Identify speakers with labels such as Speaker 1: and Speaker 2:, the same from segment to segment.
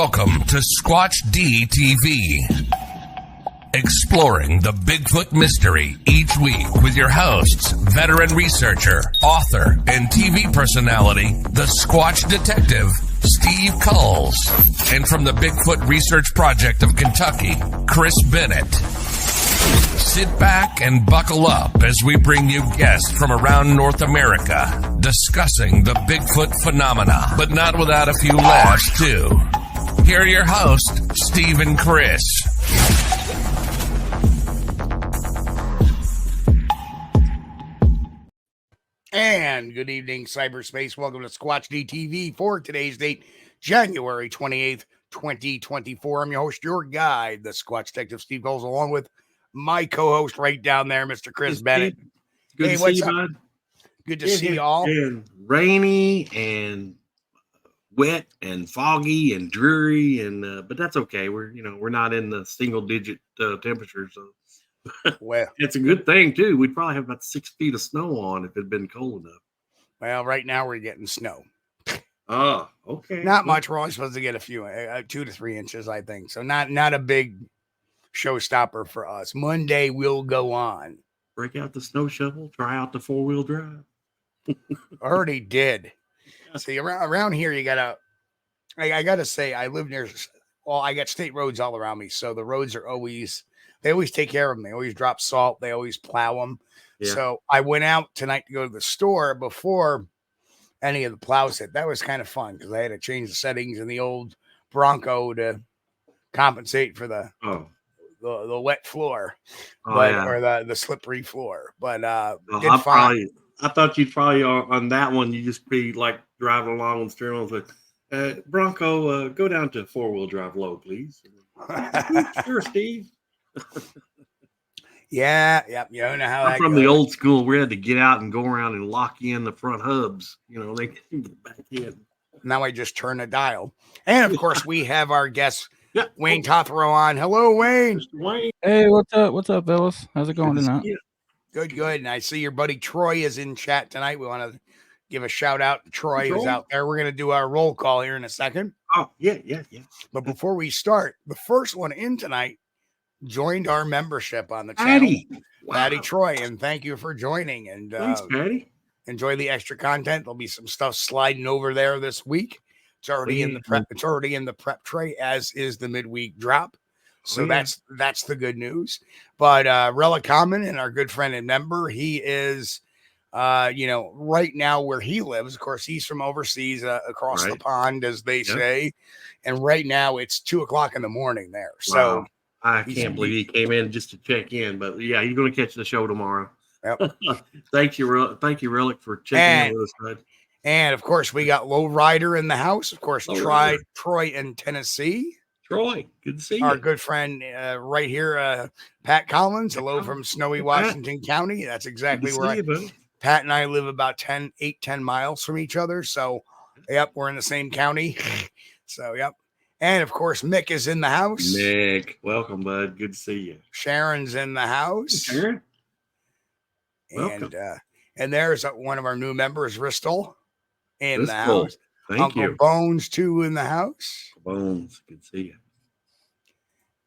Speaker 1: Welcome to Squatch-D TV. Exploring the Bigfoot mystery each week with your hosts, veteran researcher, author, and TV personality, the Squatch Detective, Steve Kulls, and from the Bigfoot Research Project of Kentucky, Chris Bennett. Sit back and buckle up as we bring you guests from around North America discussing the Bigfoot phenomena, but not without a few laughs, too. Here are your hosts, Steve and Chris.
Speaker 2: And good evening, cyberspace. Welcome to Squatch-D TV for today's date, January 28th, 2024. I'm your host, your guide, the Squatch Detective, Steve Kulls, along with my co-host right down there, Mr. Chris Bennett.
Speaker 3: Good to see you, bud.
Speaker 2: Good to see you all.
Speaker 3: And rainy and wet and foggy and dreary, and but that's okay. We're not in the single-digit temperatures, so
Speaker 2: well,
Speaker 3: it's a good thing too. We'd probably have about 6 feet of snow on if it had been cold enough.
Speaker 2: Well, right now we're getting snow.
Speaker 3: Oh, okay.
Speaker 2: Not much. We're only supposed to get a few, 2 to 3 inches, I think. So not a big showstopper for us. Monday will go on.
Speaker 3: Break out the snow shovel. Try out the 4-wheel drive.
Speaker 2: Already did. See, around here, you gotta. I gotta say, I live near. Well, I got state roads all around me, so the roads are always. They always take care of them. They always drop salt. They always plow them. Yeah. So I went out tonight to go to the store before any of the plows hit. That was kind of fun because I had to change the settings in the old Bronco to compensate for the wet floor, or the slippery floor. But did fine.
Speaker 3: I thought you'd probably on that one. You just be like driving along on the steering wheel with Bronco. Go down to 4-wheel drive low, please. Sure, Steve.
Speaker 2: Yeah. You know how
Speaker 3: I'm from the old school. We had to get out and go around and lock in the front hubs. They can get back in.
Speaker 2: Now I just turn a dial, and of course we have our guest Wayne Totherow on. Hello, Wayne.
Speaker 3: Mr. Wayne.
Speaker 4: Hey, what's up, fellas? How's it going tonight?
Speaker 2: Good. And I see your buddy Troy is in chat tonight. We want to give a shout out to Troy who's out there. We're going to do our roll call here in a second.
Speaker 3: Oh, yeah.
Speaker 2: But before we start, the first one in tonight joined our membership on the channel. Patty Troy, and thank you for joining. And
Speaker 3: thanks, Patty.
Speaker 2: Enjoy the extra content. There'll be some stuff sliding over there this week. It's already in the prep. It's already in the prep tray, as is the midweek drop. So that's the good news. But Relic Common and our good friend and member, he is right now where he lives. Of course, he's from overseas, across the pond, as they say. And right now it's 2:00 in the morning there. So
Speaker 3: I can't believe he came in just to check in. But yeah, he's going to catch the show tomorrow.
Speaker 2: Yep.
Speaker 3: Thank you, Relic, for checking in with us, bud.
Speaker 2: And of course, we got Low Rider in the house. Of course, Troy in Tennessee.
Speaker 3: Troy, good to see you.
Speaker 2: Our good friend right here, Pat Collins. Hello from snowy Washington County. That's exactly where Pat and I live, about 10 miles from each other. So, we're in the same county. So, And of course, Mick is in the house.
Speaker 3: Mick, welcome, bud. Good to see you.
Speaker 2: Sharon's in the house.
Speaker 3: Sharon, welcome.
Speaker 2: And there's one of our new members, Ristel, in the house.
Speaker 3: Thank you.
Speaker 2: Uncle Bones, too, in the house.
Speaker 3: Bones, good to see you.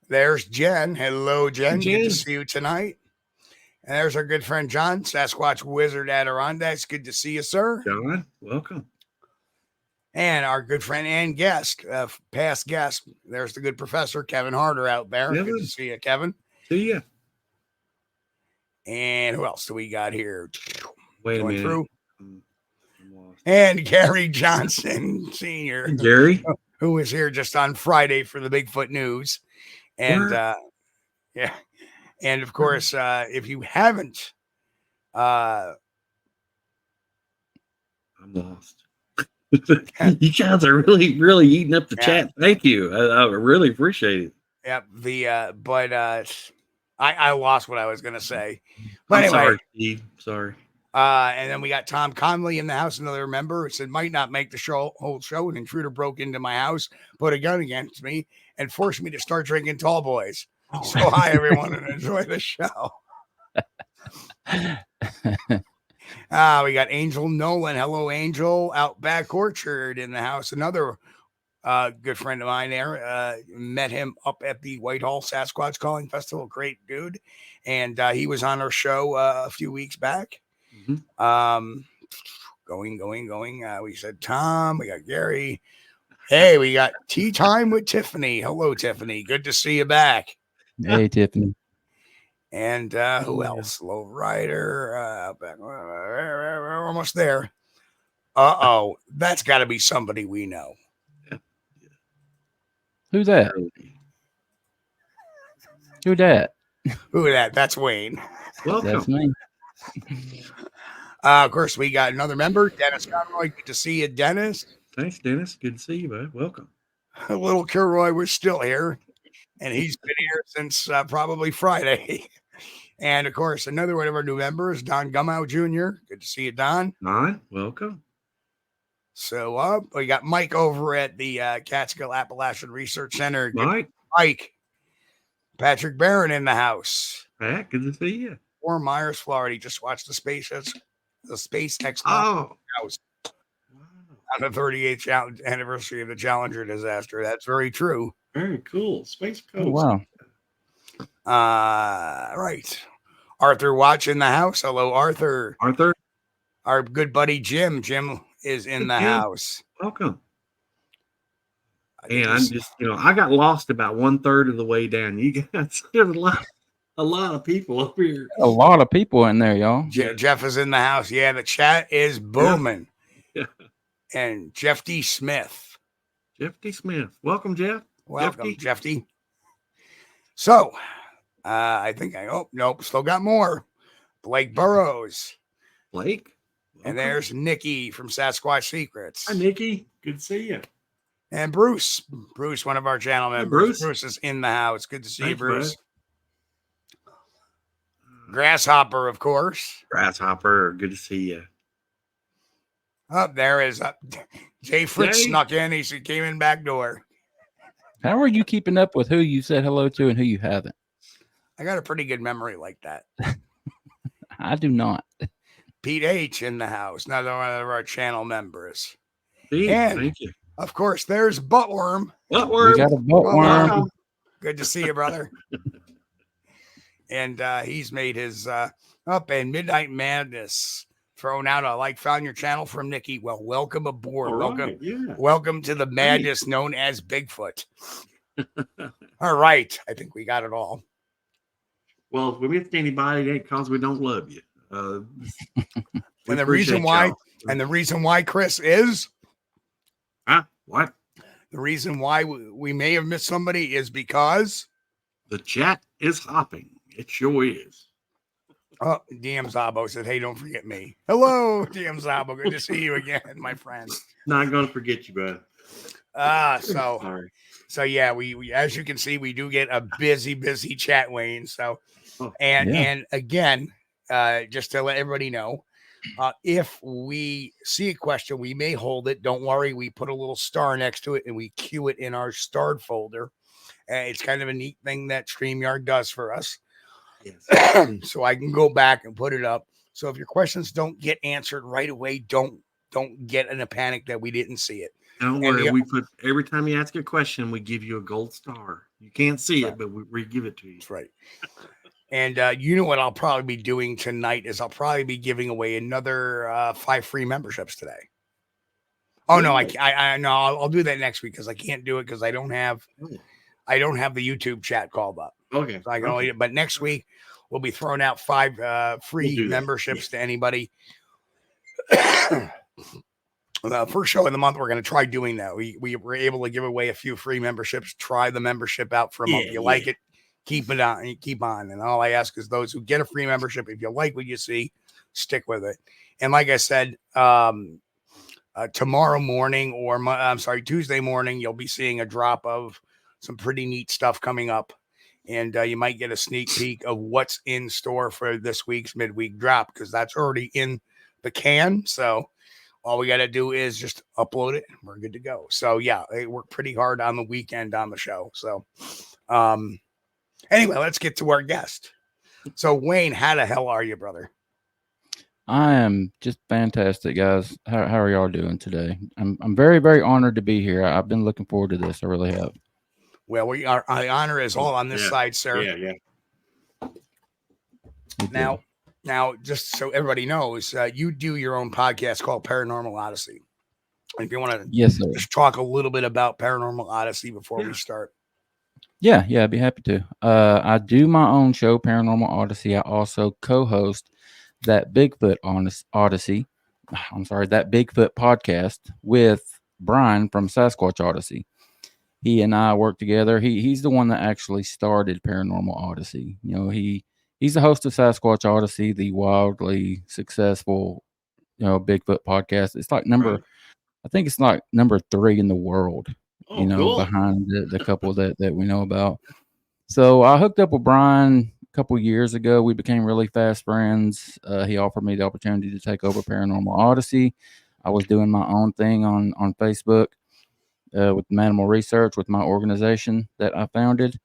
Speaker 2: There's Jen. Hello, Jen. Good to see you tonight. And there's our good friend John, Sasquatch Wizard Adirondacks. Good to see you, sir.
Speaker 3: John, welcome.
Speaker 2: And our good friend and guest, past guest. There's the good professor, Kevin Harder, out there. Good to see you, Kevin.
Speaker 3: See you.
Speaker 2: And who else do we got here?
Speaker 3: Wait a minute.
Speaker 2: Through. And Gary Johnson Sr.
Speaker 3: Gary,
Speaker 2: who was here just on Friday for the Bigfoot news. And and of course, if you haven't,
Speaker 3: I'm lost. You guys are really, really eating up the chat. Thank you. I really appreciate it.
Speaker 2: But I lost what I was going to say. But anyway,
Speaker 3: sorry, Steve. Sorry.
Speaker 2: And then we got Tom Conley in the house, another member. It said, might not make the whole show. An intruder broke into my house, put a gun against me, and forced me to start drinking tall boys. So hi, everyone, and enjoy the show. We got Angel Nolan. Hello, Angel. Outback Orchard in the house. Another Good friend of mine there. Met him up at the Whitehall Sasquatch Calling Festival. Great dude. And he was on our show a few weeks back.
Speaker 3: Mhm.
Speaker 2: Going. We said Tom, we got Gary. Hey, we got tea time with Tiffany. Hello, Tiffany. Good to see you back.
Speaker 4: Hey, Tiffany.
Speaker 2: And who else? Low Rider. We're almost there. Uh-oh. That's got to be somebody we know.
Speaker 4: Who's that? Who that?
Speaker 2: Who that? That's Wayne.
Speaker 3: Welcome.
Speaker 4: That's me.
Speaker 2: Of course, we got another member, Dennis Conroy. Good to see you, Dennis.
Speaker 3: Thanks, Dennis. Good to see you, bud. Welcome.
Speaker 2: Little Kilroy was still here, and he's been here since probably Friday. And, of course, another one of our new members, Don Gumow Jr. Good to see you, Don.
Speaker 3: Don, welcome.
Speaker 2: So we got Mike over at the Catskill Appalachian Research Center. Mike. Patrick Barron in the house.
Speaker 3: Pat, good to see you.
Speaker 2: Fort Myers, Florida. He just watched the SpaceX house on the 38th anniversary of the Challenger disaster. That's very true.
Speaker 3: Very cool. Space Coast.
Speaker 4: Oh,
Speaker 2: wow. Right. Arthur Watch in the house. Hello, Arthur.
Speaker 3: Arthur.
Speaker 2: Our good buddy Jim. Jim is in the house.
Speaker 3: Welcome. And I'm just, I got lost about 1/3 of the way down. You guys, there's a lot of people up here.
Speaker 4: a lot of people in there, y'all.
Speaker 2: Jeff is in the house. Yeah, the chat is booming.
Speaker 3: Yeah.
Speaker 2: And Jeff D. Smith.
Speaker 3: Jeff D. Smith. Welcome, Jeff.
Speaker 2: Welcome, Jeff D. So, I think nope, still got more. Blake Burrows.
Speaker 3: Blake. Welcome.
Speaker 2: And there's Nikki from Sasquatch Secrets.
Speaker 3: Hi, Nikki. Good to see you.
Speaker 2: And Bruce, one of our channel members. Bruce is in the house. Good to see you, Bruce.
Speaker 3: Bud.
Speaker 2: Grasshopper, of course.
Speaker 3: Grasshopper, good to see you.
Speaker 2: Up there is Jay Fritz snuck in. He came in back door.
Speaker 4: How are you keeping up with who you said hello to and who you haven't?
Speaker 2: I got a pretty good memory like that.
Speaker 4: I do not.
Speaker 2: Pete H in the house, another one of our channel members.
Speaker 3: Pete,
Speaker 2: and
Speaker 3: thank you.
Speaker 2: Of course, there's Buttworm.
Speaker 4: We got a Buttworm.
Speaker 2: Good to see you, brother. And he's made his up and Midnight Madness thrown out a found your channel from Nikki. Well, welcome aboard. Welcome to the madness known as Bigfoot. All right. I think we got it all.
Speaker 3: Well, if we missed anybody, it ain't because we don't love you.
Speaker 2: And the reason why, Chris, is
Speaker 3: what?
Speaker 2: The reason why we may have missed somebody is because
Speaker 3: the chat is hopping. It sure is.
Speaker 2: Oh, DM Zabo said, "Hey, don't forget me." Hello, DM Zabo. Good to see you again, my friend.
Speaker 3: Not gonna forget you, bud.
Speaker 2: So yeah, we as you can see, we do get a busy chat, Wayne. So, and again, just to let everybody know. If we see a question, we may hold it. Don't worry. We put a little star next to it and we queue it in our starred folder. It's kind of a neat thing that StreamYard does for us. Yes. So I can go back and put it up. So if your questions don't get answered right away, don't get in a panic that we didn't see it.
Speaker 3: Don't worry. We put every time you ask a question, we give you a gold star. You can't see it, but we give it to you.
Speaker 2: That's right. And you know what I'll probably be doing tonight is I'll probably be giving away another 5 free memberships today. Oh no, I'll do that next week because I can't do it because I don't have the YouTube chat called up.
Speaker 3: Okay,
Speaker 2: so I can only. But next week we'll be throwing out 5 free memberships to anybody. The first show of the month, we're going to try doing that. We were able to give away a few free memberships. Try the membership out for a month. If you like it. Keep it on and keep on. And all I ask is those who get a free membership, if you like what you see, stick with it. And like I said, tomorrow morning Tuesday morning, you'll be seeing a drop of some pretty neat stuff coming up. And you might get a sneak peek of what's in store for this week's midweek drop because that's already in the can. So all we got to do is just upload it and we're good to go. So yeah, they work pretty hard on the weekend on the show. So, anyway, let's get to our guest. So, Wayne, how the hell are you, brother?
Speaker 4: I am just fantastic, guys. How are y'all doing today? I'm very, very honored to be here. I've been looking forward to this. I really have.
Speaker 2: Well, we are. I honor is all on this
Speaker 3: Yeah.
Speaker 2: side, sir.
Speaker 3: Yeah.
Speaker 4: Me too.
Speaker 2: Now, just so everybody knows, you do your own podcast called Paranormal Odyssey. If you want to,
Speaker 4: Yes, sir.
Speaker 2: just talk a little bit about Paranormal Odyssey before we start.
Speaker 4: Yeah, I'd be happy to. I do my own show, Paranormal Odyssey. I also co-host that Bigfoot Odyssey. I'm sorry, that Bigfoot podcast with Brian from Sasquatch Odyssey. He and I work together. He's the one that actually started Paranormal Odyssey. You know, he's the host of Sasquatch Odyssey, the wildly successful, Bigfoot podcast. It's like I think it's like number 3 in the world.
Speaker 3: Oh, cool.
Speaker 4: Behind the couple that we know about. So I hooked up with Brian a couple years ago. We became really fast friends. He offered me the opportunity to take over Paranormal Odyssey. I was doing my own thing on Facebook with Manimal Research with my organization that I founded.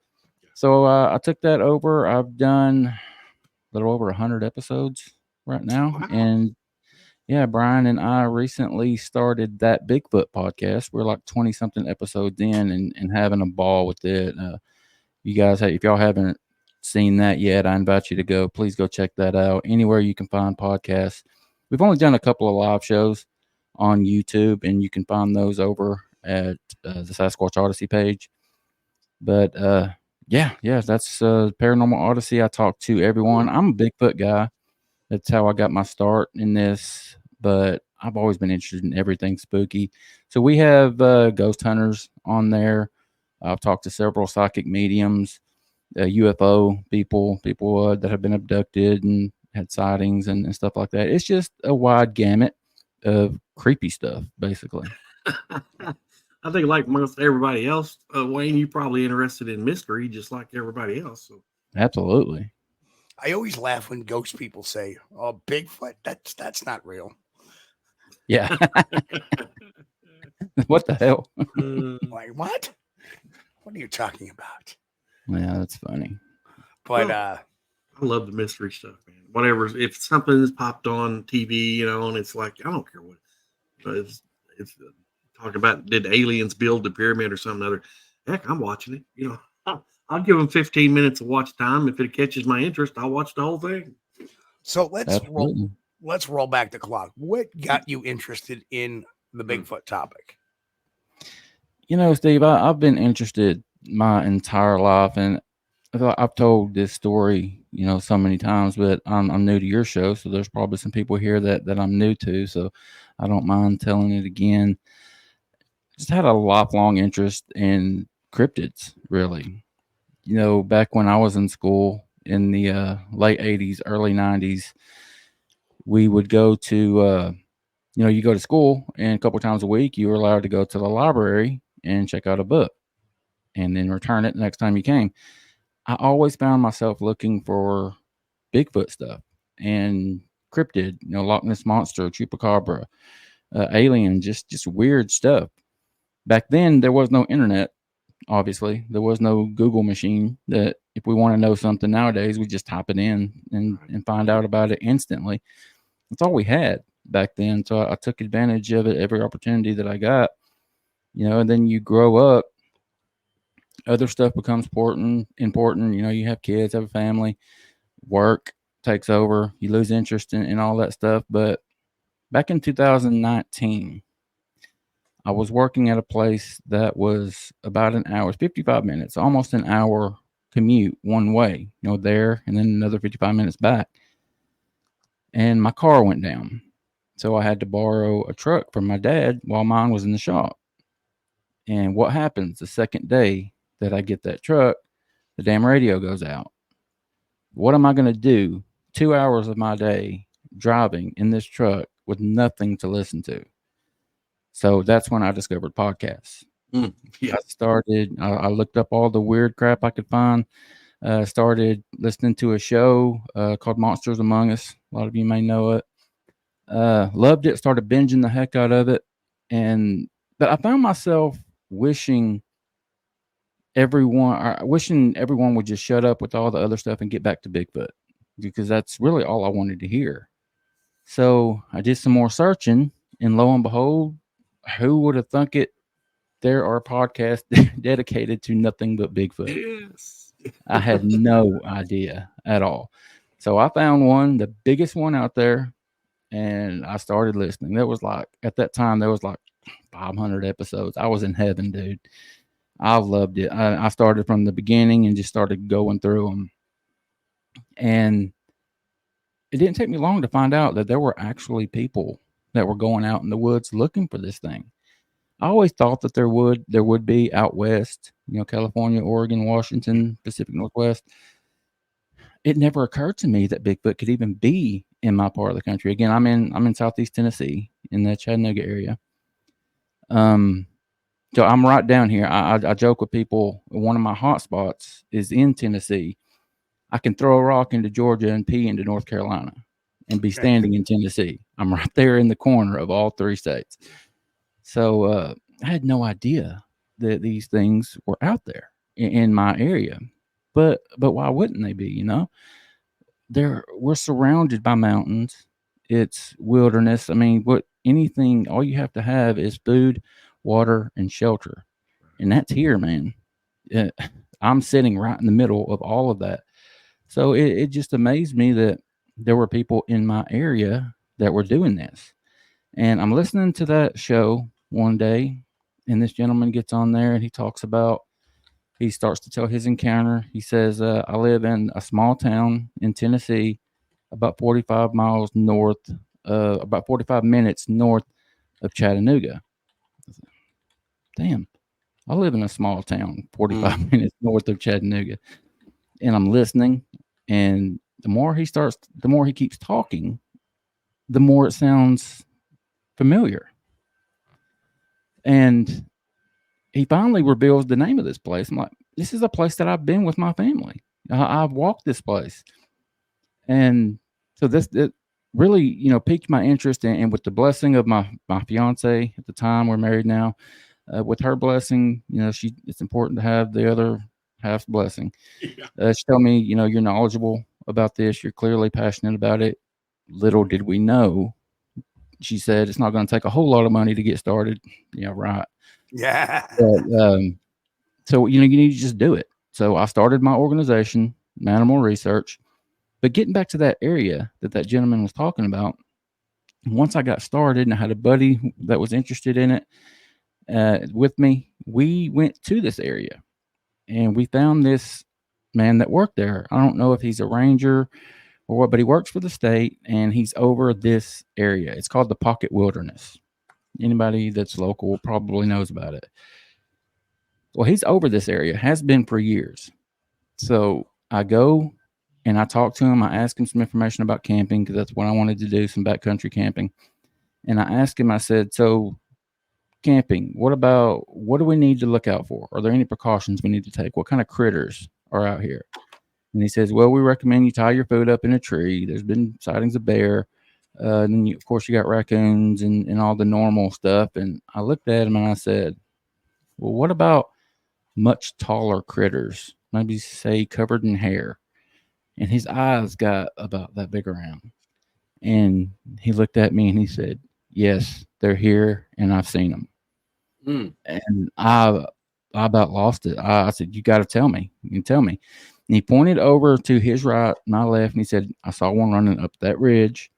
Speaker 4: So I took that over. I've done a little over 100 episodes right now.
Speaker 3: Wow.
Speaker 4: And yeah, Brian and I recently started that Bigfoot podcast. We're like 20 something episodes in and having a ball with it. You guys, if y'all haven't seen that yet, I invite you to go. Please go check that out anywhere you can find podcasts. We've only done a couple of live shows on YouTube, and you can find those over at the Sasquatch Odyssey page. But yeah, that's Paranormal Odyssey. I talk to everyone. I'm a Bigfoot guy. That's how I got my start in this. But I've always been interested in everything spooky. So we have ghost hunters on there. I've talked to several psychic mediums, UFO people that have been abducted and had sightings and stuff like that. It's just a wide gamut of creepy stuff, basically.
Speaker 3: I think like most everybody else, Wayne, you're probably interested in mystery just like everybody else. So.
Speaker 4: Absolutely.
Speaker 2: I always laugh when ghost people say, "Oh, Bigfoot, that's not real."
Speaker 4: Yeah. What the hell?
Speaker 2: Like, what? What are you talking about?
Speaker 4: Yeah, that's funny.
Speaker 2: But
Speaker 3: I love the mystery stuff, man. Whatever, if something's popped on TV, and it's like, I don't care what it's talk about, did aliens build the pyramid or something other? Heck, I'm watching it. I'll give them 15 minutes of watch time. If it catches my interest, I'll watch the whole thing.
Speaker 2: So let's roll back the clock. What got you interested in the Bigfoot topic?
Speaker 4: Steve, I've been interested my entire life, and I've told this story, so many times, but I'm new to your show, so there's probably some people here that I'm new to, so I don't mind telling it again. Just had a lifelong interest in cryptids, really. Back when I was in school in the late 80s, early 90s, we would go to, you go to school, and a couple times a week, you were allowed to go to the library and check out a book and then return it the next time you came. I always found myself looking for Bigfoot stuff and cryptid, Loch Ness Monster, Chupacabra, alien, just weird stuff. Back then, there was no internet. Obviously, there was no Google machine that if we want to know something nowadays, we just type it in and find out about it instantly. That's all we had back then. So I took advantage of it every opportunity that I got, and then you grow up, other stuff becomes important. You have kids, have a family, work takes over, you lose interest in all that stuff. But back in 2019, I was working at a place that was about an hour, 55 minutes, almost an hour commute one way, there, and then another 55 minutes back. And my car went down. So I had to borrow a truck from my dad while mine was in the shop. And what happens the second day that I get that truck, the damn radio goes out. What am I going to do 2 hours of my day driving in this truck with nothing to listen to? So that's when I discovered podcasts.
Speaker 3: Yeah.
Speaker 4: I looked up all the weird crap I could find. Started listening to a show called Monsters Among Us. A lot of you may know it. Loved it. Started binging the heck out of it. But I found myself wishing everyone would just shut up with all the other stuff and get back to Bigfoot, because that's really all I wanted to hear. So I did some more searching, and lo and behold, who would have thunk it? There are podcasts dedicated to nothing but Bigfoot.
Speaker 3: Yes.
Speaker 4: I had no idea at all. So I found one, the biggest one out there, and I started listening. There was like, at that time, there was like 500 episodes. I was in heaven, dude. I loved it. I started from the beginning and just started going through them. And it didn't take me long to find out that there were actually people that were going out in the woods looking for this thing. I always thought that there would be out west, California, Oregon, Washington, Pacific Northwest. It never occurred to me that Bigfoot could even be in my part of the country. Again, I'm in Southeast Tennessee, in the Chattanooga area. So I'm right down here. I joke with people. One of my hot spots is in Tennessee. I can throw a rock into Georgia and pee into North Carolina and be standing in Tennessee. I'm right there in the corner of all three states. So I had no idea that these things were out there in my area. But why wouldn't they be? We're surrounded by mountains. It's wilderness. I mean, all you have to have is food, water, and shelter. And that's here, man. I'm sitting right in the middle of all of that. So it just amazed me that there were people in my area that were doing this. And I'm listening to that show one day, and this gentleman gets on there and he starts to tell his encounter. He says, I live in a small town in Tennessee, about 45 minutes north of Chattanooga. Damn, I live in a small town, 45 minutes north of Chattanooga. And I'm listening, and the more he keeps talking, the more it sounds familiar. And he finally reveals the name of this place. I'm like, this is a place that I've been with my family. I've walked this place. And so it really, piqued my interest. And with the blessing of my fiance at the time, we're married now, with her blessing, it's important to have the other half's blessing. Yeah. She told me, you're knowledgeable about this. You're clearly passionate about it. Little did we know, she said, it's not going to take a whole lot of money to get started. Yeah, right.
Speaker 2: Yeah.
Speaker 4: But, so, you need to just do it. So I started my organization, Animal Research. But getting back to that area that gentleman was talking about, once I got started and I had a buddy that was interested in it with me, we went to this area and we found this man that worked there. I don't know if he's a ranger or what, but he works for the state and he's over this area. It's called the Pocket Wilderness. Anybody that's local probably knows about it. Well, he's over this area, has been for years. So I go and I talk to him. I ask him some information about camping because that's what I wanted to do, some backcountry camping. And I asked him, I said, so camping, what do we need to look out for? Are there any precautions we need to take? What kind of critters are out here? And he says, well, we recommend you tie your food up in a tree. There's been sightings of bear. Then, of course, you got raccoons and all the normal stuff. And I looked at him and I said, well, what about much taller critters? Maybe say covered in hair. And his eyes got about that big around. And he looked at me and he said, yes, they're here and I've seen them. And I about lost it. I said, you got to tell me. You can tell me. And he pointed over to his right, my left, and he said, I saw one running up that ridge.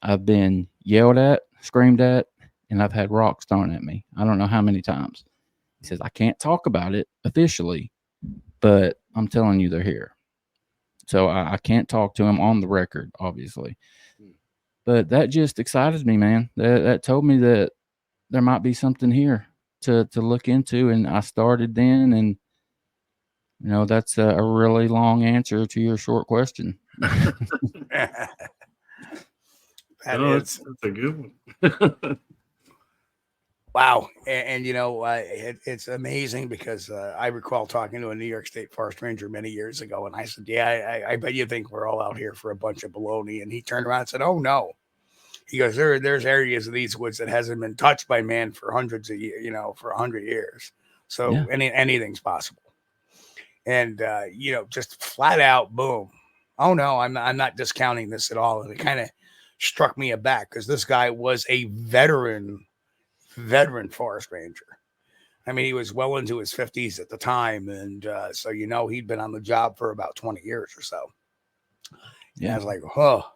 Speaker 4: I've been yelled at, screamed at, and I've had rocks thrown at me. I don't know how many times. He says, I can't talk about it officially, but I'm telling you they're here. So I can't talk to him on the record, obviously. But that just excited me, man. That told me that there might be something here to look into. And I started then. And, that's a really long answer to your short question.
Speaker 3: That's a good one.
Speaker 2: Wow. And it's amazing because I recall talking to a New York State forest ranger many years ago. And I said, yeah, I bet you think we're all out here for a bunch of baloney. And he turned around and said, oh, no. He goes, there's areas of these woods that hasn't been touched by man for hundreds of years, for 100 years. So yeah. Anything's possible. And, just flat out, boom. Oh, no, I'm not discounting this at all. And it kind of struck me aback because this guy was a veteran forest ranger. I mean, he was well into his 50s at the time. And so, he'd been on the job for about 20 years or so. Yeah. And I was like, oh.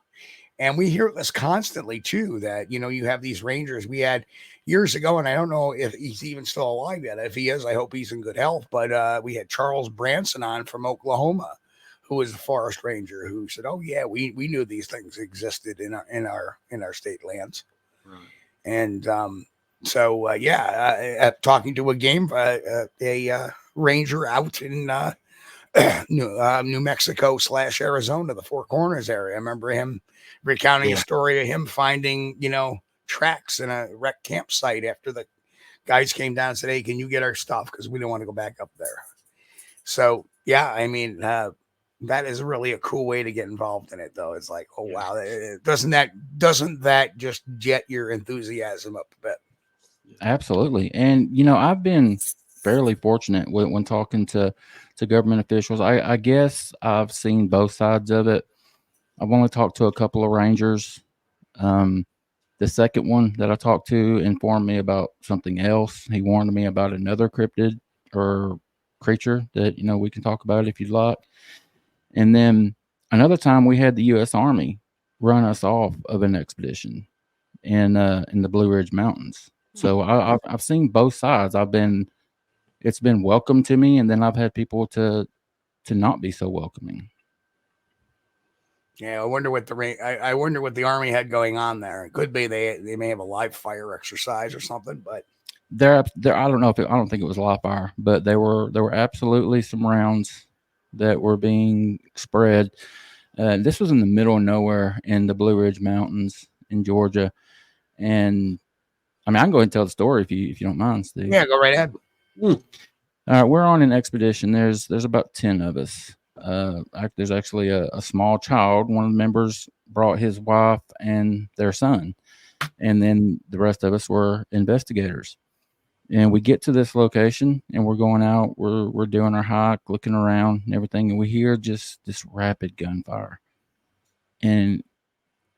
Speaker 2: And we hear this constantly, too, that, you have these rangers. We had years ago, and I don't know if he's even still alive yet. If he is, I hope he's in good health. But we had Charles Branson on from Oklahoma, who was a forest ranger, who said, oh, yeah, we knew these things existed in our state lands. Right. And talking to a ranger out in New Mexico / Arizona, the Four Corners area. I remember him recounting a story of him finding, tracks in a wrecked campsite after the guys came down and said, hey, can you get our stuff? Because we don't want to go back up there. So, yeah, I mean, that is really a cool way to get involved in it, though. It's like, oh, wow. Doesn't that just jet your enthusiasm up a bit?
Speaker 4: Absolutely. And, I've been fairly fortunate when talking to government officials. I guess I've seen both sides of it. I've only talked to a couple of rangers. The second one that I talked to informed me about something else. He warned me about another cryptid or creature that, we can talk about if you'd like. And then another time we had the U.S. Army run us off of an expedition in the Blue Ridge Mountains. So I've seen both sides. It's been welcome to me, and then I've had people to not be so welcoming.
Speaker 2: Yeah, I wonder what the Army had going on there. It could be they may have a live fire exercise or something, but
Speaker 4: there I don't know I don't think it was live fire, but there were absolutely some rounds that were being spread. This was in the middle of nowhere in the Blue Ridge Mountains in Georgia, and I mean I can go ahead and tell the story if you don't mind, Steve.
Speaker 2: Yeah, go right ahead.
Speaker 4: All right, we're on an expedition. There's about 10 of us. There's actually a small child. One of the members brought his wife and their son, and then the rest of us were investigators. And we get to this location, and we're going out. We're doing our hike, looking around and everything, and we hear just this rapid gunfire. And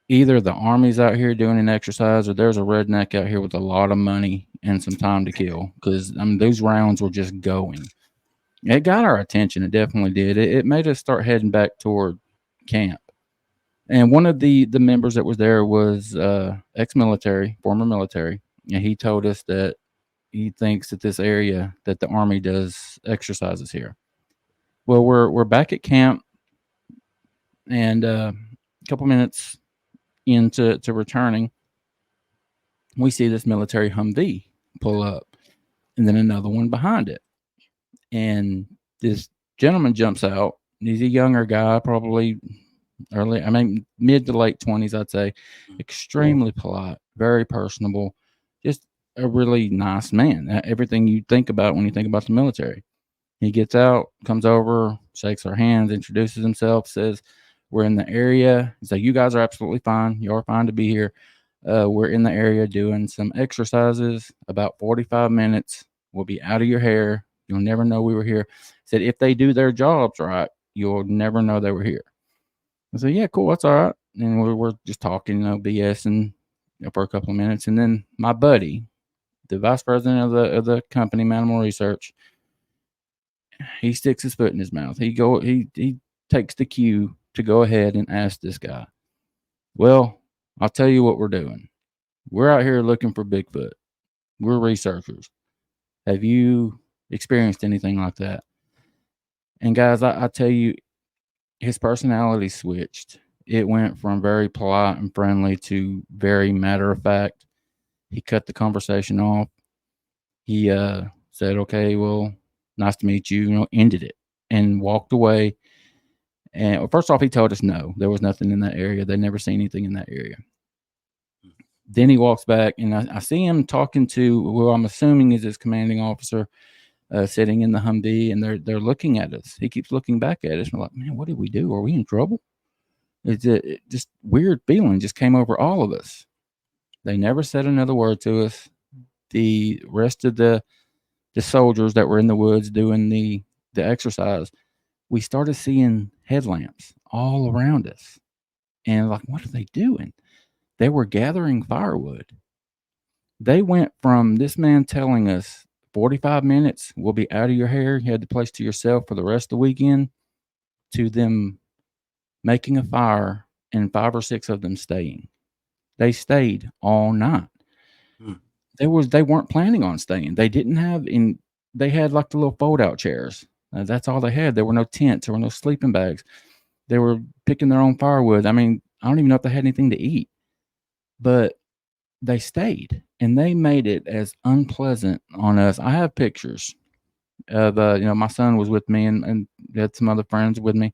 Speaker 4: either the Army's out here doing an exercise, or there's a redneck out here with a lot of money and some time to kill, because those rounds were just going. It got our attention. It definitely did. It made us start heading back toward camp. And one of the members that was there was ex-military, former military, and he told us that he thinks that this area that the Army does exercises here. Well, we're back at camp, and a couple minutes into returning, we see this military Humvee pull up, and then another one behind it. And this gentleman jumps out. He's a younger guy, probably mid to late 20s, I'd say. Extremely polite, very personable, just a really nice man. Everything you think about when you think about the military. He gets out, comes over, shakes our hands, introduces himself, says, we're in the area. He's like, you guys are absolutely fine. You're fine to be here. We're in the area doing some exercises, about 45 minutes. We'll be out of your hair. You'll never know we were here. Said, if they do their jobs right, you'll never know they were here. I said, yeah, cool. That's all right. And we're just talking, BSing for a couple of minutes. And then my buddy, the vice president of the company, Manimal Research, he sticks his foot in his mouth. He takes the cue to go ahead and ask this guy, well, I'll tell you what we're doing. We're out here looking for Bigfoot. We're researchers. Have you experienced anything like that? And guys, I tell you, his personality switched. It went from very polite and friendly to very matter of fact. He cut the conversation off. He said, okay, well, nice to meet you, ended it and walked away. And first off, he told us no, there was nothing in that area. They'd never seen anything in that area. Then he walks back, and I see him talking to who I'm assuming is his commanding officer, sitting in the Humvee, and they're looking at us. He keeps looking back at us. We're like, man, what did we do? Are we in trouble? It just weird feeling just came over all of us. They never said another word to us. The rest of the soldiers that were in the woods doing the exercise, we started seeing headlamps all around us. And like, what are they doing? They were gathering firewood. They went from this man telling us 45 minutes, we'll be out of your hair, you had the place to yourself for the rest of the weekend, to them making a fire and 5 or 6 of them staying. They stayed all night. They weren't planning on staying. They didn't have they had like the little fold out chairs. That's all they had. There were no tents, there were no sleeping bags. They were picking their own firewood. I mean, I don't even know if they had anything to eat, but they stayed and they made it as unpleasant on us. I have pictures of, my son was with me and had some other friends with me.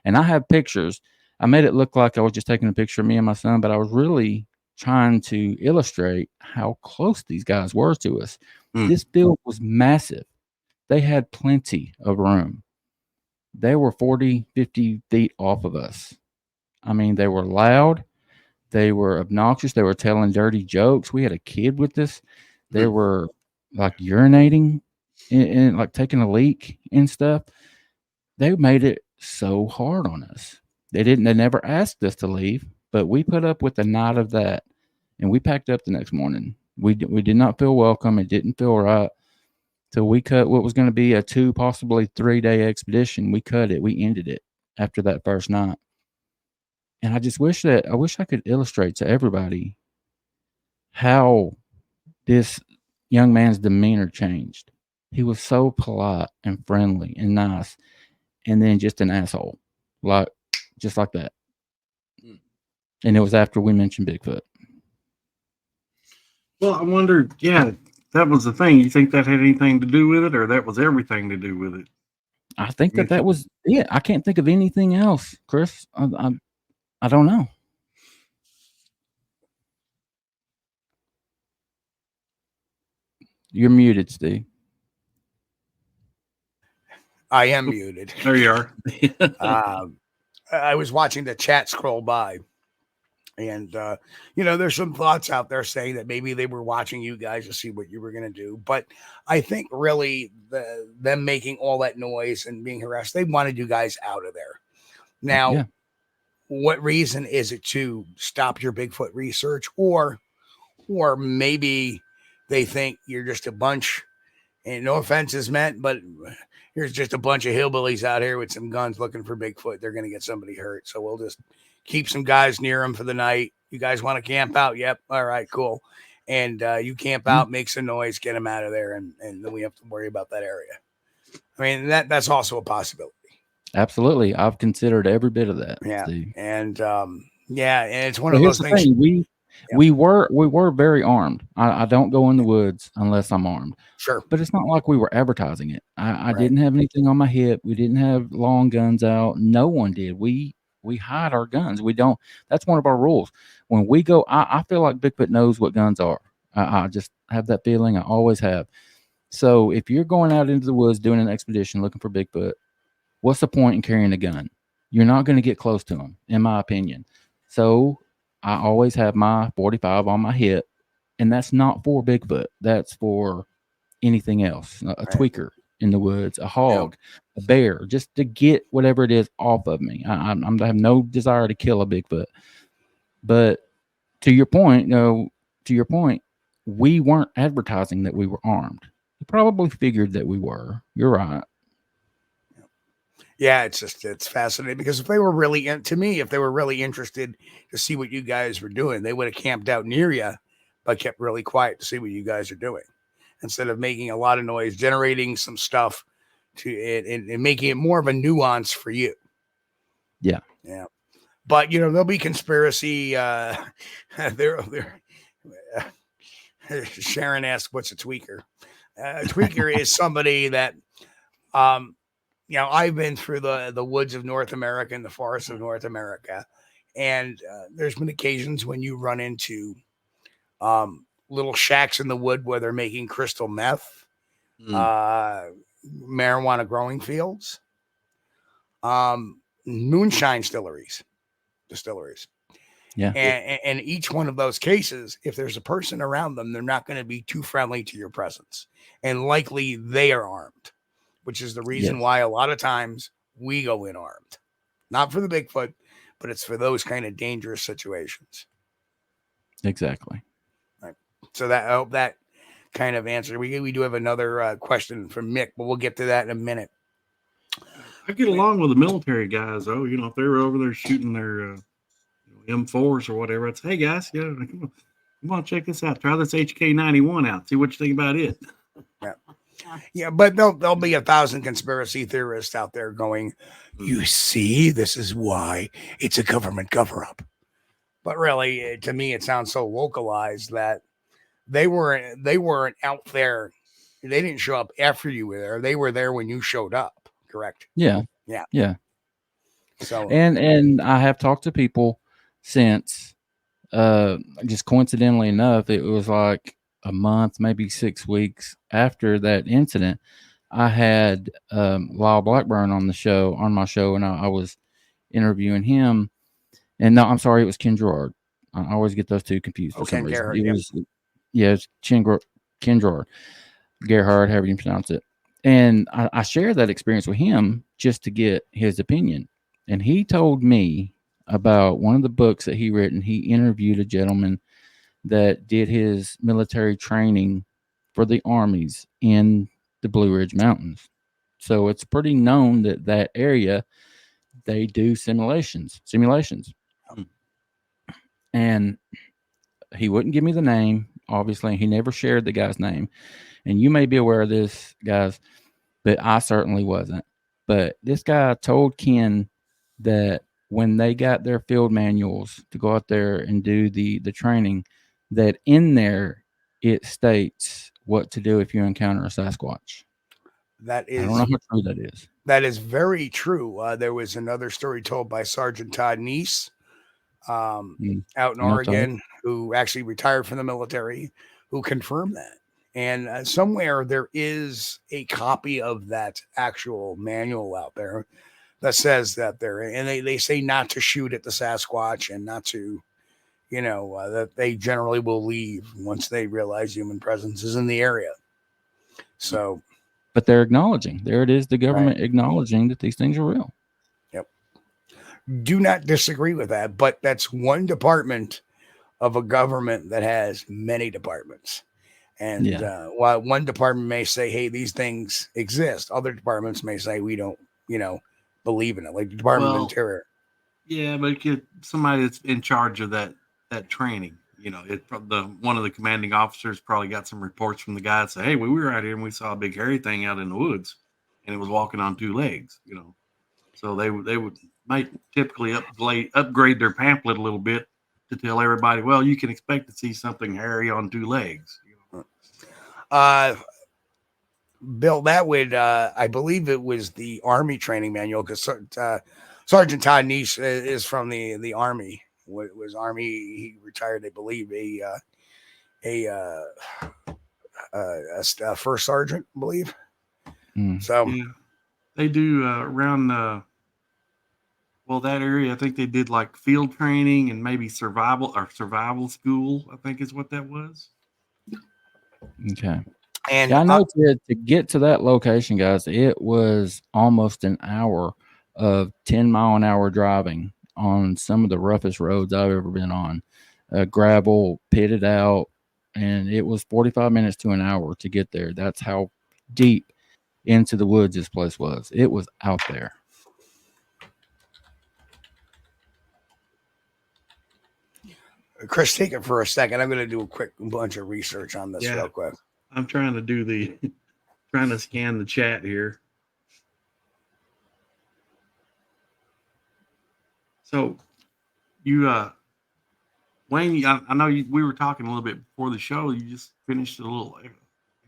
Speaker 4: And I have pictures. I made it look like I was just taking a picture of me and my son, but I was really trying to illustrate how close these guys were to us. This field was massive. They had plenty of room. They were 40, 50 feet off of us. I mean, they were loud. They were obnoxious. They were telling dirty jokes. We had a kid with us. They were like urinating and like taking a leak and stuff. They made it so hard on us. They never asked us to leave, but we put up with the night of that and we packed up the next morning. We did not feel welcome. It didn't feel right. So we cut what was going to be a 2, possibly 3-day expedition. We cut it. We ended it after that first night. And I just wish I could illustrate to everybody how this young man's demeanor changed. He was so polite and friendly and nice, and then just an asshole, just like that. And it was after we mentioned Bigfoot.
Speaker 3: Well, I wonder, that was the thing. You think that had anything to do with it, or that was everything to do with it?
Speaker 4: I think that was it. I can't think of anything else, Chris. I don't know. You're muted, Steve.
Speaker 2: I am muted.
Speaker 3: There you are.
Speaker 2: I was watching the chat scroll by. And, there's some thoughts out there saying that maybe they were watching you guys to see what you were going to do. But I think really them making all that noise and being harassed, they wanted you guys out of there. Now, what reason is it to stop your Bigfoot research? Or maybe they think you're just a bunch, and no offense is meant, but here's just a bunch of hillbillies out here with some guns looking for Bigfoot. They're going to get somebody hurt. So we'll just keep some guys near them for the night. You guys want to camp out? Yep. All right, cool. And you camp out, make some noise, get them out of there, and then we have to worry about that area. I mean, that's also a possibility.
Speaker 4: Absolutely. I've considered every bit of that.
Speaker 2: Yeah.
Speaker 4: Steve.
Speaker 2: And and it's one of those things.
Speaker 4: We were very armed. I don't go in the woods unless I'm armed.
Speaker 2: Sure.
Speaker 4: But it's not like we were advertising it. I didn't have anything on my hip. We didn't have long guns out. No one did. We hide our guns. We don't. That's one of our rules. When we go, I feel like Bigfoot knows what guns are. I just have that feeling. I always have. So if you're going out into the woods doing an expedition looking for Bigfoot, what's the point in carrying a gun? You're not going to get close to them, in my opinion. So I always have my 45 on my hip, and that's not for Bigfoot. That's for anything else, a tweaker in the woods, a hog, a bear, just to get whatever it is off of me. I have no desire to kill a Bigfoot. But to your point, we weren't advertising that we were armed. You probably figured that we were. You're right.
Speaker 2: Yeah, it's fascinating because if they were really interested to see what you guys were doing, they would have camped out near you, but kept really quiet to see what you guys are doing instead of making a lot of noise, generating some stuff and making it more of a nuance for you.
Speaker 4: Yeah.
Speaker 2: Yeah. But there'll be conspiracy. Sharon asked, "What's a tweaker?" A tweaker is somebody that, I've been through the woods of North America and the forests of North America, and there's been occasions when you run into little shacks in the wood where they're making crystal meth, marijuana growing fields, moonshine distilleries.
Speaker 4: Yeah.
Speaker 2: And each one of those cases, if there's a person around them, they're not going to be too friendly to your presence. And likely they are armed, which is the reason why a lot of times we go in armed. Not for the Bigfoot, but it's for those kind of dangerous situations.
Speaker 4: Exactly.
Speaker 2: So that I hope that kind of answer. We do have another question from Mick, but we'll get to that in a minute.
Speaker 3: I get along with the military guys, though. You know, if they were over there shooting their M4s or whatever, I'd say, hey, guys, come on, check this out. Try this HK91 out. See what you think about it.
Speaker 2: Yeah, but there'll be 1,000 conspiracy theorists out there going, you see, this is why it's a government cover-up. But really, to me, it sounds so localized that they weren't out there. They didn't show up after you were there. They were there when you showed up. Correct?
Speaker 4: Yeah.
Speaker 2: So
Speaker 4: and I have talked to people since. Just coincidentally enough, it was like a month, maybe 6 weeks after that incident. I had Lyle Blackburn on my show, and I was interviewing him. And no, I'm sorry, it was Ken Gerard. I always get those two confused for some reason.
Speaker 2: Gerhard,
Speaker 4: it's Ken Gerard, Gerhard, however you pronounce it. And I shared that experience with him just to get his opinion. And he told me about one of the books that he written. He interviewed a gentleman that did his military training for the armies in the Blue Ridge Mountains. So it's pretty known that area, they do simulations. And he wouldn't give me the name. Obviously, he never shared the guy's name. And you may be aware of this, guys, but I certainly wasn't. But this guy told Ken that when they got their field manuals to go out there and do the training, that in there it states what to do if you encounter a Sasquatch.
Speaker 2: That is,
Speaker 4: I don't know how true that is.
Speaker 2: That is very true. There was another story told by Sergeant Todd Neese out in Oregon, who actually retired from the military, who confirmed that. And somewhere there is a copy of that actual manual out there that says that they say not to shoot at the Sasquatch and not to, that they generally will leave once they realize human presence is in the area. So,
Speaker 4: but they're acknowledging, there it is, the government acknowledging that these things are real.
Speaker 2: Yep. Do not disagree with that, but that's one department of a government that has many departments. And while one department may say, hey, these things exist, other departments may say, we don't, believe in it, like the Department of Interior.
Speaker 3: Yeah, but somebody that's in charge of that training, one of the commanding officers probably got some reports from the guy that say, hey, we were out here and we saw a big hairy thing out in the woods and it was walking on two legs, So they might typically upgrade their pamphlet a little bit to tell everybody, well, you can expect to see something hairy on two legs.
Speaker 2: Bill, that would, I believe it was the Army training manual, because Sergeant Todd Neese is from the Army. Was Army. He retired, I believe, a first sergeant, I believe. So
Speaker 3: they do around that area. I think they did like field training and maybe survival school, I think is what that was.
Speaker 4: Okay.
Speaker 2: And
Speaker 4: I know to get to that location, guys, it was almost an hour of 10-mile-an-hour driving on some of the roughest roads I've ever been on. Gravel, pitted out, and it was 45 minutes to an hour to get there. That's how deep into the woods this place was. It was out there.
Speaker 2: Chris, take it for a second. I'm going to do a quick bunch of research on this real quick.
Speaker 3: I'm trying to scan the chat here. So you, Wayne, I know we were talking a little bit before the show. You just finished a little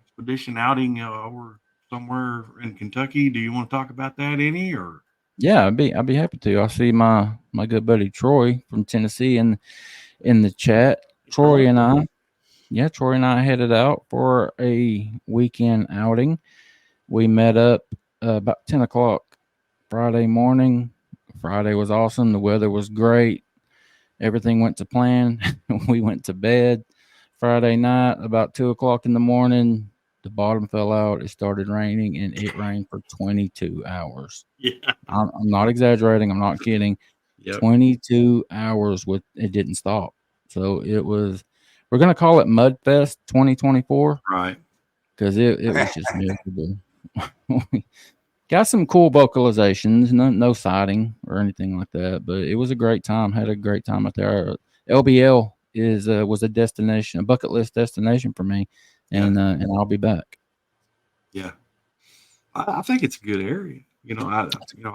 Speaker 3: expedition outing over somewhere in Kentucky. Do you want to talk about that any, or?
Speaker 4: Yeah, I'd be happy to. I see my good buddy Troy from Tennessee in the chat. Troy and I headed out for a weekend outing. We met up about 10 o'clock Friday morning. Friday was awesome. The weather was great. Everything went to plan. We went to bed Friday night about 2 o'clock in the morning. The bottom fell out. It started raining, and it rained for 22 hours.
Speaker 3: Yeah,
Speaker 4: I'm not exaggerating. I'm not kidding.
Speaker 3: Yep.
Speaker 4: 22 hours it didn't stop. So we're going to call it Mudfest 2024
Speaker 3: Right.
Speaker 4: because it was just miserable. Got some cool vocalizations, no sighting or anything like that, but it was a great time. Had a great time out there. LBL was a destination, a bucket list destination for me, and I'll be back.
Speaker 3: Yeah, I think it's a good area. I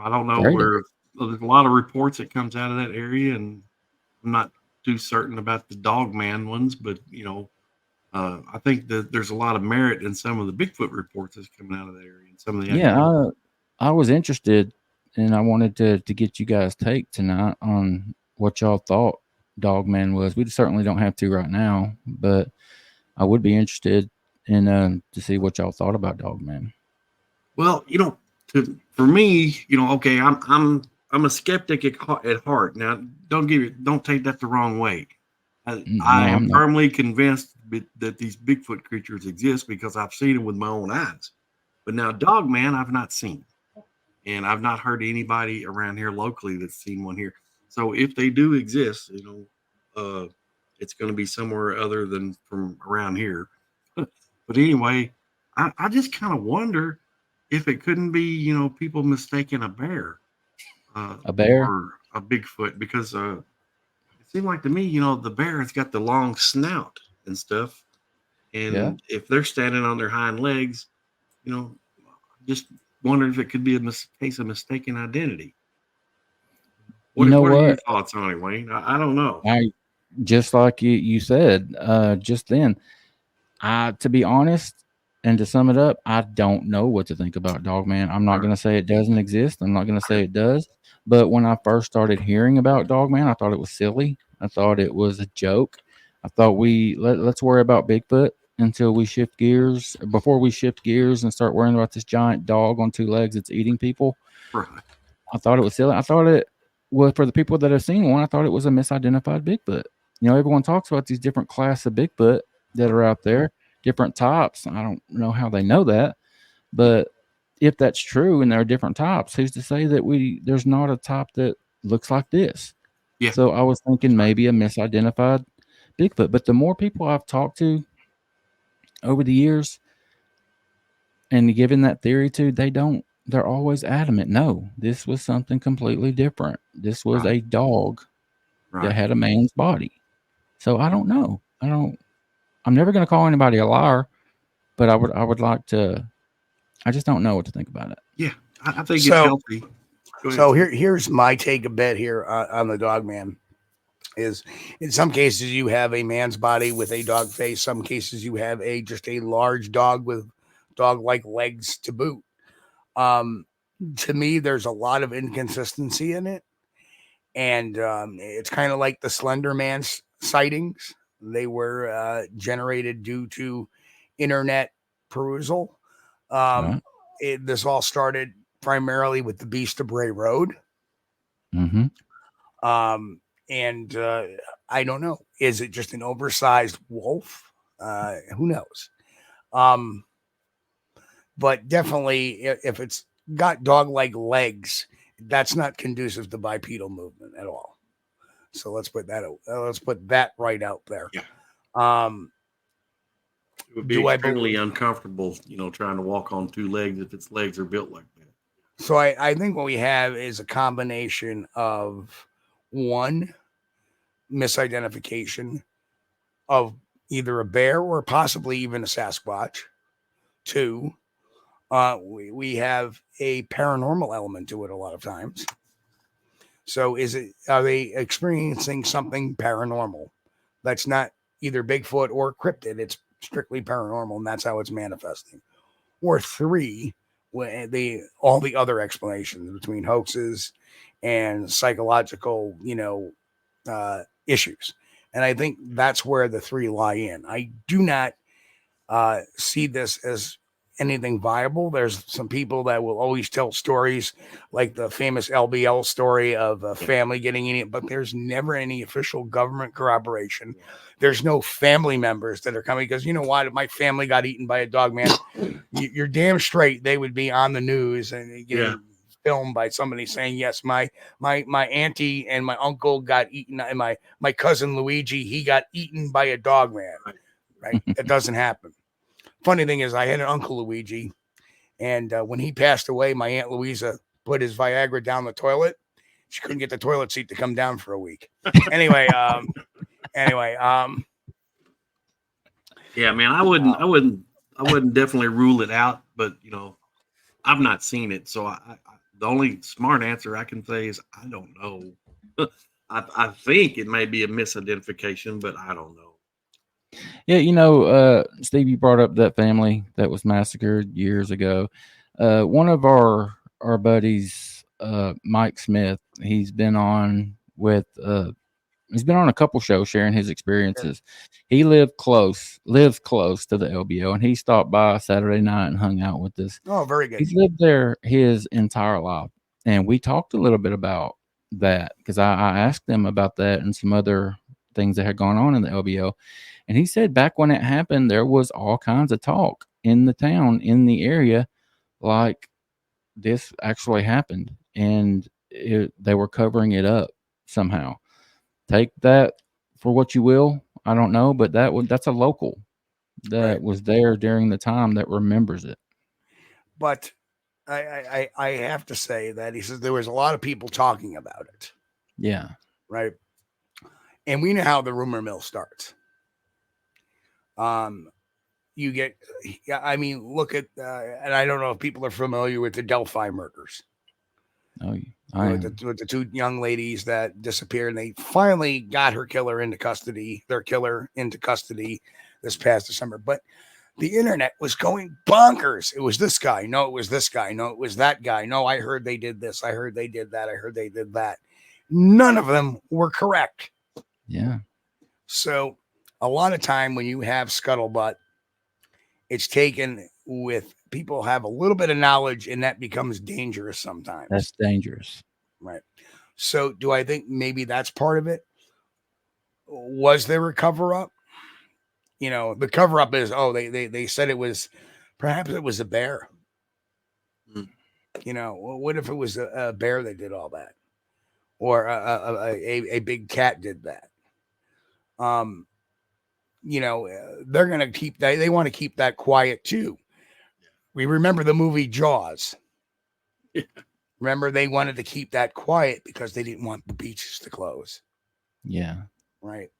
Speaker 3: don't know
Speaker 4: Great.
Speaker 3: where there's a lot of reports that comes out of that area, and I'm not too certain about the Dogman ones, but I think that there's a lot of merit in some of the Bigfoot reports that's coming out of that area and some of the
Speaker 4: Yeah, I was interested, and I wanted to get you guys' take tonight on what y'all thought Dogman was. We certainly don't have to right now, but I would be interested in to see what y'all thought about Dogman.
Speaker 3: Well, for me, okay, I'm a skeptic at heart. Now, don't take that the wrong way. I am firmly convinced that these Bigfoot creatures exist because I've seen them with my own eyes. But now, Dogman, I've not seen, and I've not heard anybody around here locally that's seen one here. So if they do exist, it's going to be somewhere other than from around here. But anyway, I just kind of wonder if it couldn't be, people mistaking a bear, or a Bigfoot, because it seemed like to me, the bear has got the long snout and stuff, and if they're standing on their hind legs, just wondering if it could be a case of mistaken identity. What are your thoughts on it, Wayne? I don't know.
Speaker 4: Just like you said just then, to be honest, and to sum it up, I don't know what to think about Dogman. I'm not going to say it doesn't exist. I'm not going to say it does. But when I first started hearing about Dogman, I thought it was silly. I thought it was a joke. I thought let's worry about Bigfoot until we shift gears. Before we shift gears and start worrying about this giant dog on two legs that's eating people.
Speaker 3: Right.
Speaker 4: I thought it was silly. I thought it was, for the people that have seen one, I thought it was a misidentified Bigfoot. Everyone talks about these different classes of Bigfoot that are out there, different types. I don't know how they know that, but if that's true and there are different types, who's to say that there's not a type that looks like this?
Speaker 3: Yeah.
Speaker 4: So I was thinking maybe a misidentified Bigfoot. But the more people I've talked to over the years and given that theory to, they're always adamant. No, this was something completely different. This was a dog that had a man's body. So I don't know. I'm never going to call anybody a liar, but I would like to. I just don't know what to think about it.
Speaker 3: Yeah, I think it's healthy.
Speaker 2: So here's my take a bit here on the Dogman. Is in some cases you have a man's body with a dog face. Some cases you have just a large dog with dog-like legs to boot. To me, there's a lot of inconsistency in it, and it's kind of like the Slender Man sightings. They were generated due to internet perusal. This all started primarily with the Beast of Bray Road.
Speaker 4: Mm-hmm.
Speaker 2: And I don't know. Is it just an oversized wolf? Who knows? But definitely, if it's got dog-like legs, that's not conducive to bipedal movement at all. So let's put that right out there.
Speaker 3: Yeah. It would be extremely uncomfortable, trying to walk on two legs if its legs are built like that.
Speaker 2: So I think what we have is a combination of, one, misidentification of either a bear or possibly even a Sasquatch. Two, we have a paranormal element to it a lot of times. So are they experiencing something paranormal that's not either Bigfoot or cryptid? It's strictly paranormal, and that's how it's manifesting. Or three, all the other explanations between hoaxes and psychological, issues. And I think that's where the three lie in. I do not see this as anything viable. There's some people that will always tell stories like the famous LBL story of a family getting eaten, but there's never any official government corroboration. There's no family members that are coming because, you know what, if my family got eaten by a dog, man, you're damn straight they would be on the news and getting film by somebody saying, yes, my auntie and my uncle got eaten, and my cousin Luigi, he got eaten by a dog man. Right? It doesn't happen. Funny thing is, I had an uncle Luigi, and when he passed away, my Aunt Louisa put his Viagra down the toilet. She couldn't get the toilet seat to come down for a week. Anyway,
Speaker 3: yeah, man, I wouldn't definitely rule it out, but I've not seen it, so I the only smart answer I can say is I don't know. I think it may be a misidentification, but I don't know.
Speaker 4: Yeah, Steve, you brought up that family that was massacred years ago. One of our buddies, Mike Smith, he's been on a couple shows sharing his experiences. He lives close to the LBO, and he stopped by Saturday night and hung out with us.
Speaker 2: Oh, very good.
Speaker 4: He's lived there his entire life, and we talked a little bit about that because I asked him about that and some other things that had gone on in the LBO. And he said back when it happened, there was all kinds of talk in the town, in the area, like this actually happened, and they were covering it up somehow. Take that for what you will. I don't know, but that's a local that was there during the time that remembers it.
Speaker 2: But I have to say that he says there was a lot of people talking about it.
Speaker 4: Yeah.
Speaker 2: Right. And we know how the rumor mill starts. You get, look at, and I don't know if people are familiar with the Delphi murders.
Speaker 4: Oh,
Speaker 2: with the two young ladies that disappeared, and they finally got their killer into custody this past December. But the internet was going bonkers. It was this guy. No, it was this guy. No, it was that guy. No, I heard they did this. I heard they did that. I heard they did that. None of them were correct.
Speaker 4: Yeah.
Speaker 2: So a lot of time when you have scuttlebutt, it's taken with people have a little bit of knowledge, and that becomes dangerous sometimes.
Speaker 4: That's dangerous.
Speaker 2: Right. So do I think maybe that's part of it? Was there a cover up? The cover up is, they said perhaps it was a bear. What if it was a bear that did all that? Or a big cat did that? They're going to keep that. They want to keep that quiet too. We remember the movie Jaws.
Speaker 3: Yeah.
Speaker 2: Remember, they wanted to keep that quiet because they didn't want the beaches to close.
Speaker 4: Yeah.
Speaker 2: Right.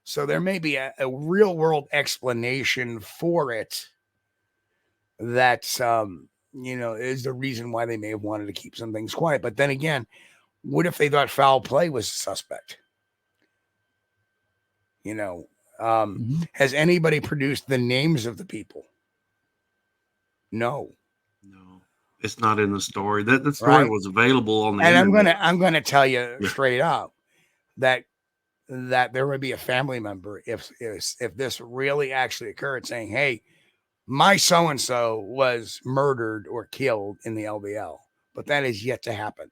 Speaker 2: So there may be a real world explanation for it that, is the reason why they may have wanted to keep some things quiet. But then again, what if they thought foul play was a suspect? Has anybody produced the names of the people? No,
Speaker 3: it's not in the story. That the story was available on the internet.
Speaker 2: And I'm gonna tell you straight up that there would be a family member if this really actually occurred, saying, "Hey, my so and so was murdered or killed in the LBL," but that is yet to happen.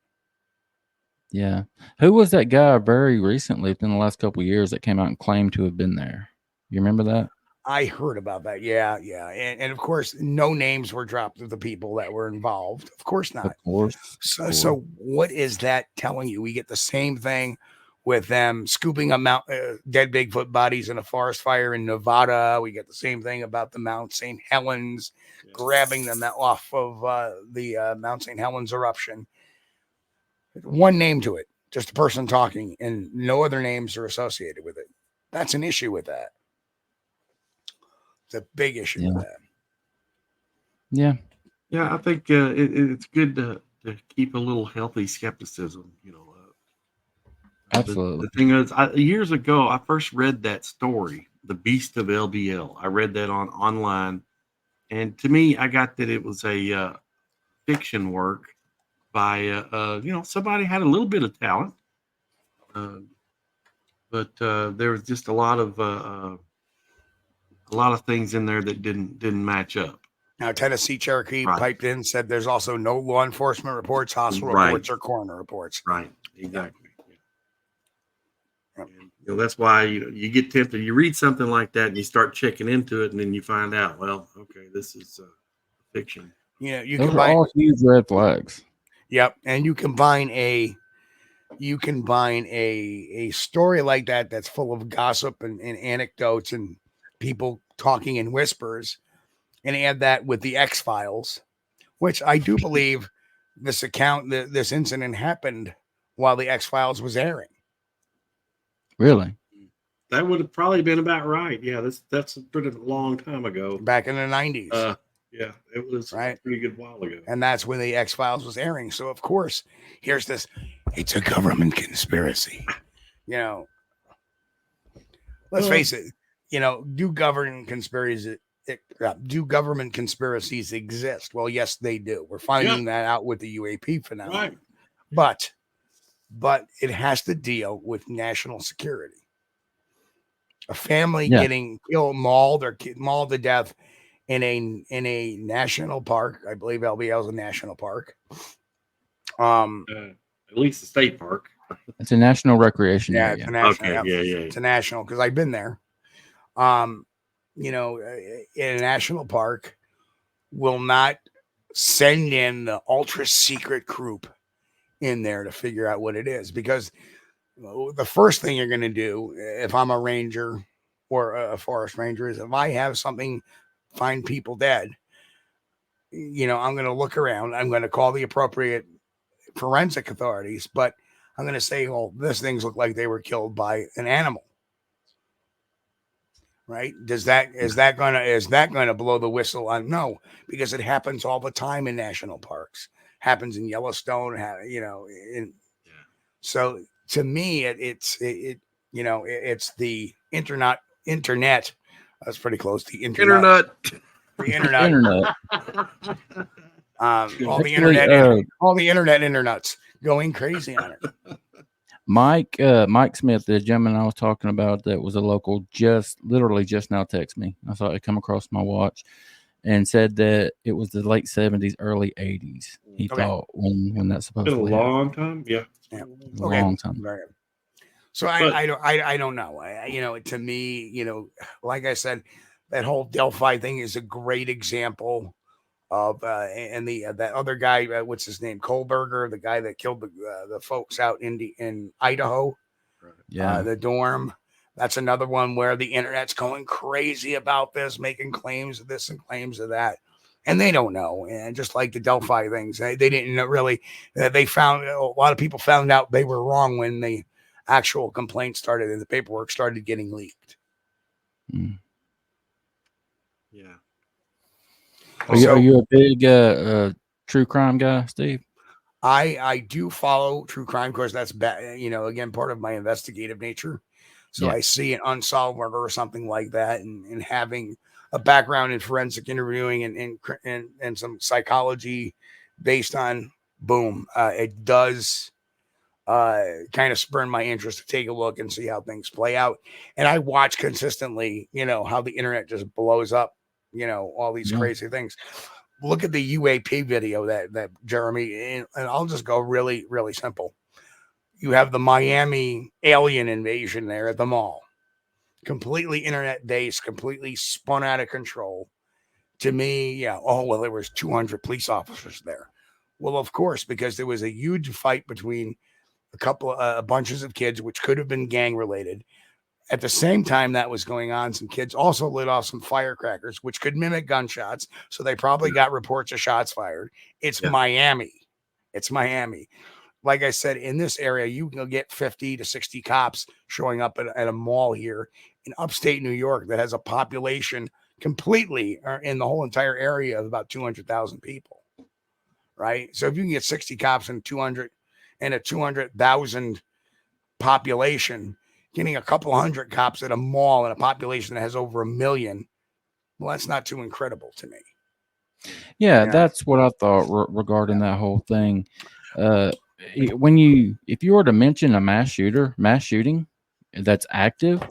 Speaker 4: Yeah. Who was that guy very recently, within the last couple of years, that came out and claimed to have been there? You remember that?
Speaker 2: I heard about that. Yeah. And of course, no names were dropped of the people that were involved. Of course not.
Speaker 4: Of course.
Speaker 2: So what is that telling you? We get the same thing with them scooping up dead Bigfoot bodies in a forest fire in Nevada. We get the same thing about the Mount St. Helens, grabbing them off of the Mount St. Helens eruption. One name to it, just a person talking, and no other names are associated with it. That's an issue with that. It's a big issue with that.
Speaker 4: Yeah.
Speaker 3: Yeah, I think it's good to keep a little healthy skepticism,
Speaker 4: Absolutely.
Speaker 3: The thing is, years ago, I first read that story, The Beast of LBL. I read that online, and to me, I got that it was a fiction work by somebody had a little bit of talent, but there was just a lot of things in there that didn't match up.
Speaker 2: Now, Tennessee Cherokee piped in, said there's also no law enforcement reports, hospital reports, or coroner reports.
Speaker 3: Right, exactly. Yeah. And, that's why you get tempted. You read something like that and you start checking into it, and then you find out, well, okay, this is fiction.
Speaker 2: You
Speaker 4: Those are all huge red flags.
Speaker 2: Yep. And you combine a story like that that's full of gossip and anecdotes and people talking in whispers, and add that with the X-Files, which I do believe this incident happened while the X-Files was airing.
Speaker 4: Really?
Speaker 3: That would have probably been about right. Yeah, that's a pretty long time ago.
Speaker 2: Back in the 90s.
Speaker 3: Yeah, it was
Speaker 2: right?
Speaker 3: a pretty good while ago.
Speaker 2: And that's when the X-Files was airing. So, of course, here's this. It's a government conspiracy. Let's face it. Do government conspiracies exist? Well, yes, they do. We're finding that out with the UAP phenomenon. Right. But it has to deal with national security. A family getting killed, mauled to death in a national park. I believe LBL is a national park.
Speaker 3: At least a state park.
Speaker 4: It's a national recreation area.
Speaker 2: It's a national.
Speaker 3: Okay, yeah.
Speaker 2: It's a national because I've been there. In a national park, will not send in the ultra secret group in there to figure out what it is, because the first thing you're going to do if I'm a ranger or a forest ranger is, if I have something, find people dead, I'm going to look around. I'm going to call the appropriate forensic authorities, but I'm going to say, well, this things look like they were killed by an animal. Right? Is that going to blow the whistle on? No, because it happens all the time in national parks. Happens in Yellowstone, So to me, it's the internet. That's pretty close. The internet. All the internet internets going crazy on it.
Speaker 4: Mike Smith, the gentleman I was talking about that was a local, literally just now texted me. I saw it come across my watch and said that it was the late 70s, early 80s. He thought when that's supposed to be.
Speaker 3: Been a long time. Yeah.
Speaker 4: Long time.
Speaker 2: Right. So I don't know. To me, like I said, that whole Delphi thing is a great example of that other guy, what's his name, Kohlberger, the guy that killed the folks out in Idaho, the dorm. That's another one where the internet's going crazy about this, making claims of this and claims of that, and they don't know. And just like the Delphi things, they didn't really. They found a lot of people found out they were wrong when the actual complaint started and the paperwork started getting leaked.
Speaker 4: Mm.
Speaker 3: Yeah.
Speaker 4: Are you a big true crime guy, Steve?
Speaker 2: I do follow true crime. Of course, that's again, part of my investigative nature. So I see an unsolved murder or something like that, and having a background in forensic interviewing and some psychology based on it does kind of spurn my interest to take a look and see how things play out. And I watch consistently, how the internet just blows up, all these crazy things. Look at the UAP video that Jeremy, and I'll just go really, really simple. You have the Miami alien invasion there at the mall, completely internet based, completely spun out of control. To me, there was 200 police officers there. Well, of course, because there was a huge fight between a couple bunches of kids, which could have been gang related. At the same time that was going on, some kids also lit off some firecrackers, which could mimic gunshots. So they probably got reports of shots fired. It's Miami. Like I said, in this area, you can get 50 to 60 cops showing up at a mall here in upstate New York that has a population completely in the whole entire area of about 200,000 people. Right. So if you can get 60 cops and 200,000 population, getting a couple hundred cops at a mall in a population that has over 1 million, well, that's not too incredible to me.
Speaker 4: Yeah, that's what I thought regarding that whole thing. If you were to mention a mass shooting that's active,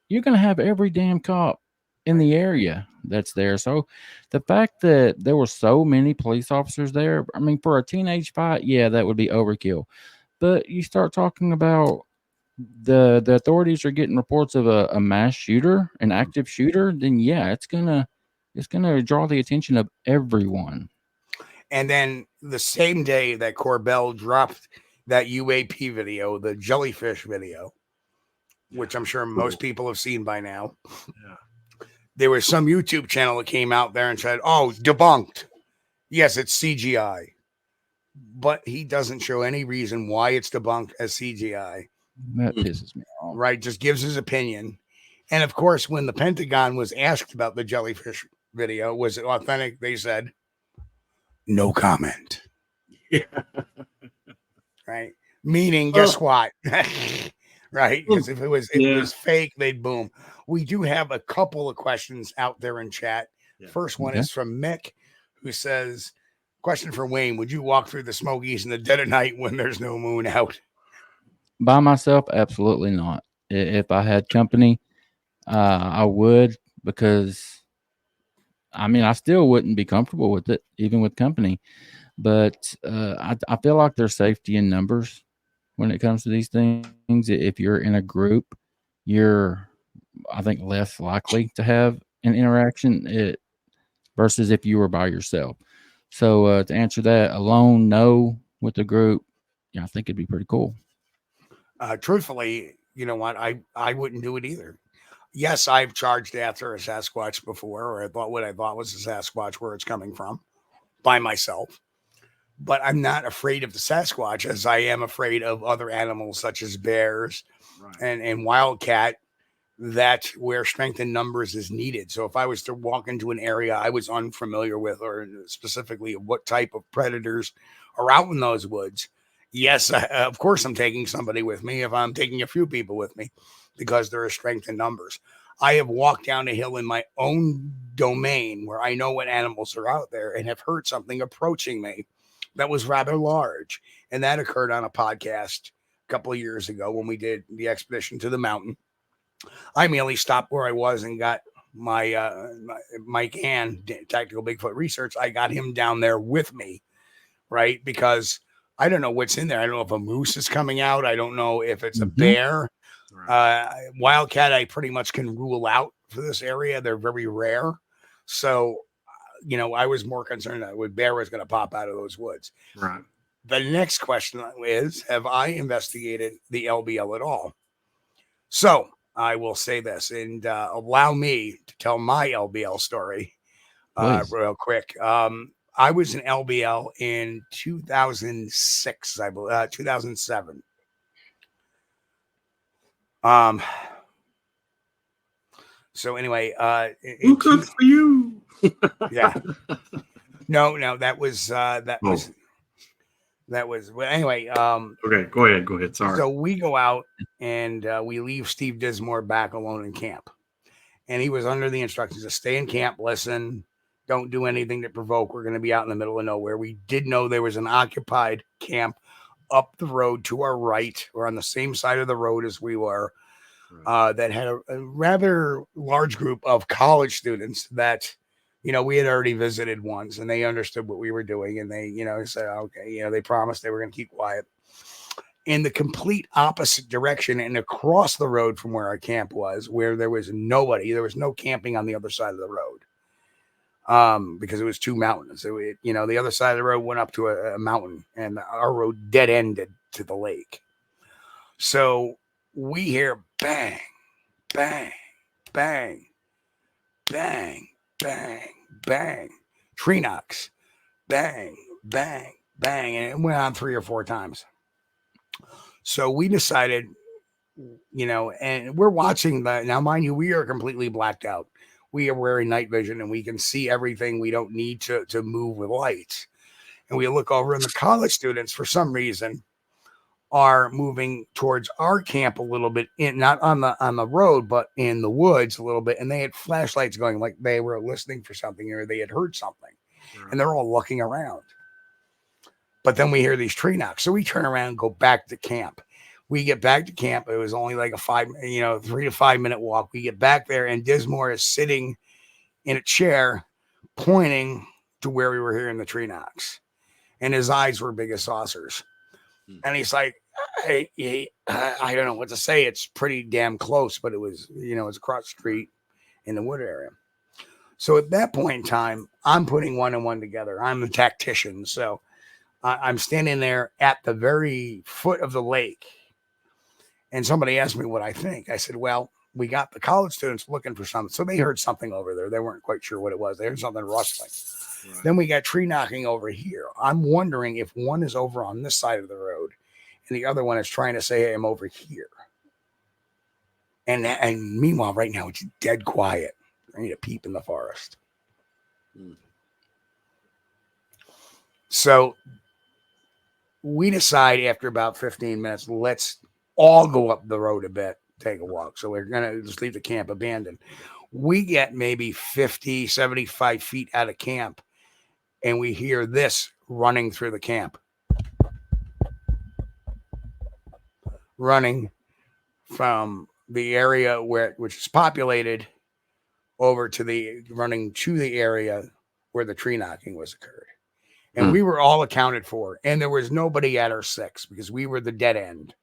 Speaker 4: you're going to have every damn cop in the area that's there. So the fact that there were so many police officers there, I mean, for a teenage fight, that would be overkill. But you start talking about the authorities are getting reports of a mass shooter, an active shooter, then it's gonna draw the attention of everyone.
Speaker 2: And then the same day that Corbell dropped that UAP video, the jellyfish video, which I'm sure most people have seen by now.
Speaker 3: Yeah.
Speaker 2: There was some YouTube channel that came out there and said, "Oh, debunked. Yes, it's CGI." But he doesn't show any reason why it's debunked as CGI.
Speaker 4: That pisses me off.
Speaker 2: Right? Just gives his opinion. And of course, when the Pentagon was asked about the jellyfish video, was it authentic? They said, no comment.
Speaker 3: Yeah.
Speaker 2: Right? Meaning, guess what? Right? Because if it was fake, they'd boom. We do have a couple of questions out there in chat.
Speaker 3: Yeah.
Speaker 2: First one is from Mick, who says, question for Wayne, would you walk through the Smokies in the dead of night when there's no moon out?
Speaker 4: By myself, absolutely not. If I had company, I would, because I mean, I still wouldn't be comfortable with it, even with company. But I feel like there's safety in numbers when it comes to these things. If you're in a group, you're, I think, less likely to have an interaction versus if you were by yourself. So to answer that, alone, no. With the group, I think it'd be pretty cool.
Speaker 2: Truthfully, you know what? I wouldn't do it either. Yes, I've charged after a Sasquatch before, or I thought what I thought was a Sasquatch, where it's coming from, by myself. But I'm not afraid of the Sasquatch as I am afraid of other animals such as bears and wildcat, that where strength in numbers is needed. So if I was to walk into an area I was unfamiliar with, or specifically what type of predators are out in those woods, yes, of course I'm taking somebody with me if I'm taking a few people with me, because there is strength in numbers. I have walked down a hill in my own domain where I know what animals are out there and have heard something approaching me that was rather large. And that occurred on a podcast a couple of years ago when we did the expedition to the mountain. I merely stopped where I was and got my Mike and Tactical Bigfoot Research. I got him down there with me, right? Because I don't know what's in there. I don't know if a moose is coming out. I don't know if it's a bear. Wildcat, I pretty much can rule out for this area. They're very rare. So, I was more concerned that a bear was going to pop out of those woods.
Speaker 3: Right.
Speaker 2: The next question is, have I investigated the LBL at all? So I will say this, and allow me to tell my LBL story real quick. I was in LBL in 2006, I believe, 2007. So anyway,
Speaker 3: who cooks for you?
Speaker 2: Yeah. No, that was well, anyway.
Speaker 3: Okay, go ahead. Sorry.
Speaker 2: So we go out and we leave Steve Dismore back alone in camp, and he was under the instructions to stay in camp, listen, don't do anything to provoke. We're going to be out in the middle of nowhere. We did know there was an occupied camp up the road to our right, or on the same side of the road as we were, that had a rather large group of college students that, we had already visited once, and they understood what we were doing, and they, said, okay, they promised they were going to keep quiet. In the complete opposite direction and across the road from where our camp was, where there was nobody, there was no camping on the other side of the road. Because it was two mountains. So the other side of the road went up to a mountain, and our road dead ended to the lake. So we hear bang, bang, bang, bang, bang, bang, tree knocks, bang, bang, bang, and it went on 3 or 4 times. So we decided, and we're watching that now. Mind you, we are completely blacked out. We are wearing night vision, and we can see everything. We don't need to move with lights. And we look over, and the college students, for some reason, are moving towards our camp a little bit, not on the road, but in the woods a little bit. And they had flashlights going, like they were listening for something, or they had heard something. And they're all looking around. But then we hear these tree knocks. So we turn around and go back to camp. We get back to camp. It was only like a 3 to 5 minute walk. We get back there, and Dismore is sitting in a chair pointing to where we were hearing the tree knocks. And his eyes were big as saucers. And he's like, I don't know what to say. It's pretty damn close, but it was, it's across the street in the wood area. So at that point in time, I'm putting one and one together. I'm the tactician. So I'm standing there at the very foot of the lake. And somebody asked me what I think. I said, well, we got the college students looking for something. So they heard something over there. They weren't quite sure what it was. They heard something rustling. Right. Then we got tree knocking over here. I'm wondering if one is over on this side of the road and the other one is trying to say, hey, I'm over here. And meanwhile, right now, it's dead quiet. I need a peep in the forest. So we decide after about 15 minutes, let's all go up the road a bit, take a walk. So we're going to just leave the camp abandoned. We get maybe 50, 75 feet out of camp, and we hear this running through the camp. Running from the area which is populated running to the area where the tree knocking was occurred. And we were all accounted for. And there was nobody at our 6 because we were the dead end.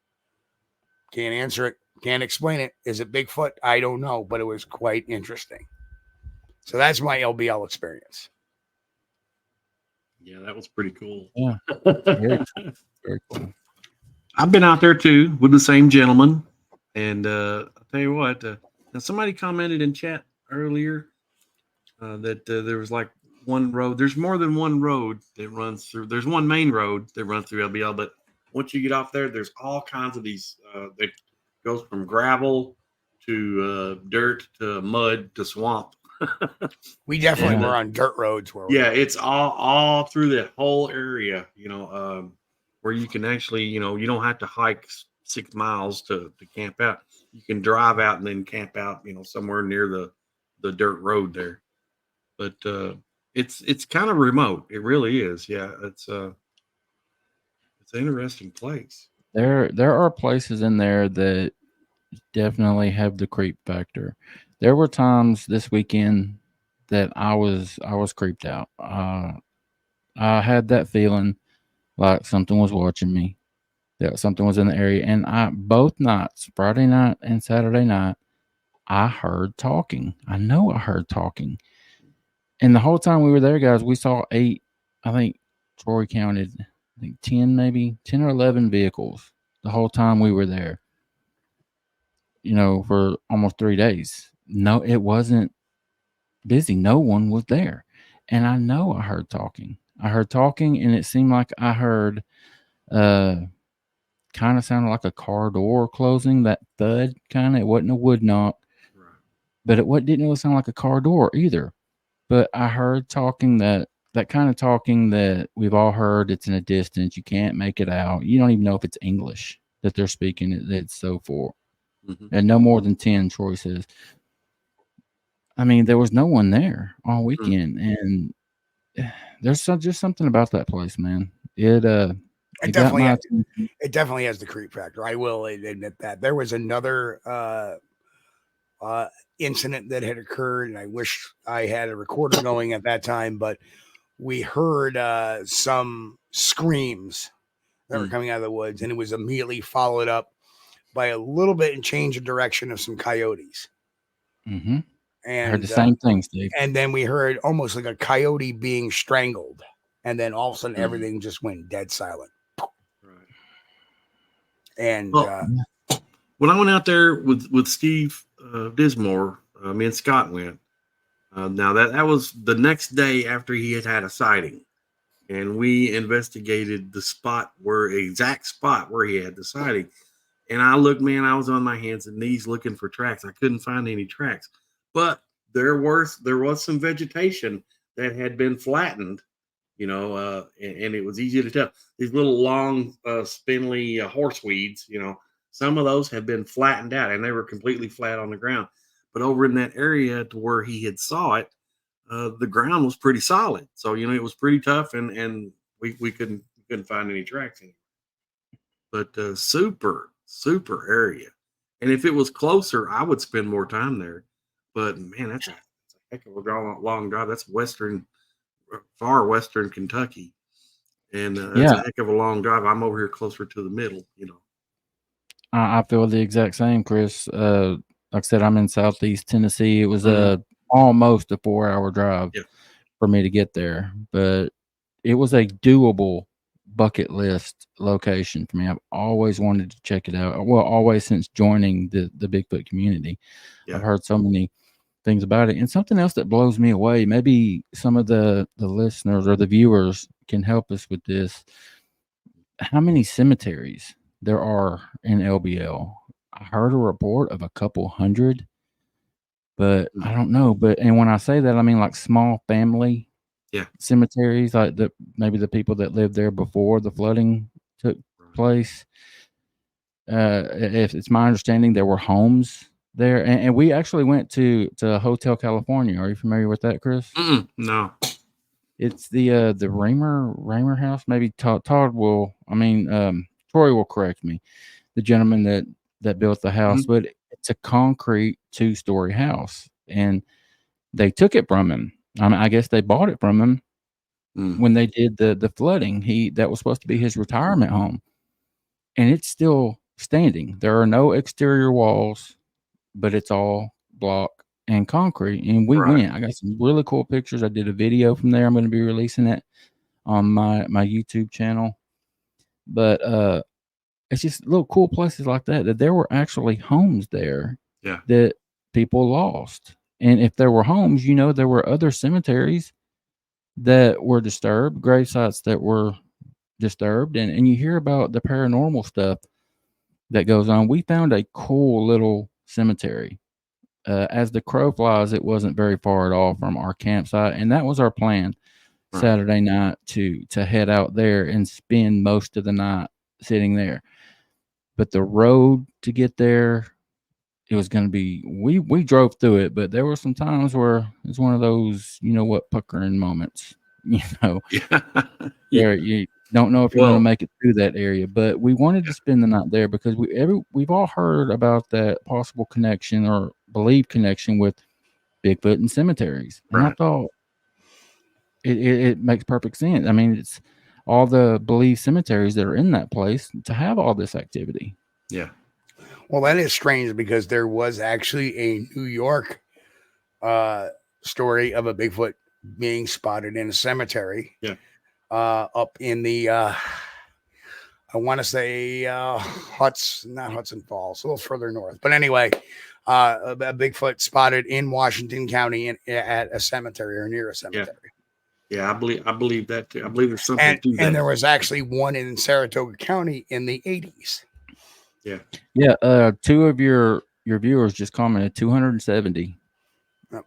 Speaker 2: Can't answer it. Can't explain it. Is it Bigfoot? I don't know, but it was quite interesting. So that's my LBL experience.
Speaker 3: Yeah, that was pretty cool.
Speaker 4: Yeah. Very, very cool.
Speaker 3: I've been out there too with the same gentleman. And I'll tell you what, now somebody commented in chat earlier that there was like one road. There's more than one road that runs through. There's one main road that runs through LBL, but once you get off there, there's all kinds of these. That goes from gravel to dirt to mud to swamp.
Speaker 2: We definitely were on dirt roads.
Speaker 3: It's all through the whole area. Where you can actually, you don't have to hike 6 miles to camp out. You can drive out and then camp out, somewhere near the dirt road there. But it's kind of remote. It really is. Yeah, it's an interesting place.
Speaker 4: There are places in there that definitely have the creep factor. There were times this weekend that I was creeped out. I had that feeling like something was watching me, that something was in the area. And both nights, Friday night and Saturday night, I heard talking. I know I heard talking. And the whole time we were there, guys, we saw 8, I think Troy counted, 10 or 11 vehicles the whole time we were there, for almost 3 days. No, it wasn't busy. No one was there. And I know I heard talking. And it seemed like I heard kind of sounded like a car door closing, that thud kind of. It wasn't a wood knock, right, but it didn't sound like a car door either. But I heard talking that kind of talking that we've all heard. It's in a distance. You can't make it out. You don't even know if it's English that they're speaking. It's so forth. Mm-hmm. And no more than 10, Troy says. I mean, there was no one there all weekend. Mm-hmm. And there's just something about that place, man. It
Speaker 2: definitely has the creep factor. I will admit that. There was another incident that had occurred, and I wish I had a recorder going at that time, but we heard some screams that were coming out of the woods, and it was immediately followed up by a little bit and change of direction of some coyotes.
Speaker 4: Mm-hmm. And I heard the same thing, Steve.
Speaker 2: And then we heard almost like a coyote being strangled, and then all of a sudden everything just went dead silent. Right. And
Speaker 3: when I went out there with Steve Dismore, me and Scott went. Now that was the next day after he had a sighting, and we investigated the exact spot where he had the sighting. And I was on my hands and knees looking for tracks. I couldn't find any tracks, but there was some vegetation that had been flattened, and it was easy to tell. These little long, spindly horseweeds, some of those had been flattened out and they were completely flat on the ground. But over in that area to where he had saw it, the ground was pretty solid. So, it was pretty tough and we couldn't find any tracks anymore. But super area. And if it was closer, I would spend more time there. But man, that's a heck of a long drive. That's far western Kentucky. And that's a heck of a long drive. I'm over here closer to the middle,
Speaker 4: I feel the exact same, Chris. Like I said, I'm in Southeast Tennessee. It was almost a 4-hour drive
Speaker 3: Yeah.
Speaker 4: for me to get there, but it was a doable bucket list location for me. I've always wanted to check it out. Well, always since joining the Bigfoot community.
Speaker 3: Yeah.
Speaker 4: I've heard so many things about it. And something else that blows me away, maybe some of the listeners or the viewers can help us with this. How many cemeteries there are in LBL? I heard a report of a couple hundred, but I don't know. And when I say that, I mean like small family cemeteries, like maybe the people that lived there before the flooding took place. If it's my understanding, there were homes there, and we actually went to Hotel California. Are you familiar with that, Chris?
Speaker 3: No.
Speaker 4: It's the Raymer house. Maybe Todd will. I mean, Troy will correct me. The gentleman that built the house, but it's a concrete 2-story house, and they took it from him. I mean, I guess they bought it from him when they did the flooding. That was supposed to be his retirement home, and it's still standing. There are no exterior walls, but it's all block and concrete. And we went. I got some really cool pictures. I did a video from there. I'm going to be releasing it on my YouTube channel. But it's just little cool places like that there were actually homes there that people lost. And if there were homes, there were other cemeteries that were disturbed, grave sites that were disturbed. And you hear about the paranormal stuff that goes on. We found a cool little cemetery. As the crow flies, it wasn't very far at all from our campsite, and that was our plan Saturday night to head out there and spend most of the night sitting there. But the road to get there, it was going to be. We drove through it, but there were some times where it's one of those, puckering moments. Where you don't know if you're going to make it through that area. But we wanted to spend the night there because we've all heard about that possible connection or believed connection with Bigfoot and cemeteries. And I thought it makes perfect sense. I mean, it's all the believed cemeteries that are in that place to have all this activity.
Speaker 3: Yeah.
Speaker 2: Well, that is strange because there was actually a New York story of a Bigfoot being spotted in a cemetery.
Speaker 3: Yeah.
Speaker 2: Up in the, I want to say not Hudson Falls, a little further north. But anyway, a Bigfoot spotted in Washington County at a cemetery or near a cemetery.
Speaker 3: Yeah, I believe that too. I believe there's something to that.
Speaker 2: And there was actually one in Saratoga County in the 80s.
Speaker 3: Yeah.
Speaker 4: Yeah. 2 of your viewers just commented 270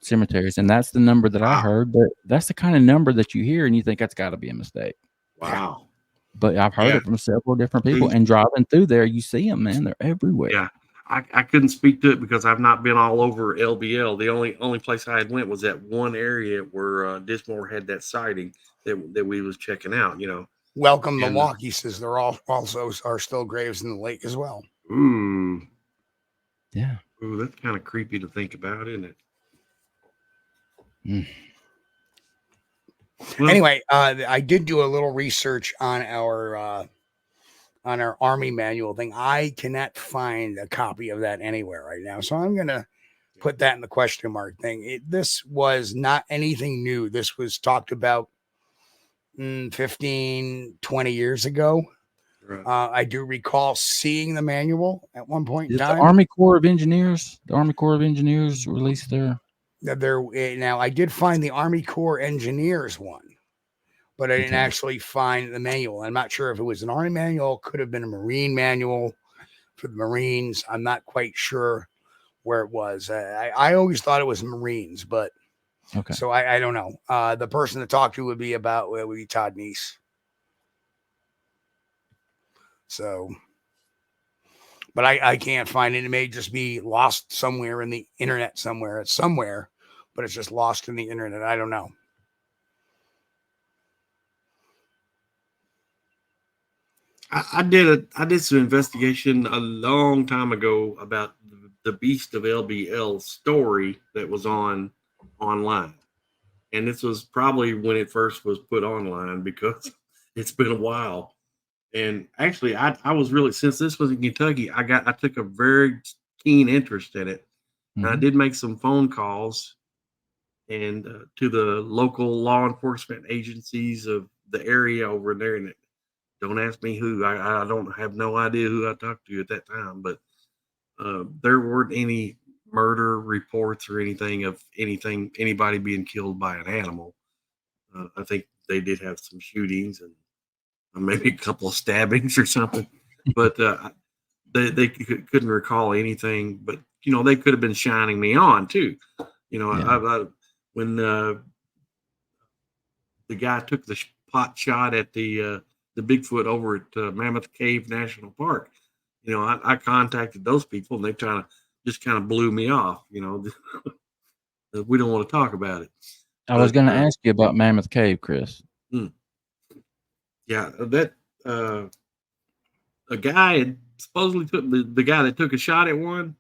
Speaker 4: cemeteries, and that's the number that I heard. But that's the kind of number that you hear and you think that's got to be a mistake.
Speaker 3: Wow.
Speaker 4: But I've heard it from several different people, and driving through there, you see them, man. They're everywhere.
Speaker 3: Yeah. I couldn't speak to it because I've not been all over LBL. The only place I had went was that one area where Dismore had that sighting that we was checking out.
Speaker 2: Welcome Milwaukee says they're also are still graves in the lake as well.
Speaker 3: Ooh.
Speaker 4: Yeah.
Speaker 3: Ooh, that's kind of creepy to think about, isn't it?
Speaker 2: Well, anyway, I did do a little research on our Army manual thing. I cannot find a copy of that anywhere right now, so I'm gonna put that in the question mark thing. This was not anything new. This was talked about 15, 20 years ago. Right. I do recall seeing the manual at one point in time.
Speaker 4: The Army Corps of Engineers released their.
Speaker 2: Now I did find the Army Corps Engineers one, but I didn't actually find the manual. I'm not sure if it was an Army manual, could have been a Marine manual for the Marines. I'm not quite sure where it was. I always thought it was Marines, but so I don't know. The person to talk to would be Todd Neese. So, but I can't find it. It may just be lost somewhere in the internet somewhere. It's somewhere, but it's just lost in the internet. I don't know.
Speaker 3: I did some investigation a long time ago about the Beast of LBL story that was online. And this was probably when it first was put online because it's been a while. And actually, I was really, since this was in Kentucky, I took a very keen interest in it. And I did make some phone calls and to the local law enforcement agencies of the area over there. And don't ask me who. I don't have no idea who I talked to at that time, but there weren't any murder reports or anything of anybody being killed by an animal. I think they did have some shootings and maybe a couple of stabbings or something, but they couldn't recall anything. But they could have been shining me on too.
Speaker 4: Yeah.
Speaker 3: When the guy took the pot shot at the Bigfoot over at Mammoth Cave National Park, I contacted those people and they kind of blew me off. We don't want to talk about it.
Speaker 4: I was going to ask you about Mammoth Cave, Chris.
Speaker 3: Yeah, that a guy had supposedly took the guy that took a shot at one.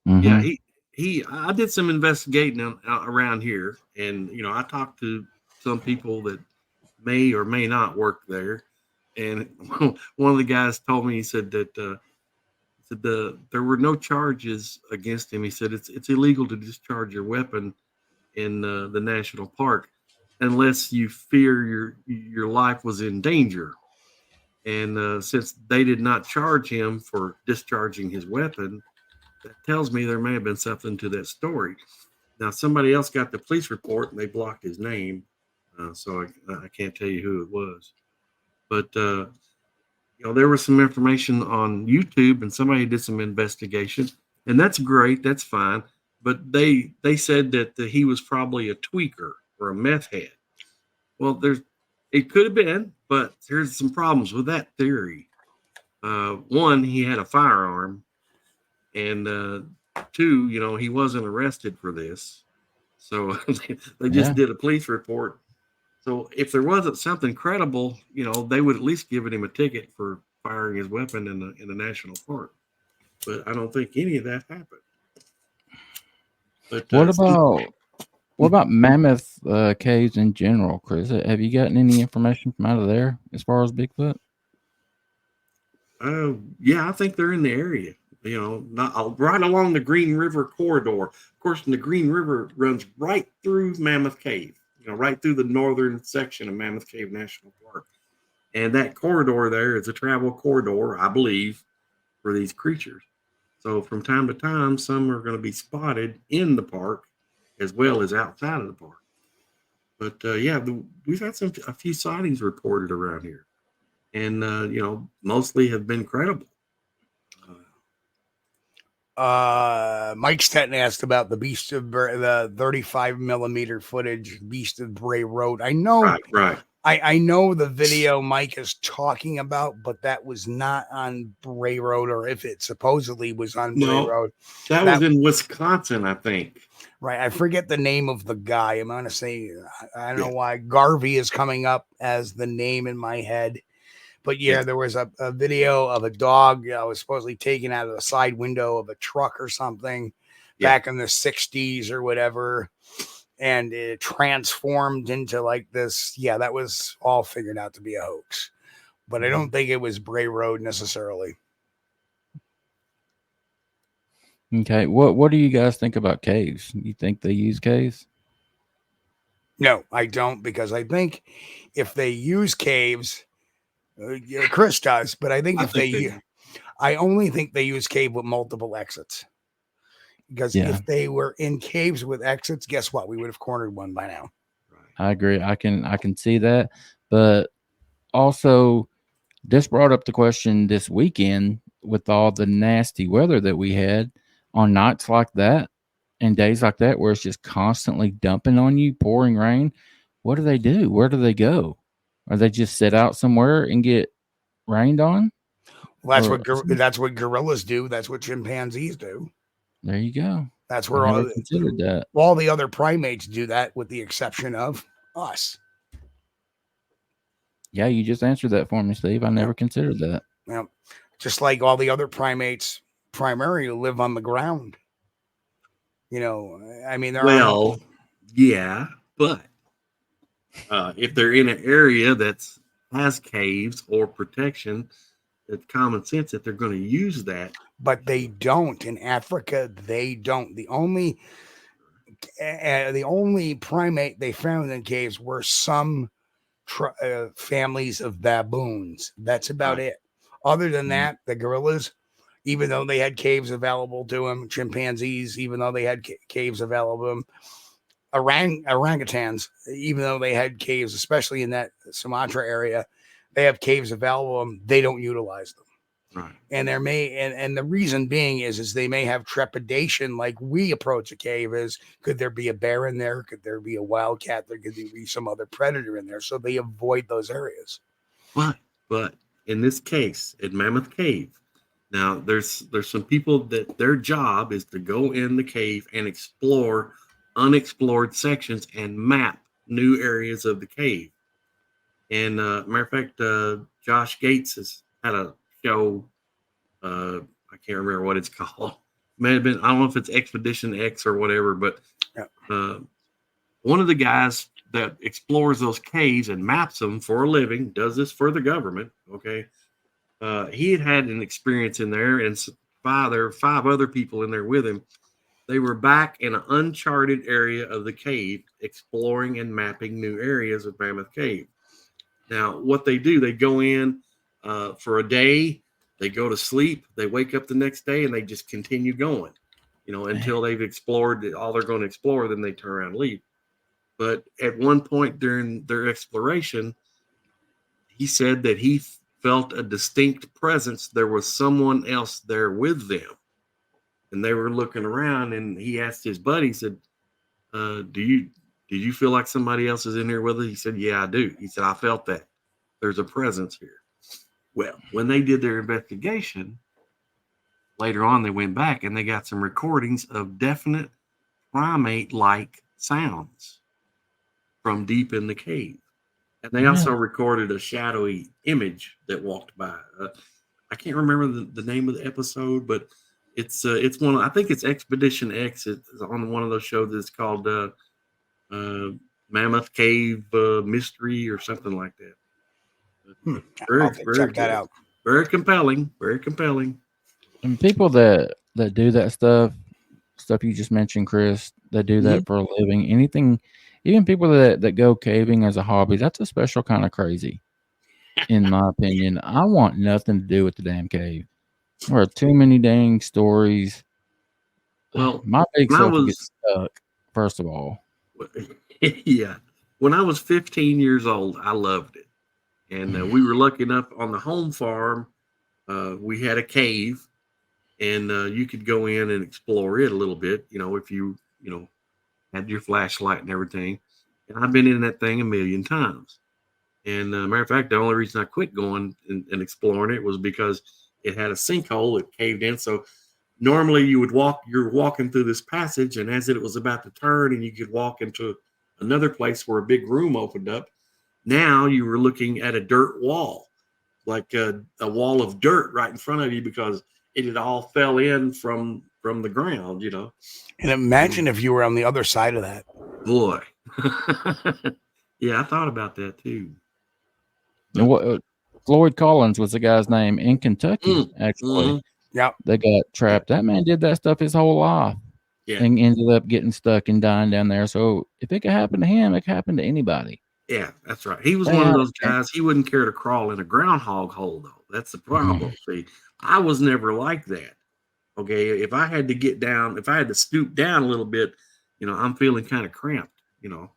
Speaker 4: Mm-hmm.
Speaker 3: Yeah, I did some investigating around here, and I talked to some people that may or may not work there, and one of the guys told me, he said that there were no charges against him. He said it's illegal to discharge your weapon in the national park unless you fear your life was in danger. And since they did not charge him for discharging his weapon, that tells me there may have been something to that story. Now, somebody else got the police report and they blocked his name, so I can't tell you who it was. But there was some information on YouTube, and somebody did some investigation, and that's great, that's fine. But they said that he was probably a tweaker or a meth head. Well, it could have been, but there's some problems with that theory. One, he had a firearm, and two, he wasn't arrested for this. So they just did a police report. So if there wasn't something credible, they would at least given him a ticket for firing his weapon in the national park. But I don't think any of that happened. But
Speaker 4: what about Mammoth caves in general, Chris? Have you gotten any information from out of there as far as Bigfoot?
Speaker 3: Yeah, I think they're in the area. Not right along the Green River corridor. Of course, the Green River runs right through Mammoth Cave. Right through the northern section of Mammoth Cave National Park, and that corridor there is a travel corridor, I believe, for these creatures. So from time to time, some are going to be spotted in the park as well as outside of the park. But we've had a few sightings reported around here, and mostly have been credible.
Speaker 2: Mike Stetton asked about the Beast of the 35 millimeter footage, Beast of Bray Road. I know,
Speaker 3: right.
Speaker 2: I know the video Mike is talking about, but that was not on Bray Road, or if it supposedly was on Bray Road.
Speaker 3: That was in Wisconsin, I think.
Speaker 2: Right. I forget the name of the guy. I'm going to say, I don't know why Garvey is coming up as the name in my head. But there was a video of a dog was supposedly taken out of the side window of a truck or something back in the 60s or whatever. And it transformed into like this. Yeah, that was all figured out to be a hoax. But I don't think it was Bray Road necessarily.
Speaker 4: Okay. What do you guys think about caves? You think they use caves?
Speaker 2: No, I don't, because I think if they use caves... Chris does, but I think I only think they use cave with multiple exits, because if they were in caves with exits, guess what? We would have cornered one by now.
Speaker 4: I agree. I can see that, but also this brought up the question this weekend with all the nasty weather that we had on nights like that and days like that, where it's just constantly dumping on you, pouring rain. What do they do? Where do they go? Or they just sit out somewhere and get rained on?
Speaker 2: Well, that's what gorillas do. That's what chimpanzees do.
Speaker 4: There you go.
Speaker 2: That's where all the other primates do that, with the exception of us.
Speaker 4: Yeah, you just answered that for me, Steve. I never considered that.
Speaker 2: Yeah, just like all the other primates primarily live on the ground. I mean,
Speaker 3: but if they're in an area that has caves or protection, it's common sense that they're going to use that.
Speaker 2: But they don't. In Africa, they don't. The only the only primate they found in caves were some families of baboons. That's about it. Other than that, the gorillas, even though they had caves available to them, chimpanzees, even though they had caves available to them, orangutans, even though they had caves, especially in that Sumatra area, they have caves available to them. They don't utilize them.
Speaker 3: Right.
Speaker 2: And there may, and the reason being is they may have trepidation, like we approach a cave is, could there be a bear in there? Could there be a wildcat? There could be some other predator in there. So they avoid those areas.
Speaker 3: But in this case, at Mammoth Cave, now there's some people that their job is to go in the cave and explore unexplored sections and map new areas of the cave. And matter of fact, Josh Gates has had a show. I can't remember what it's called. May have been, I don't know if it's Expedition X or whatever, but one of the guys that explores those caves and maps them for a living, does this for the government. Okay. He had an experience in there, and there were 5 other people in there with him. They were back in an uncharted area of the cave, exploring and mapping new areas of Mammoth Cave. Now, what they do, they go in for a day, they go to sleep, they wake up the next day, and they just continue going, until they've explored all they're going to explore, then they turn around and leave. But at one point during their exploration, he said that he felt a distinct presence. There was someone else there with them. And they were looking around, and he asked his buddy, he said, did you feel like somebody else is in here with us? He said, yeah, I do. He said, I felt that. There's a presence here. Well, when they did their investigation, later on, they went back and they got some recordings of definite primate-like sounds from deep in the cave. And they also recorded a shadowy image that walked by. I can't remember the name of the episode, but it's one. I think it's Expedition X. It's on one of those shows that's called Mammoth Cave Mystery or something like that. Very
Speaker 2: check that out.
Speaker 3: Very compelling. Very compelling.
Speaker 4: And people that do that stuff you just mentioned, Chris, that do that for a living, anything, even people that go caving as a hobby, that's a special kind of crazy, in my opinion. I want nothing to do with the damn cave. There are too many dang stories.
Speaker 3: Well,
Speaker 4: my big self gets stuck, first of all.
Speaker 3: Yeah. When I was 15 years old, I loved it. And we were lucky enough on the home farm. We had a cave, and you could go in and explore it a little bit, if you, had your flashlight and everything. And I've been in that thing a million times. And matter of fact, the only reason I quit going and exploring it was because it had a sinkhole that caved in. So normally you're walking through this passage, and as it was about to turn, and you could walk into another place where a big room opened up. Now you were looking at a dirt wall, like a wall of dirt right in front of you, because it had all fell in from the ground,
Speaker 2: And imagine if you were on the other side of that.
Speaker 3: Boy. Yeah, I thought about that too.
Speaker 4: And what Floyd Collins was the guy's name in Kentucky, actually.
Speaker 2: Yeah.
Speaker 4: They got trapped. That man did that stuff his whole life.
Speaker 3: Yeah.
Speaker 4: And ended up getting stuck and dying down there. So if it could happen to him, it could happen to anybody.
Speaker 3: Yeah, that's right. He was one of those guys. He wouldn't care to crawl in a groundhog hole, though. That's the problem. See, I was never like that. Okay, if I had to get down, if I had to stoop down a little bit, I'm feeling kind of cramped. I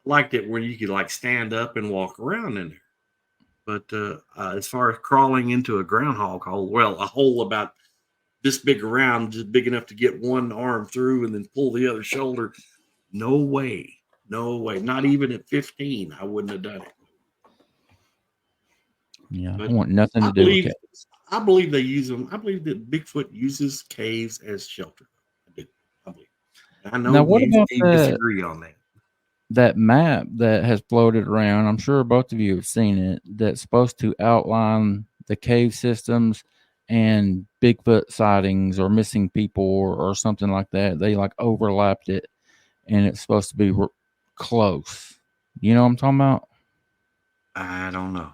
Speaker 3: liked it where you could like stand up and walk around in there. But as far as crawling into a groundhog hole, well, a hole about this big around, just big enough to get one arm through and then pull the other shoulder, no way. No way. Not even at 15, I wouldn't have done it.
Speaker 4: Yeah, but I want nothing to do with it.
Speaker 3: I believe they use them. I believe that Bigfoot uses caves as shelter. I believe. I know
Speaker 4: now, what about
Speaker 3: disagree on that.
Speaker 4: That map that has floated around, I'm sure both of you have seen it, that's supposed to outline the cave systems and Bigfoot sightings or missing people or something like that. They like overlapped it, and it's supposed to be close. You know what I'm talking about?
Speaker 3: I don't know.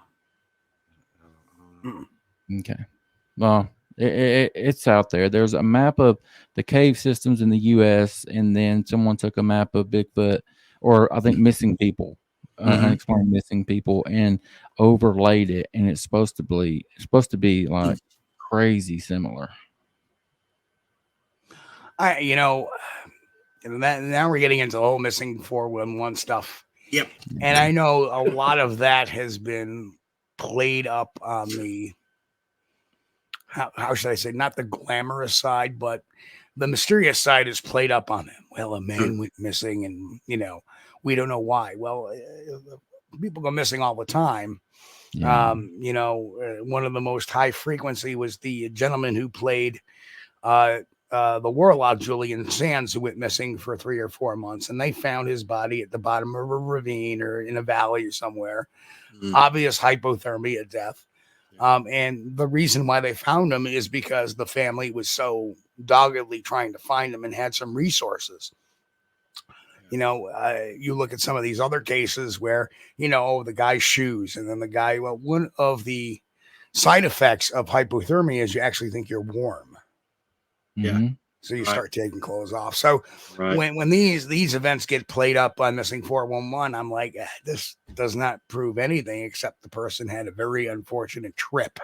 Speaker 4: Okay. Well, It's out there. There's a map of the cave systems in the U.S., and then someone took a map of Bigfoot, or I think missing people, unexplained missing people, and overlaid it, and it's supposed to be like crazy similar.
Speaker 2: Now we're getting into the whole missing 411 stuff.
Speaker 3: Yep.
Speaker 2: And I know a lot of that has been played up on the, how should I say, not the glamorous side, but the mysterious side is played up on them. Well, a man went missing and, we don't know why. Well, people go missing all the time.
Speaker 4: Yeah.
Speaker 2: One of the most high frequency was the gentleman who played the warlock Julian Sands, who went missing for 3 or 4 months, and they found his body at the bottom of a ravine or in a valley somewhere. Obvious hypothermia death. And the reason why they found him is because the family was so doggedly trying to find him and had some resources. You look at some of these other cases where, the guy's shoes, and then the guy, one of the side effects of hypothermia is you actually think you're warm.
Speaker 3: Yeah.
Speaker 2: So you start taking clothes off. So when these events get played up on Missing 411, I'm like, this does not prove anything except the person had a very unfortunate trip.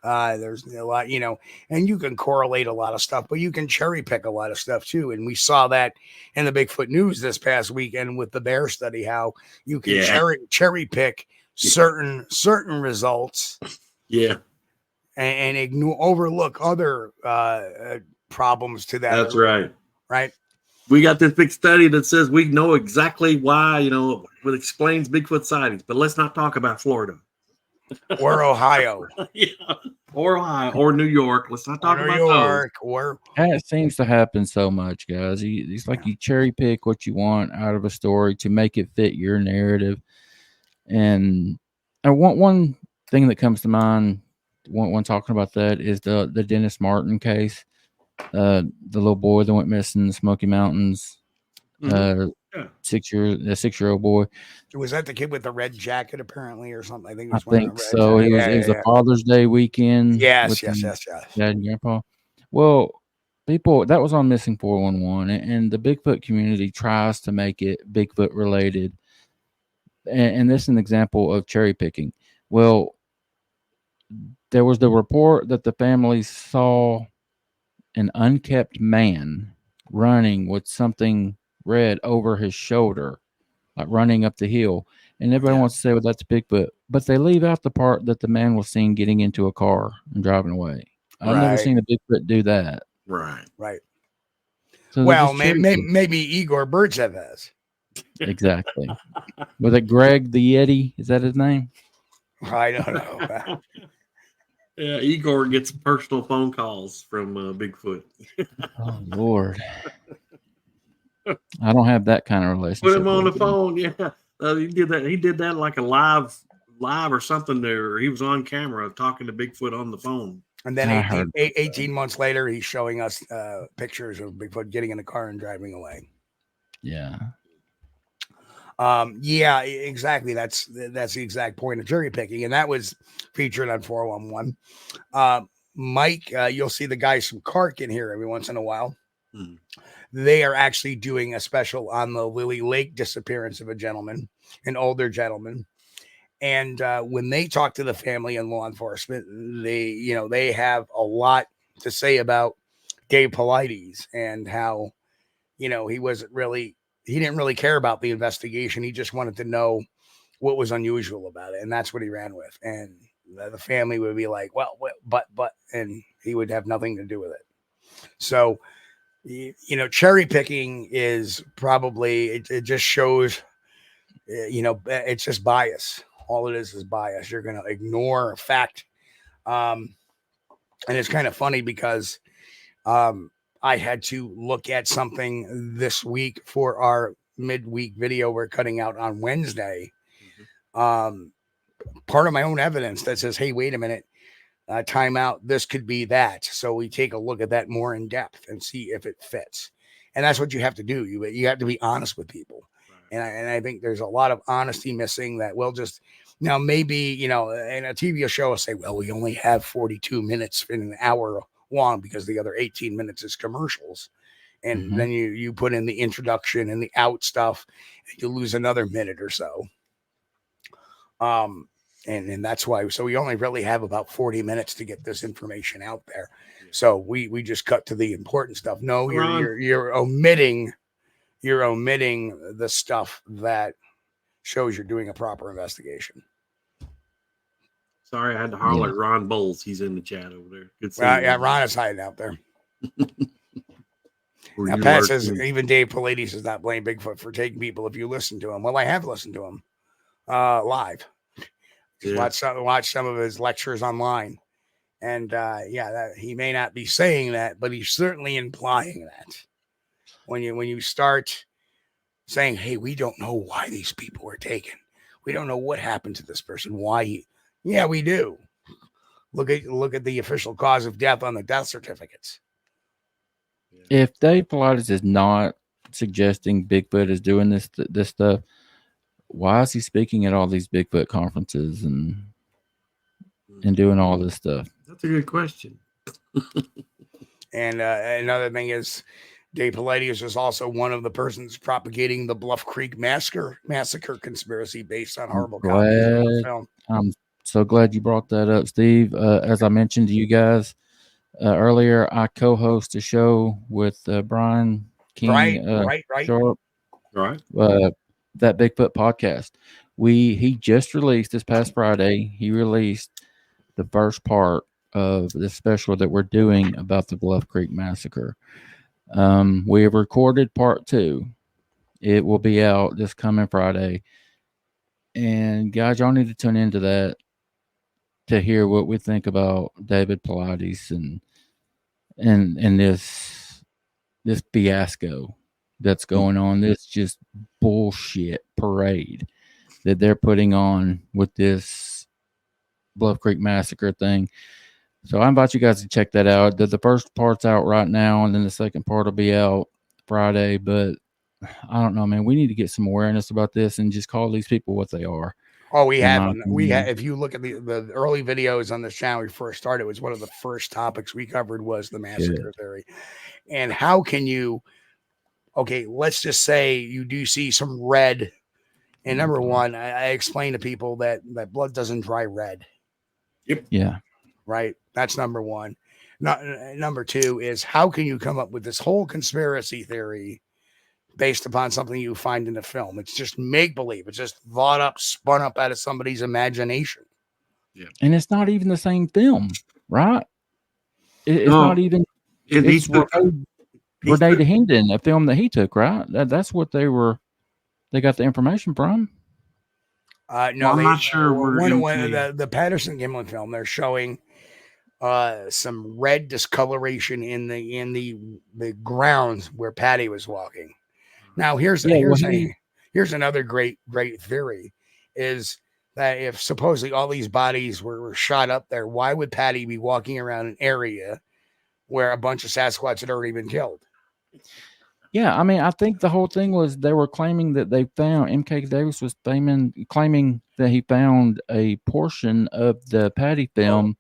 Speaker 2: There's a lot, and you can correlate a lot of stuff, but you can cherry pick a lot of stuff too. And we saw that in the Bigfoot news this past weekend with the bear study, how you can cherry pick certain results.
Speaker 3: Yeah.
Speaker 2: And overlook other problems to that.
Speaker 3: That's right.
Speaker 2: Right.
Speaker 3: We got this big study that says we know exactly why, what explains Bigfoot sightings, but let's not talk about Florida.
Speaker 2: Or Ohio.
Speaker 3: Or Ohio, or New York. Let's not talk about New York.
Speaker 4: That seems to happen so much, guys. It's like you cherry pick what you want out of a story to make it fit your narrative. And I want one thing that comes to mind when talking about that is the Dennis Martin case. The little boy that went missing in the Smoky Mountains. 6-year-old boy.
Speaker 2: Was that the kid with the red jacket apparently or something?
Speaker 4: I think so. It was a Father's Day weekend.
Speaker 2: Yes.
Speaker 4: Dad and Grandpa. Well, people, that was on Missing 411, and the Bigfoot community tries to make it Bigfoot related. And this is an example of cherry picking. Well, there was the report that the family saw an unkept man running with something red over his shoulder, like running up the hill. And everybody wants to say, well, that's Bigfoot. But they leave out the part that the man was seen getting into a car and driving away. I've never seen a Bigfoot do that.
Speaker 3: Right.
Speaker 2: So maybe Igor Burtsev has.
Speaker 4: Exactly. Was it Greg the Yeti? Is that his name?
Speaker 2: I don't know.
Speaker 3: Yeah, Igor gets personal phone calls from Bigfoot.
Speaker 4: Oh, Lord. I don't have that kind of relationship.
Speaker 3: Put him on the phone. Yeah. He did that. He did that like a live or something there. He was on camera talking to Bigfoot on the phone.
Speaker 2: And then 18 months later, he's showing us pictures of Bigfoot getting in the car and driving away.
Speaker 4: Yeah.
Speaker 2: Yeah, exactly. That's the exact point of jury picking. And that was featured on 411. Mike, you'll see the guys from Kark in here every once in a while. They are actually doing a special on the Lily Lake disappearance of a gentleman, an older gentleman. And when they talk to the family and law enforcement, they have a lot to say about Dave Paulides and how, he didn't really care about the investigation. He just wanted to know what was unusual about it. And that's what he ran with. And the family would be like, well, but, and he would have nothing to do with it. So, cherry picking is probably, it just shows, it's just bias. All it is bias. You're going to ignore a fact. And it's kind of funny because I had to look at something this week for our midweek video we're cutting out on Wednesday. Part of my own evidence that says, hey, wait a minute, time out. This could be that. So we take a look at that more in depth and see if it fits. And that's what you have to do. You have to be honest with people. And I think there's a lot of honesty missing that we'll just Now, maybe, you know, in a TV show will say, well, we only have 42 minutes in an hour long because the other 18 minutes is commercials. And then you put in the introduction and the out stuff, and you lose another minute or so. And that's why, so we only really have about 40 minutes to get this information out there. So we just cut to the important stuff. No, you're omitting the stuff that shows you're doing a proper investigation.
Speaker 3: Sorry, I had to holler at Ron Bowles. He's in the chat over there. Good seeing
Speaker 2: Yeah, Ron is hiding out there. Now, Pat says even Dave Palladio does not blame Bigfoot for taking people if you listen to him. Well, I have listened to him live. Watch some of his lectures online. And he may not be saying that, but he's certainly implying that. When you start saying, hey, we don't know why these people were taken. We don't know what happened to this person. Why? Yeah, we do. Look at the official cause of death on the death certificates.
Speaker 4: If Dave Pilates is not suggesting Bigfoot is doing this stuff, why is he speaking at all these Bigfoot conferences and doing all this stuff?
Speaker 3: That's a good question.
Speaker 2: And another thing is, Dave Pilates is also one of the persons propagating the Bluff Creek massacre conspiracy based on horrible copies of the film.
Speaker 4: I'm so glad you brought that up, Steve. As I mentioned to you guys earlier, I co-host a show with Brian King.
Speaker 2: Right.
Speaker 4: Sharp,
Speaker 3: right.
Speaker 4: That Bigfoot podcast. He just released this past Friday. He released the first part of the special that we're doing about the Bluff Creek massacre. We have recorded part 2. It will be out this coming Friday. And guys, y'all need to tune into that to hear what we think about David Pilates and this fiasco that's going on. This just bullshit parade that they're putting on with this Bluff Creek massacre thing. So I invite you guys to check that out. The first part's out right now, and then the second part will be out Friday. But I don't know, man. We need to get some awareness about this and just call these people what they are.
Speaker 2: Oh, we have. If you look at the early videos on this channel, we first started, it was one of the first topics we covered was the massacre theory. And how can you? Okay, let's just say you do see some red. And number one, I explain to people that blood doesn't dry red.
Speaker 3: Yep.
Speaker 4: Yeah.
Speaker 2: Right. That's number one. Number two is, how can you come up with this whole conspiracy theory based upon something you find in a film? It's just make believe. It's just spun up out of somebody's imagination.
Speaker 3: Yeah.
Speaker 4: And it's not even the same film, right? It's not even. It's Renee DeHenden, a film that he took, right? That's what they got the information from.
Speaker 2: No,
Speaker 3: I'm not sure.
Speaker 2: The Patterson Gimlin film, they're showing some red discoloration in the grounds where Patty was walking. Now here's another great theory, is that if supposedly all these bodies were shot up there, why would Patty be walking around an area where a bunch of Sasquatch had already been killed?
Speaker 4: Yeah, I mean, I think the whole thing was they were claiming that they found, MK Davis was claiming that he found a portion of the Patty film.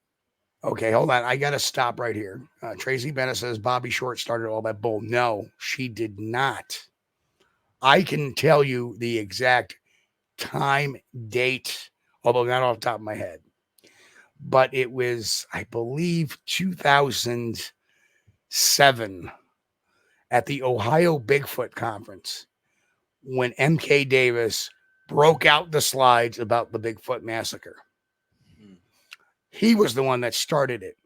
Speaker 2: Okay, hold on. I got to stop right here. Tracy Bennett says Bobby Short started all that bull. No, she did not. I can tell you the exact time, date, although not off the top of my head. But it was, I believe, 2007 at the Ohio Bigfoot Conference when MK Davis broke out the slides about the Bigfoot massacre. He was the one that started it.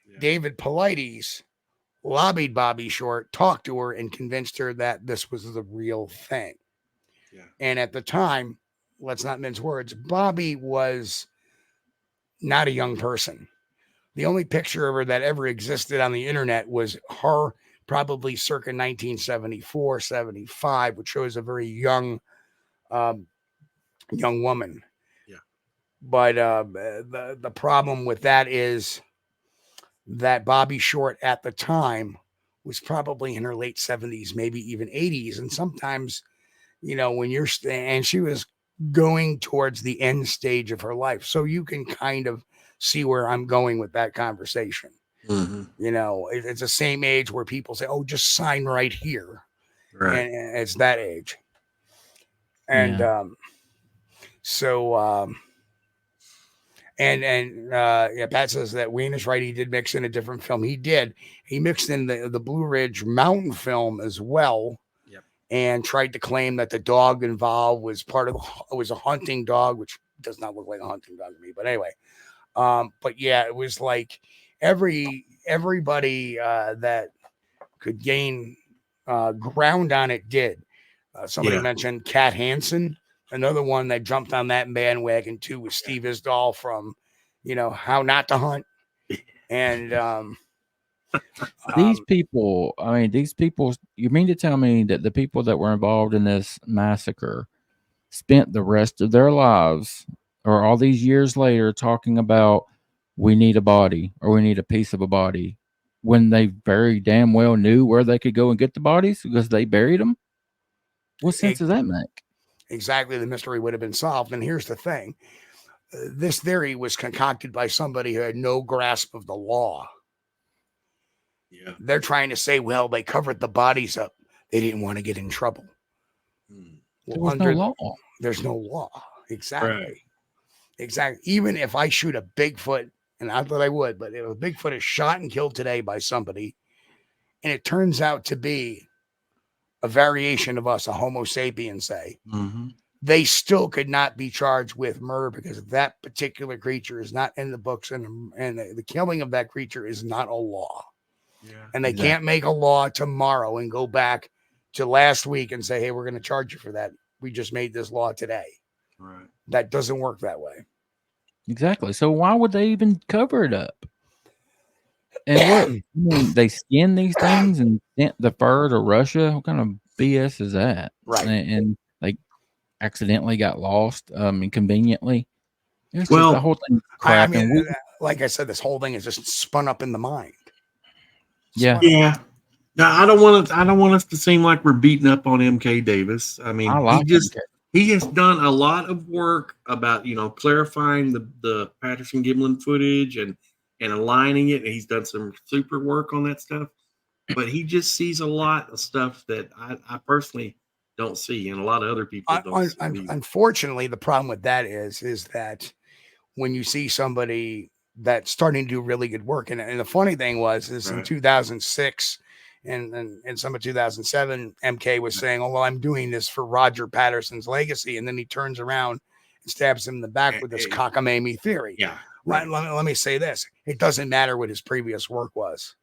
Speaker 2: Yeah. David Pilates lobbied Bobby Short, talked to her, and convinced her that this was the real thing. Yeah. And at the time, let's not mince words, Bobby was not a young person. The only picture of her that ever existed on the internet was her probably circa 1974, 75, which shows a very young woman. But the problem with that is that Bobby Short at the time was probably in her late 70s, maybe even 80s. And sometimes, when and she was going towards the end stage of her life. So you can kind of see where I'm going with that conversation.
Speaker 3: Mm-hmm.
Speaker 2: You know, it's the same age where people say, "Oh, just sign right here,"
Speaker 3: Right.
Speaker 2: and it's that age. And yeah, Pat says that Wayne is right. He did mix in a different film. He did. He mixed in the Blue Ridge Mountain film as well.
Speaker 3: Yep.
Speaker 2: And tried to claim that the dog involved was was a hunting dog, which does not look like a hunting dog to me. But anyway, but yeah, it was like everybody that could gain ground on it did. Somebody mentioned Cat Hansen. Another one that jumped on that bandwagon too was Steve Isdall from, How Not to Hunt. And
Speaker 4: these people, you mean to tell me that the people that were involved in this massacre spent the rest of their lives or all these years later talking about we need a body or we need a piece of a body when they very damn well knew where they could go and get the bodies because they buried them? What sense does that make?
Speaker 2: Exactly. The mystery would have been solved. And here's the thing. This theory was concocted by somebody who had no grasp of the law.
Speaker 3: Yeah.
Speaker 2: They're trying to say, well, they covered the bodies up. They didn't want to get in trouble.
Speaker 4: Well, there's no law.
Speaker 2: There's no law. Exactly.
Speaker 3: Right.
Speaker 2: Exactly. Even if I shoot a Bigfoot, and I thought I would, but if a Bigfoot is shot and killed today by somebody, and it turns out to be a variation of us, a Homo sapien, say, they still could not be charged with murder because that particular creature is not in the books, and the killing of that creature is not a law.
Speaker 3: Yeah.
Speaker 2: And they can't make a law tomorrow and go back to last week and say, hey, we're going to charge you for that. We just made this law today.
Speaker 3: Right.
Speaker 2: That doesn't work that way.
Speaker 4: Exactly. So why would they even cover it up? And what they skin these things and sent the fur to Russia? What kind of BS is that?
Speaker 2: Right.
Speaker 4: And like accidentally got lost inconveniently. It's just the whole thing crap.
Speaker 2: Like I said, this whole thing is just spun up in the mind.
Speaker 4: Yeah.
Speaker 3: Yeah. Now I don't want us to seem like we're beating up on MK Davis. I mean, he has done a lot of work about, clarifying the Patterson Gimlin footage and aligning it. And he's done some super work on that stuff, but he just sees a lot of stuff that I personally don't see. And a lot of other people don't see.
Speaker 2: Unfortunately, the problem with that is that when you see somebody that's starting to do really good work, and the funny thing is in 2006 and some of 2007, MK was saying, oh, well, I'm doing this for Roger Patterson's legacy. And then he turns around and stabs him in the back with this cockamamie theory.
Speaker 3: Yeah.
Speaker 2: Right. Let me say this. It doesn't matter what his previous work was.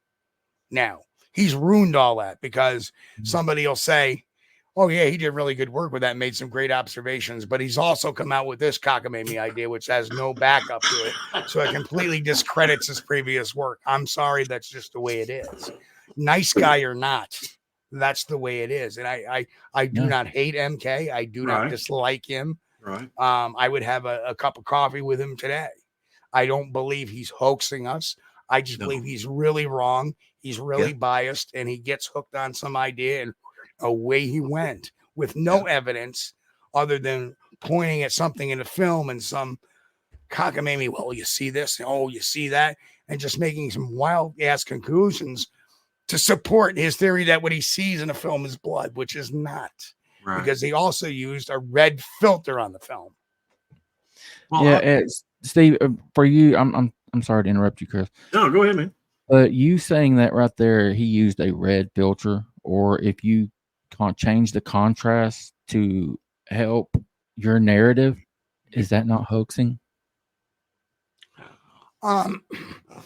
Speaker 2: Now, he's ruined all that because somebody will say, oh, yeah, he did really good work with that, made some great observations, but he's also come out with this cockamamie idea, which has no backup to it. So it completely discredits his previous work. I'm sorry. That's just the way it is. Nice guy or not, that's the way it is. And I do not hate MK. I do not dislike him.
Speaker 3: Right.
Speaker 2: I would have a cup of coffee with him today. I don't believe he's hoaxing us. I just believe he's really wrong. He's really biased, and he gets hooked on some idea, and away he went with no evidence other than pointing at something in the film and some cockamamie. Well, you see this? Oh, you see that? And just making some wild ass conclusions to support his theory that what he sees in a film is blood, which is not, because he also used a red filter on the film.
Speaker 4: Well, Steve, for you, I'm sorry to interrupt you, Chris.
Speaker 3: No, go ahead, man.
Speaker 4: But you saying that right there, he used a red filter, or if you can't change the contrast to help your narrative, is that not hoaxing?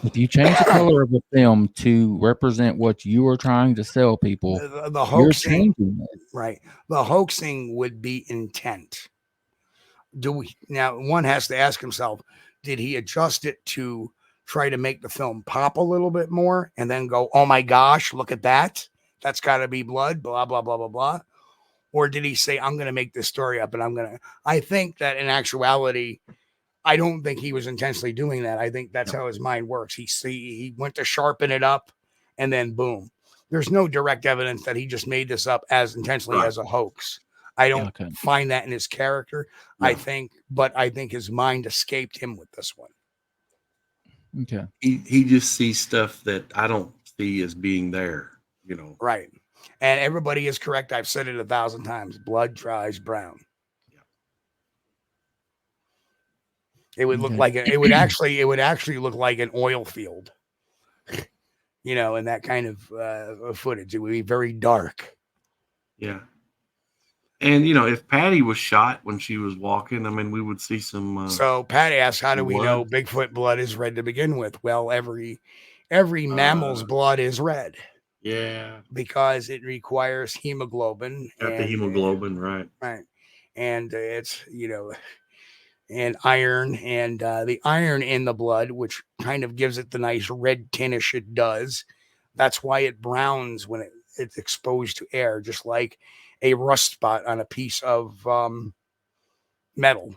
Speaker 4: If you change the color of the film to represent what you are trying to sell people,
Speaker 2: the hoaxing,
Speaker 4: you're changing it.
Speaker 2: Right. The hoaxing would be intent. Now one has to ask himself, did he adjust it to try to make the film pop a little bit more and then go, oh my gosh, look at that. That's got to be blood, blah, blah, blah, blah, blah. Or did he say, I'm going to make this story up and I think that in actuality, I don't think he was intentionally doing that. I think that's how his mind works. He went to sharpen it up and then boom. There's no direct evidence that he just made this up as intentionally as a hoax. I don't
Speaker 4: Okay.
Speaker 2: find that in his character.
Speaker 3: No.
Speaker 2: I think his mind escaped him with this one.
Speaker 4: Okay.
Speaker 3: He just sees stuff that I don't see as being there, you know.
Speaker 2: Right. And everybody is correct. I've said it 1,000 times. Blood dries brown. It would look
Speaker 4: Okay.
Speaker 2: like it would actually look like an oil field, you know, in that kind of footage. It would be very dark.
Speaker 3: Yeah. And, you know, if Patty was shot when she was walking, I mean, we would see some.
Speaker 2: So Pat asks, how do we
Speaker 3: blood.
Speaker 2: know Bigfoot blood is red to begin with? Well, every mammal's blood is red
Speaker 3: Yeah.
Speaker 2: because it requires hemoglobin.
Speaker 3: Got the hemoglobin, right.
Speaker 2: Right. And it's, you know, and iron, and the iron in the blood, which kind of gives it the nice red tintish it does. That's why it browns when it's exposed to air, just like a rust spot on a piece of metal.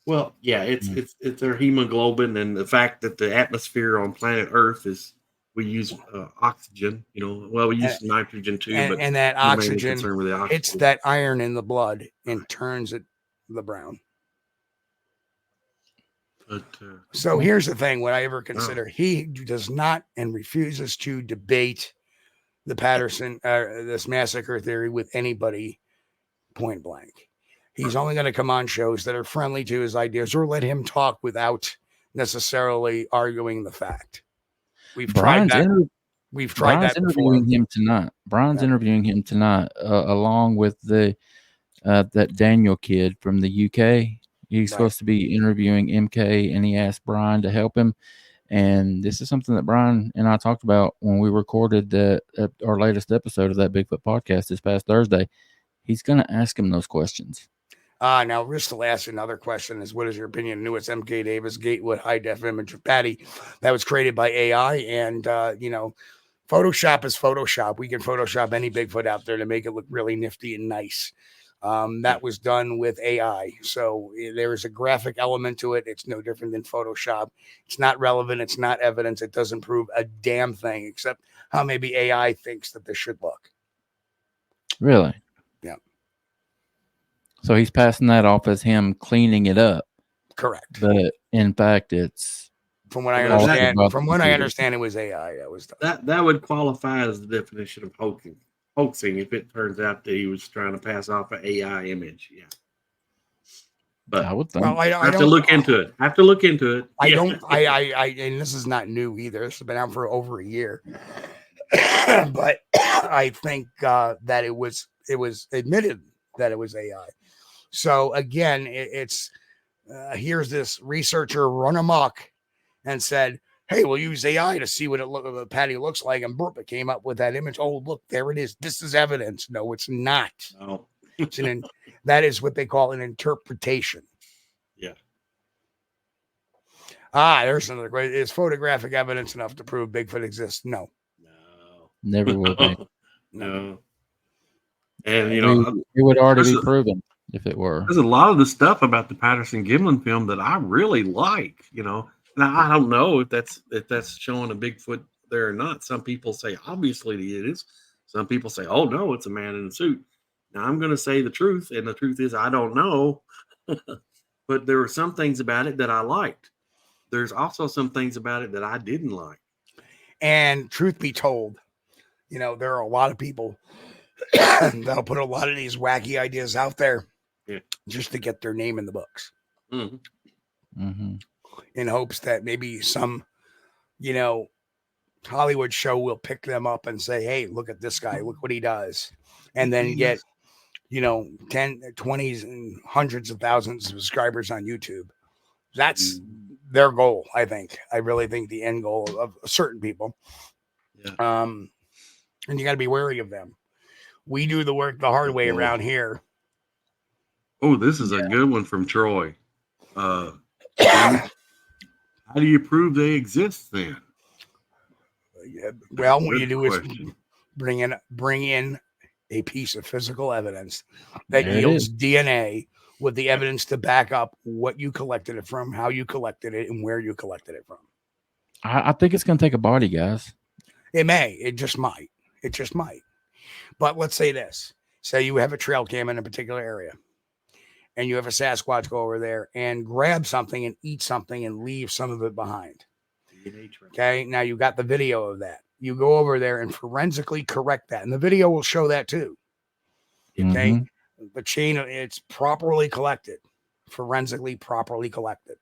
Speaker 3: Well, yeah, it's their hemoglobin, and the fact that the atmosphere on planet Earth is, we use oxygen, you know, well, we use nitrogen too,
Speaker 2: and that
Speaker 3: we're mainly
Speaker 2: oxygen,
Speaker 3: concerned with the oxygen.
Speaker 2: it's that iron in the blood and turns it the brown.
Speaker 3: But,
Speaker 2: so here's the thing, what I ever consider, he does not and refuses to debate the Patterson, this massacre theory with anybody point blank. He's only going to come on shows that are friendly to his ideas or let him talk without necessarily arguing the fact. We've tried that. We've tried
Speaker 4: Brian's
Speaker 2: that before.
Speaker 4: interviewing him tonight. Brian's interviewing him tonight, along with the that Daniel kid from the UK. He's supposed to be interviewing MK, and he asked Brian to help him. And this is something that Brian and I talked about when we recorded our latest episode of that Bigfoot podcast this past Thursday. He's going to ask him those questions.
Speaker 2: Now, Ristel asked another question: is what is your opinion on newest MK Davis Gatewood high def image of Patty that was created by AI? And you know, Photoshop is Photoshop. We can Photoshop any Bigfoot out there to make it look really nifty and nice. That was done with AI. So there is a graphic element to it. It's no different than Photoshop. It's not relevant. It's not evidence. It doesn't prove a damn thing except how maybe AI thinks that this should look.
Speaker 4: Really?
Speaker 2: Yeah.
Speaker 4: So he's passing that off as him cleaning it up.
Speaker 2: Correct.
Speaker 4: But in fact, it's
Speaker 2: from what I understand. From what I understand, it was AI that was done.
Speaker 3: That would qualify as the definition of hoaxing if it turns out that he was trying to pass off an AI image. Yeah. But
Speaker 4: I would think.
Speaker 2: Well, I
Speaker 3: have to look into it.
Speaker 2: I don't. I and this is not new either. This has been out for over a year. But I think that it was admitted that it was AI. So again, it's here's this researcher run amok and said, "Hey, we'll use AI to see what Patty looks like." And Burpa came up with that image. Oh, look, there it is. This is evidence. No, it's not.
Speaker 3: No.
Speaker 2: That is what they call an interpretation.
Speaker 3: Yeah.
Speaker 2: There's another question. Is photographic evidence enough to prove Bigfoot exists? No.
Speaker 4: Never will be.
Speaker 3: No. And, you know,
Speaker 4: it would already be proven if it were.
Speaker 3: There's a lot of the stuff about the Patterson Gimlin film that I really like, you know. Now, I don't know if that's showing a Bigfoot there or not. Some people say, obviously it is. Some people say, oh, no, it's a man in a suit. Now, I'm going to say the truth, and the truth is I don't know. But there were some things about it that I liked. There's also some things about it that I didn't like.
Speaker 2: And truth be told, you know, there are a lot of people that'll put a lot of these wacky ideas out there just to get their name in the books.
Speaker 3: Mm-hmm.
Speaker 4: Mm-hmm.
Speaker 2: In hopes that maybe some, you know, Hollywood show will pick them up and say, hey, look at this guy, look what he does. And then get, you know, 10, 20s and hundreds of thousands of subscribers on YouTube. That's their goal, I think. I really think the end goal of certain people.
Speaker 3: Yeah.
Speaker 2: And you got to be wary of them. We do the work the hard way around here.
Speaker 3: Oh, this is a good one from Troy. How do you prove they exist then?
Speaker 2: Well, what you do is bring in a piece of physical evidence that yields DNA with the evidence to back up what you collected it from, how you collected it, and where you collected it from.
Speaker 4: I think it's going to take a body, guys.
Speaker 2: It may. It just might. It just might. But let's say this. Say you have a trail cam in a particular area and you have a Sasquatch go over there and grab something and eat something and leave some of it behind. Okay. Now you got the video of that. You go over there and forensically correct that. And the video will show that too. Okay. Mm-hmm. The chain, it's properly collected, forensically properly collected.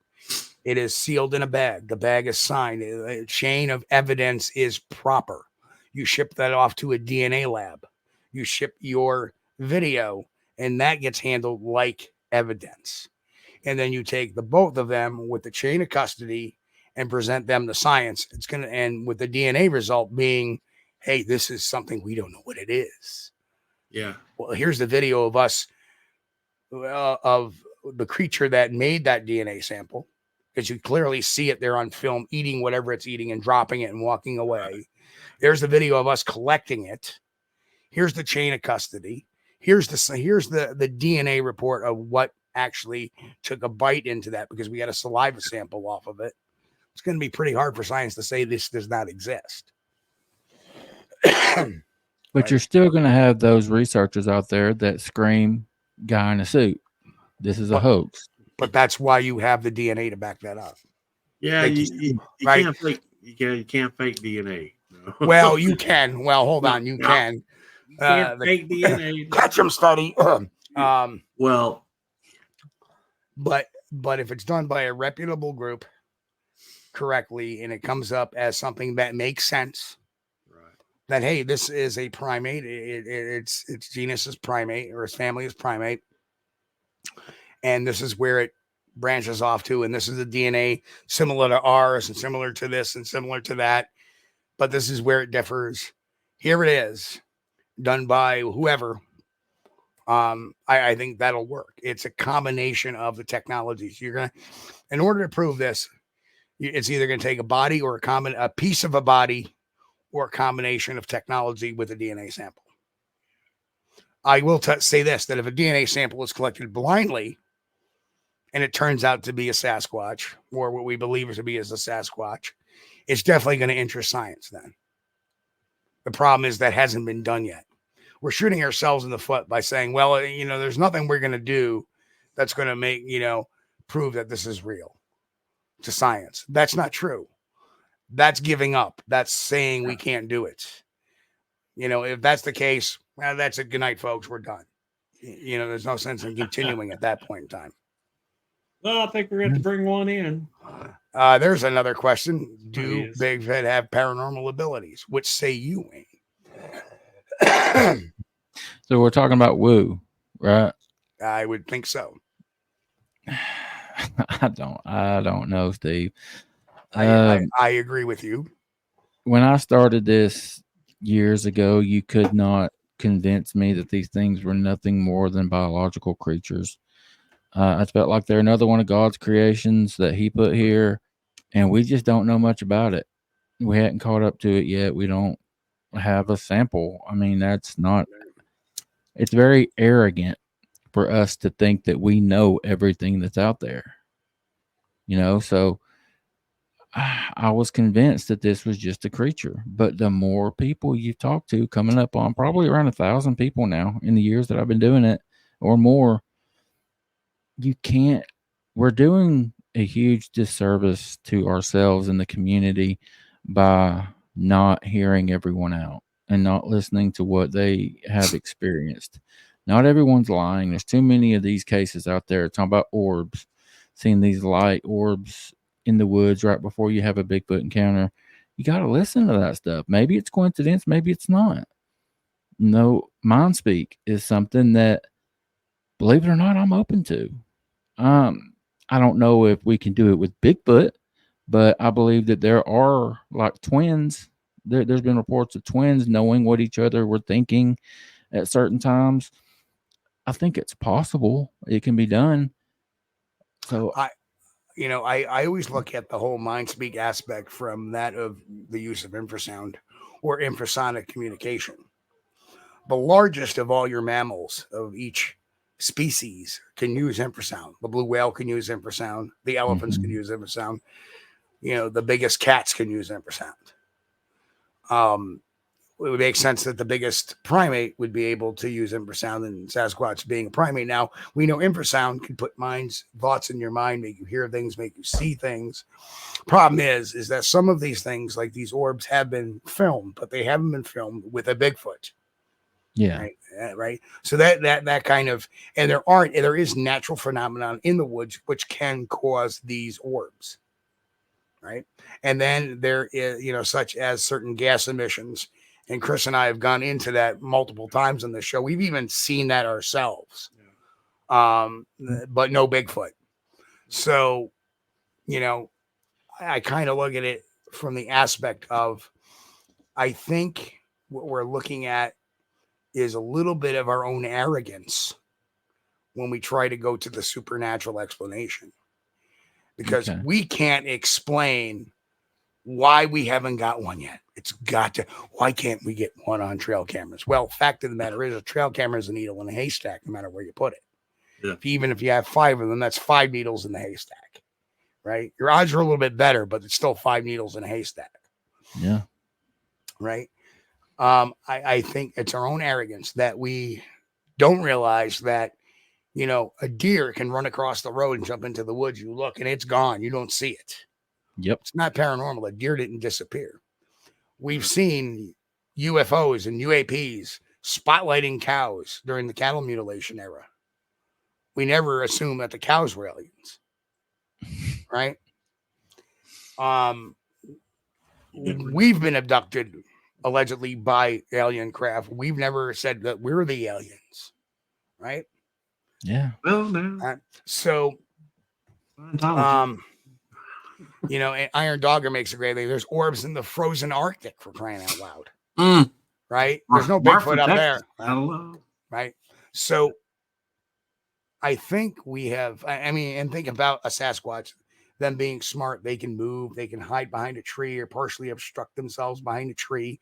Speaker 2: It is sealed in a bag. The bag is signed. A chain of evidence is proper. You ship that off to a DNA lab. You ship your video, and that gets handled like evidence. And then you take the both of them with the chain of custody and present them to science. It's going to end with the DNA result being, hey, this is something we don't know what it is.
Speaker 3: Yeah.
Speaker 2: Well, here's the video of us, of the creature that made that DNA sample, because you clearly see it there on film, eating whatever it's eating and dropping it and walking away. There's the video of us collecting it. Here's the chain of custody. Here's the DNA report of what actually took a bite into that, because we got a saliva sample off of it. It's going to be pretty hard for science to say this does not exist.
Speaker 4: But you're still going to have those researchers out there that scream, guy in a suit, this is a hoax.
Speaker 2: But that's why you have the DNA to back that up.
Speaker 3: Yeah, you can't fake. You can't fake DNA. No.
Speaker 2: Well, you can. Well, hold on, you can.
Speaker 3: You can't fake DNA.
Speaker 2: Ketchum study.
Speaker 3: Well,
Speaker 2: but if it's done by a reputable group correctly, and it comes up as something that makes sense, right? That hey, this is a primate. Its genus is primate, or its family is primate. And this is where it branches off to. And this is the DNA similar to ours and similar to this and similar to that. But this is where it differs. Here it is, done by whoever. I think that'll work. It's a combination of the technologies. You're going to, in order to prove this, it's either going to take a body or a piece of a body or a combination of technology with a DNA sample. I will say this, that if a DNA sample is collected blindly, and it turns out to be a Sasquatch, or what we believe it to be as a Sasquatch, it's definitely going to interest science then. The problem is that hasn't been done yet. We're shooting ourselves in the foot by saying, well, there's nothing we're going to do that's going to make, prove that this is real to science. That's not true. That's giving up. That's saying we can't do it. If that's the case, well, that's it. Good night, folks. We're done. There's no sense in continuing at that point in time.
Speaker 3: Well, I think we're going to bring one in.
Speaker 2: There's another question. Do Bigfoot have paranormal abilities? Which say you, Wayne?
Speaker 4: So we're talking about woo, right?
Speaker 2: I would think so.
Speaker 4: I don't know, Steve.
Speaker 2: I agree with you.
Speaker 4: When I started this years ago, you could not convince me that these things were nothing more than biological creatures. I felt like they're another one of God's creations that he put here, and we just don't know much about it. We hadn't caught up to it yet. We don't have a sample. I mean, it's very arrogant for us to think that we know everything that's out there. So I was convinced that this was just a creature. But the more people you've talked to, coming up on probably around 1,000 people now in the years that I've been doing it or more, we're doing a huge disservice to ourselves and the community by not hearing everyone out and not listening to what they have experienced. Not everyone's lying. There's too many of these cases out there talking about orbs, seeing these light orbs in the woods right before you have a Bigfoot encounter. You got to listen to that stuff. Maybe it's coincidence. Maybe it's not. No, mind speak is something that, believe it or not, I'm open to. I don't know if we can do it with Bigfoot, but I believe that there are like twins. There's been reports of twins knowing what each other were thinking at certain times. I think it's possible. It can be done. So
Speaker 2: I always look at the whole mind speak aspect from that of the use of infrasound or infrasonic communication. The largest of all your mammals of each species can use infrasound. The blue whale can use infrasound. The elephants can use infrasound. The biggest cats can use infrasound. would make sense that the biggest primate would be able to use infrasound, and Sasquatch being a primate. Now, we know infrasound can put thoughts in your mind, make you hear things, make you see things. Problem is that some of these things, like these orbs, have been filmed, but they haven't been filmed with a Bigfoot.
Speaker 4: Yeah.
Speaker 2: Right. So that kind of, and there is natural phenomenon in the woods which can cause these orbs. Right. And then there is, such as certain gas emissions. And Chris and I have gone into that multiple times on the show. We've even seen that ourselves. But no Bigfoot. So, I kind of look at it from the aspect of, I think what we're looking at is a little bit of our own arrogance when we try to go to the supernatural explanation, because we can't explain why we haven't got one yet. Why can't we get one on trail cameras? Well, fact of the matter is, a trail camera is a needle in a haystack, no matter where you put it. Yeah. Even if you have 5 of them, that's 5 needles in the haystack, right? Your odds are a little bit better, but it's still 5 needles in a haystack.
Speaker 4: Yeah.
Speaker 2: Right. I think it's our own arrogance that we don't realize that, a deer can run across the road and jump into the woods. You look and it's gone. You don't see it.
Speaker 4: Yep.
Speaker 2: It's not paranormal. A deer didn't disappear. We've seen UFOs and UAPs spotlighting cows during the cattle mutilation era. We never assumed that the cows were aliens. Right. We've been abducted allegedly by alien craft. We've never said that we're the aliens, right?
Speaker 3: Yeah. Well, no.
Speaker 2: So, and Iron Dogger makes a great thing. There's orbs in the frozen Arctic, for crying out loud. Right? There's no Bigfoot up there. Right? So, I think we have, and think about a Sasquatch. Them being smart, they can move, they can hide behind a tree or partially obstruct themselves behind a tree.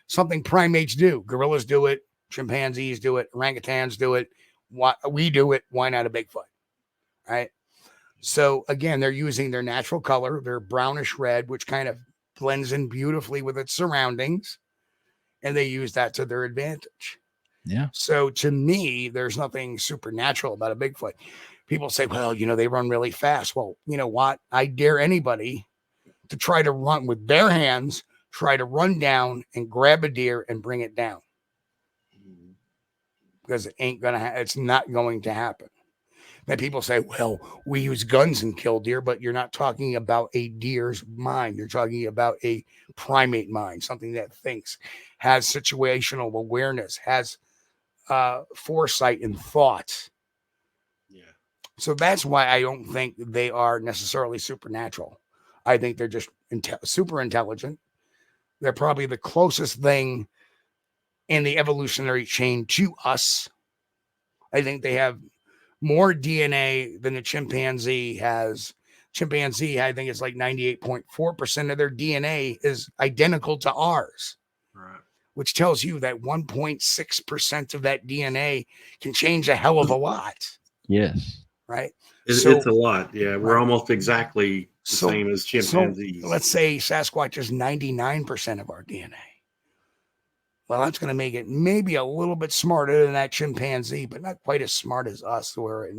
Speaker 2: Something primates do. Gorillas do it. Chimpanzees do it. Orangutans do it. We do it. Why not a Bigfoot? Right. So again, they're using their natural color, their brownish red, which kind of blends in beautifully with its surroundings. And they use that to their advantage.
Speaker 4: Yeah.
Speaker 2: So to me, there's nothing supernatural about a Bigfoot. People say, well, they run really fast. Well, you know what? I dare anybody to try to run with bare hands, try to run down and grab a deer and bring it down. Because it's not going to happen. Then people say, well, we use guns and kill deer, but you're not talking about a deer's mind. You're talking about a primate mind, something that thinks, has situational awareness, has foresight and thought.
Speaker 3: Yeah.
Speaker 2: So that's why I don't think they are necessarily supernatural. I think they're just super intelligent. They're probably the closest thing in the evolutionary chain to us. I think they have more DNA than the chimpanzee has. Chimpanzee, I think it's like 98.4% of their DNA is identical to ours.
Speaker 3: Right.
Speaker 2: Which tells you that 1.6% of that DNA can change a hell of a lot.
Speaker 4: Yes.
Speaker 2: Right.
Speaker 3: It's a lot. Yeah. We're almost exactly the same as chimpanzees.
Speaker 2: So let's say Sasquatch is 99% of our DNA. Well, that's going to make it maybe a little bit smarter than that chimpanzee, but not quite as smart as us. Where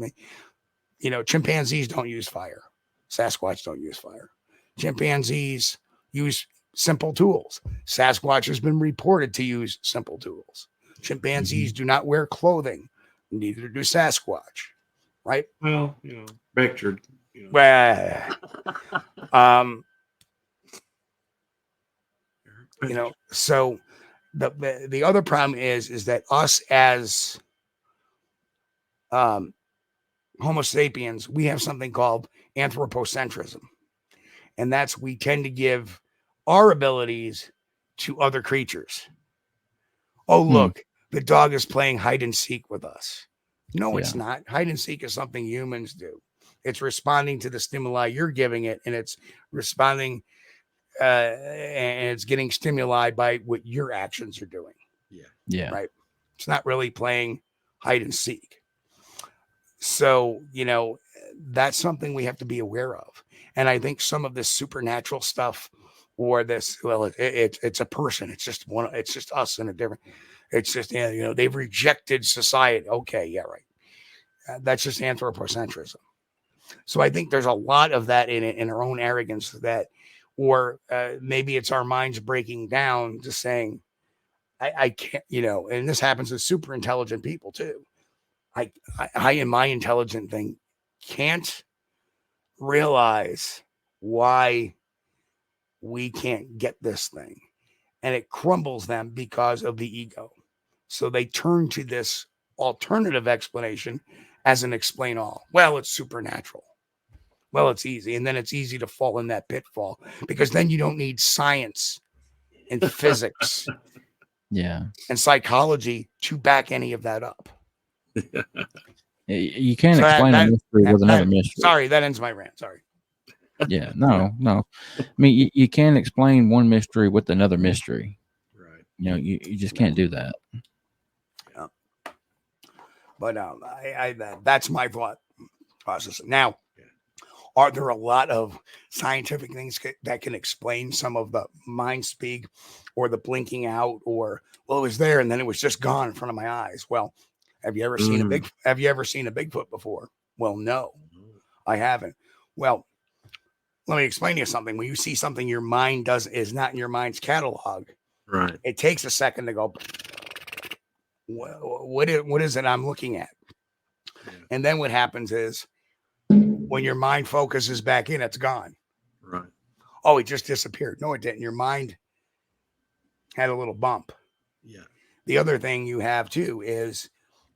Speaker 2: chimpanzees don't use fire. Sasquatch don't use fire. Chimpanzees use simple tools. Sasquatch has been reported to use simple tools. Chimpanzees do not wear clothing. Neither do Sasquatch. Right?
Speaker 3: Well, Beckford.
Speaker 2: Well, so the other problem is that us as Homo sapiens, we have something called anthropocentrism. And that's, we tend to give our abilities to other creatures. Oh, look, the dog is playing hide and seek with us. No, it's not. Hide and seek is something humans do. It's responding to the stimuli you're giving it, and it's responding and it's getting stimuli by what your actions are doing.
Speaker 4: Yeah.
Speaker 2: Right. It's not really playing hide and seek. So, that's something we have to be aware of. And I think some of this supernatural stuff or this. Well, it's a person. It's just one. It's just us in a different. It's just, they've rejected society. Okay, yeah, right. That's just anthropocentrism. So I think there's a lot of that in our own arrogance that, or maybe it's our minds breaking down, just saying, I can't, and this happens with super intelligent people too. I in my intelligent thing can't realize why we can't get this thing. And it crumbles them because of the ego. So they turn to this alternative explanation as an explain all. Well, it's supernatural. Well, it's easy. And then it's easy to fall in that pitfall because then you don't need science and physics and psychology to back any of that up.
Speaker 4: You can't explain a mystery with another mystery.
Speaker 2: Sorry, that ends my rant. Sorry.
Speaker 4: Yeah, no. I mean, you can't explain one mystery with another mystery.
Speaker 3: Right.
Speaker 4: You just can't do that.
Speaker 2: Yeah. But that's my thought process. Now, are there a lot of scientific things that can explain some of the mind speak or the blinking out, or, well, it was there and then it was just gone in front of my eyes? Well, have you ever seen have you ever seen a Bigfoot before? Well, no, I haven't. Well, let me explain to you something. When you see something your mind is not in your mind's catalog,
Speaker 3: right?
Speaker 2: It takes a second to go, what is it I'm looking at? Yeah. And then what happens is when your mind focuses back in, it's gone.
Speaker 3: Right.
Speaker 2: Oh, it just disappeared. No, it didn't. Your mind had a little bump.
Speaker 3: Yeah.
Speaker 2: The other thing you have too is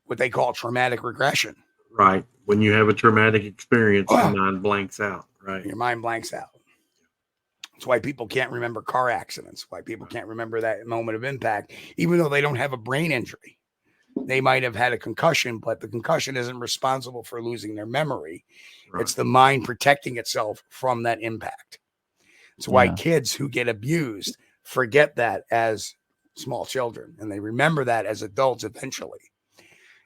Speaker 2: what they call traumatic regression.
Speaker 3: Right. When you have a traumatic experience, your mind blanks out. Right.
Speaker 2: Your mind blanks out. That's why people can't remember car accidents. Why people can't remember that moment of impact, even though they don't have a brain injury. They might have had a concussion, but the concussion isn't responsible for losing their memory. Right. It's the mind protecting itself from that impact. It's why kids who get abused forget that as small children, and they remember that as adults eventually.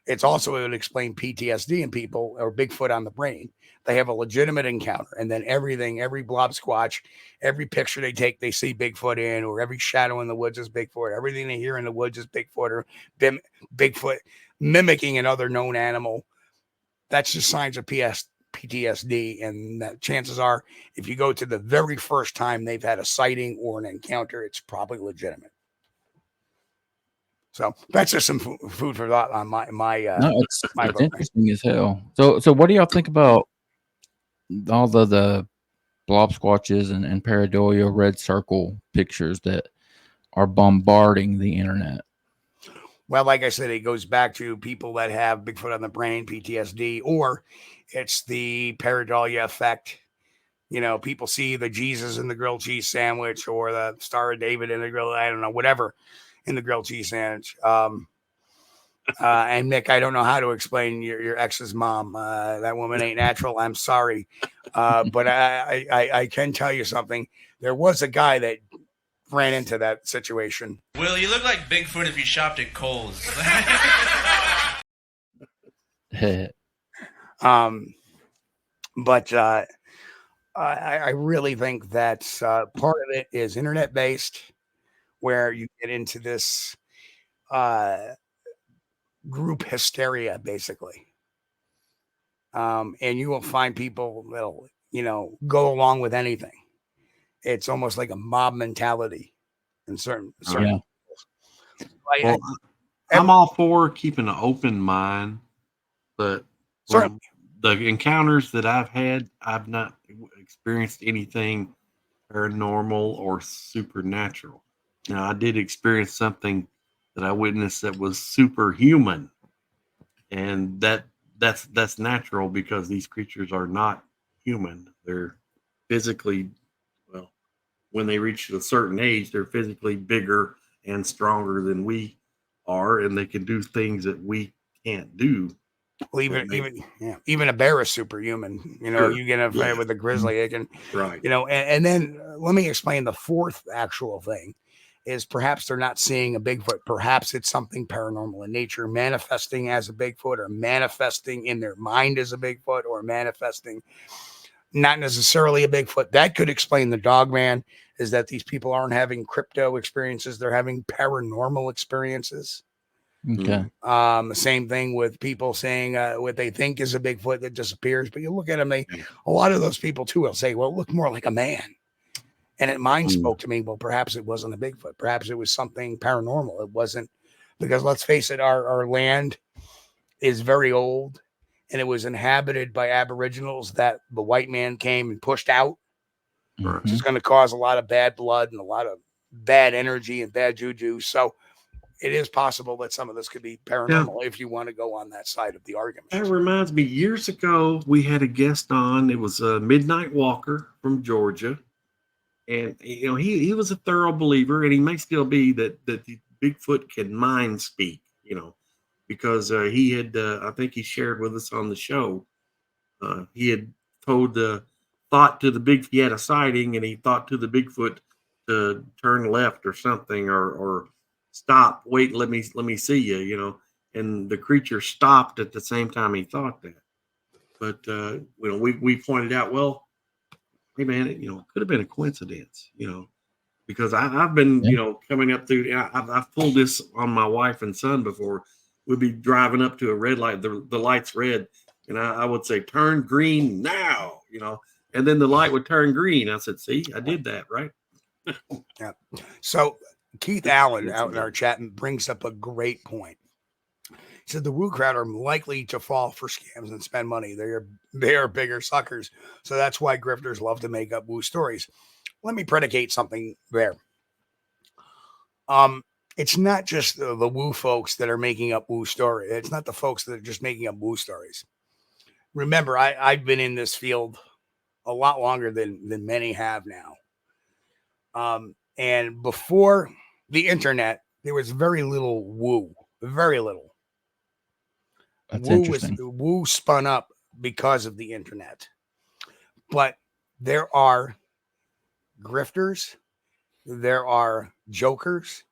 Speaker 2: It's also, it would explain PTSD in people, or Bigfoot on the brain. They have a legitimate encounter, and then every blob squatch, every picture they take, they see Bigfoot in, or every shadow in the woods is Bigfoot. Everything they hear in the woods is Bigfoot, or Bigfoot mimicking another known animal. That's just signs of PTSD, and that chances are, if you go to the very first time they've had a sighting or an encounter, it's probably legitimate. So that's just some food for thought on my
Speaker 4: it's interesting as hell. So what do y'all think about all the blob squatches and pareidolia red circle pictures that are bombarding the internet?
Speaker 2: Well, like I said, it goes back to people that have Bigfoot on the brain, PTSD, or it's the pareidolia effect. People see the Jesus in the grilled cheese sandwich, or the Star of David in the grill, I don't know, whatever, in the grilled cheese sandwich. And Nick, I don't know how to explain your ex's mom. That woman ain't natural. I'm sorry. But I can tell you something. There was a guy that ran into that situation.
Speaker 5: Will, you look like Bigfoot if you shopped at Kulls.
Speaker 2: But I really think that part of it is internet based, where you get into this group hysteria, basically. And you will find people that'll, go along with anything. It's almost like a mob mentality in certain.
Speaker 3: Well, I'm all for keeping an open mind, but
Speaker 2: certainly
Speaker 3: the encounters that I've had, I've not experienced anything paranormal or supernatural. Now, I did experience something that I witnessed that was superhuman, and that's natural because these creatures are not human. They're physically, well, when they reach a certain age, they're physically bigger and stronger than we are, and they can do things that we can't do.
Speaker 2: Well, even a bear is superhuman.
Speaker 3: Sure.
Speaker 2: You get a fight with a grizzly, it can,
Speaker 3: right.
Speaker 2: And then let me explain the fourth actual thing is perhaps they're not seeing a Bigfoot. Perhaps it's something paranormal in nature, manifesting as a Bigfoot, or manifesting in their mind as a Bigfoot, or manifesting not necessarily a Bigfoot. That could explain the dog man, is that these people aren't having crypto experiences. They're having paranormal experiences.
Speaker 4: Okay.
Speaker 2: Same thing with people saying what they think is a Bigfoot that disappears. But you look at them, a lot of those people too will say, well, it looked more like a man. And mine spoke to me. Well, perhaps it wasn't a Bigfoot. Perhaps it was something paranormal. It wasn't, because let's face it, our land is very old, and it was inhabited by aboriginals that the white man came and pushed out, which is going to cause a lot of bad blood and a lot of bad energy and bad juju. So it is possible that some of this could be paranormal if you want to go on that side of the argument.
Speaker 3: That reminds me, years ago, we had a guest on. It was a Midnight Walker from Georgia. And, you know, he was a thorough believer, and he may still be, that the Bigfoot can mind speak, you know, because he had, I think he shared with us on the show, he had thought to the he had a sighting, and he thought to the Bigfoot to turn left or something, or stop, wait, let me see you, you know, and the creature stopped at the same time he thought that. But, you know, we pointed out, well, hey man, you know, it could have been a coincidence, you know, because I've been, you know, coming up through, I've pulled this on my wife and son before. We'd be driving up to a red light, the light's red, and I would say, turn green now, you know, and then the light would turn green. I said, see, I did that, right?
Speaker 2: Yeah. So Keith Allen out in our chat brings up a great point. He said the woo crowd are likely to fall for scams and spend money. They are bigger suckers. So that's why grifters love to make up woo stories. Let me predicate something there. It's not just the woo folks that are making up woo stories. It's not the folks that are just making up woo stories. Remember, I've been in this field a lot longer than many have now. And before the internet, there was very little woo, very little.
Speaker 4: That's interesting.
Speaker 2: Woo spun up because of the internet. But there are grifters, there are jokers,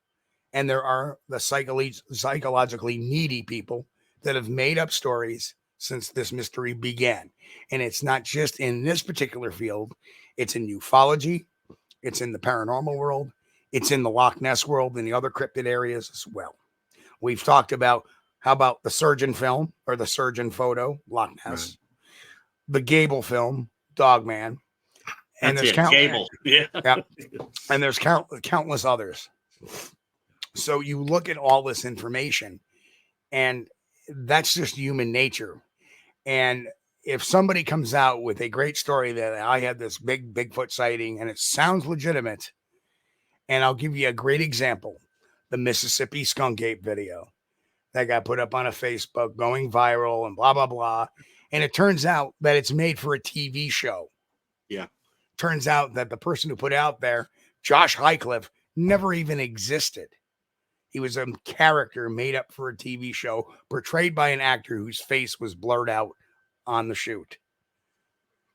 Speaker 2: and there are the psychologically needy people that have made up stories since this mystery began. And it's not just in this particular field. It's in ufology. It's in the paranormal world. It's in the Loch Ness world and the other cryptid areas as well. We've talked about, how about the surgeon film or the surgeon photo, Loch Ness, right. The Gable film, Dogman, and there's
Speaker 3: Gable. Yeah.
Speaker 2: And there's countless others. So you look at all this information, and that's just human nature. And if somebody comes out with a great story that I had this big Bigfoot sighting and it sounds legitimate, and I'll give you a great example, the Mississippi Skunk Ape video that got put up on a Facebook, going viral and blah, blah, blah. And it turns out that it's made for a TV show.
Speaker 3: Yeah.
Speaker 2: Turns out that the person who put it out there, Josh Highcliffe, never even existed. He was a character made up for a TV show, portrayed by an actor whose face was blurred out on the shoot.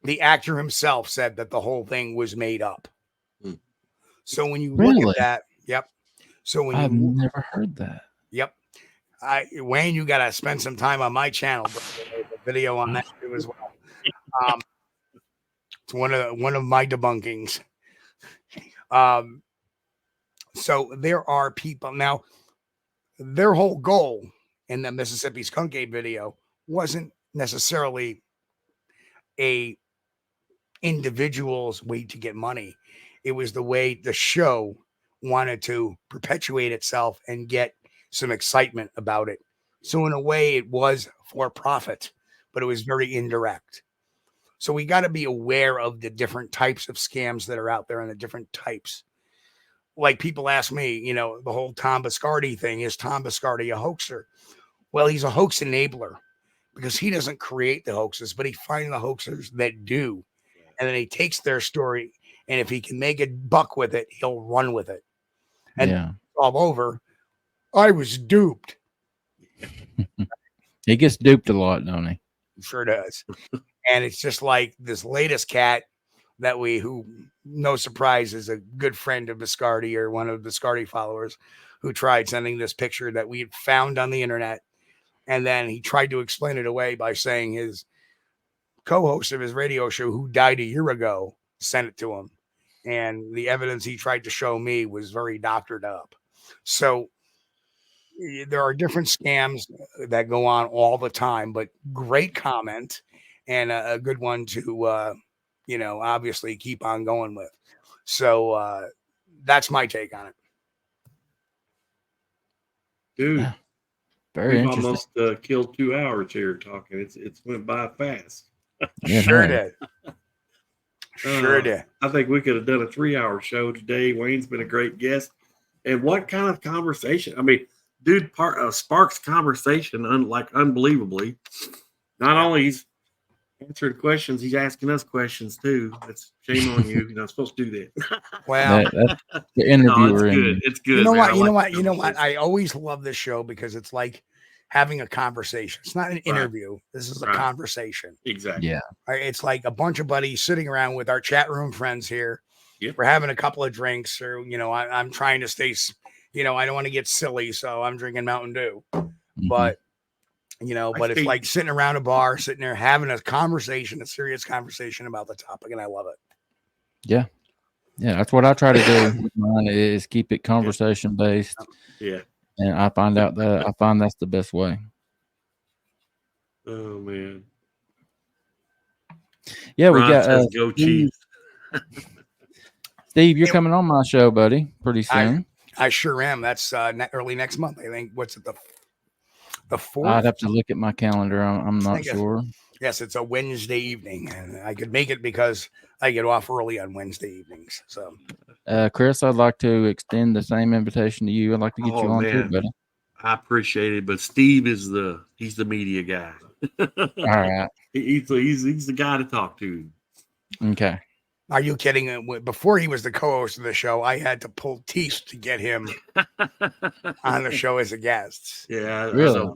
Speaker 2: The actor himself said that the whole thing was made up. So when you look at that, yep. So when
Speaker 4: I've never heard that.
Speaker 2: Yep. Wayne, you got to spend some time on my channel. The video on that too as well. It's one of my debunkings. So there are people now. Their whole goal in the Mississippi Skunk Ape video wasn't necessarily a individual's way to get money. It was the way the show wanted to perpetuate itself and get some excitement about it. So in a way, it was for profit, but it was very indirect. So we got to be aware of the different types of scams that are out there and the different types. Like people ask me, you know, the whole Tom Biscardi thing, is Tom Biscardi a hoaxer? Well, he's a hoax enabler because he doesn't create the hoaxes, but he finds the hoaxers that do. And then he takes their story, and if he can make a buck with it, he'll run with it. And all over, I was duped.
Speaker 4: He gets duped a lot, don't he?
Speaker 2: Sure does. And it's just like this latest cat that who no surprise is a good friend of Biscardi or one of the Biscardi followers, who tried sending this picture that we had found on the internet. And then he tried to explain it away by saying his co-host of his radio show who died a year ago sent it to him. And the evidence he tried to show me was very doctored up. So there are different scams that go on all the time, but great comment and a good one to, obviously keep on going with. So that's my take on it.
Speaker 3: Dude,
Speaker 4: Very
Speaker 3: we've
Speaker 4: interesting.
Speaker 3: almost killed 2 hours here talking. It's went by fast.
Speaker 2: Sure did. Sure did.
Speaker 3: I think we could have done a 3-hour show today. Wayne's been a great guest. And what kind of conversation? I mean, dude, sparks conversation unbelievably. Not only he's answering questions, he's asking us questions too. That's shame on you. You're not supposed to do that.
Speaker 2: Well,
Speaker 4: That's the interviewer.
Speaker 3: it's good. It's good.
Speaker 2: You know
Speaker 3: man.
Speaker 2: what? You know what? I always love this show because it's like having a conversation. It's not an interview. This is a conversation.
Speaker 3: Exactly.
Speaker 4: Yeah.
Speaker 2: It's like a bunch of buddies sitting around with our chat room friends here.
Speaker 3: Yep.
Speaker 2: We're having a couple of drinks, or I'm trying to stay. I don't want to get silly, so I'm drinking Mountain Dew.
Speaker 4: Mm-hmm.
Speaker 2: But it's like sitting around a bar, sitting there having a conversation, a serious conversation about the topic, and I love it.
Speaker 4: Yeah. Yeah, that's what I try to do. Mine is keep it conversation based.
Speaker 3: Yeah.
Speaker 4: And I find that's the best way.
Speaker 3: Oh man.
Speaker 4: Yeah,
Speaker 3: Ron
Speaker 4: we got
Speaker 3: says, go Chiefs.
Speaker 4: Steve, you're coming on my show, buddy, pretty soon.
Speaker 2: I sure am. That's early next month. I think. What's it, the 4th?
Speaker 4: I'd have to look at my calendar. I'm not sure.
Speaker 2: Yes, it's a Wednesday evening, and I could make it because I get off early on Wednesday evenings. So,
Speaker 4: Chris, I'd like to extend the same invitation to you. I'd like to get you on too, buddy.
Speaker 3: I appreciate it, but Steve is he's the media guy.
Speaker 4: All right,
Speaker 3: he's the guy to talk to.
Speaker 4: Okay.
Speaker 2: Are you kidding? Before he was the co-host of the show, I had to pull teeth to get him on the show as a guest.
Speaker 3: Yeah,
Speaker 4: really.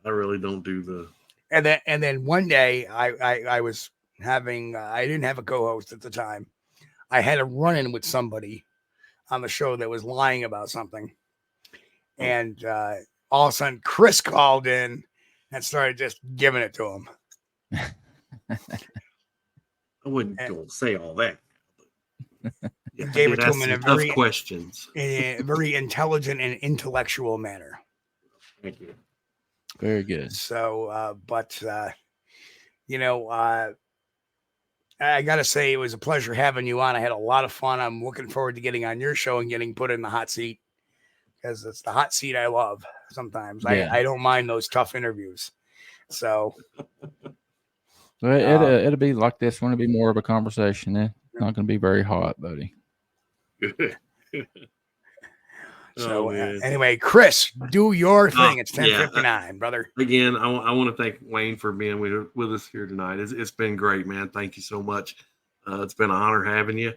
Speaker 3: I really don't do the.
Speaker 2: And then one day I was having I didn't have a co-host at the time. I had a run-in with somebody on the show that was lying about something, and all of a sudden Chris called in and started just giving it to him.
Speaker 3: I wouldn't go say all that.
Speaker 2: Yeah, gave it to him in a very
Speaker 3: questions.
Speaker 2: In a very intelligent and intellectual manner.
Speaker 3: Thank you.
Speaker 4: Very good.
Speaker 2: So, I got to say it was a pleasure having you on. I had a lot of fun. I'm looking forward to getting on your show and getting put in the hot seat because it's the hot seat I love sometimes. Yeah. I don't mind those tough interviews. So.
Speaker 4: Well, it'll be like this one. It'll be more of a conversation. It's not going to be very hot, buddy.
Speaker 2: So anyway, Chris, do your thing. It's 10:59, brother.
Speaker 3: Again, I want to thank Wayne for being with us here tonight. It's been great, man. Thank you so much. It's been an honor having you.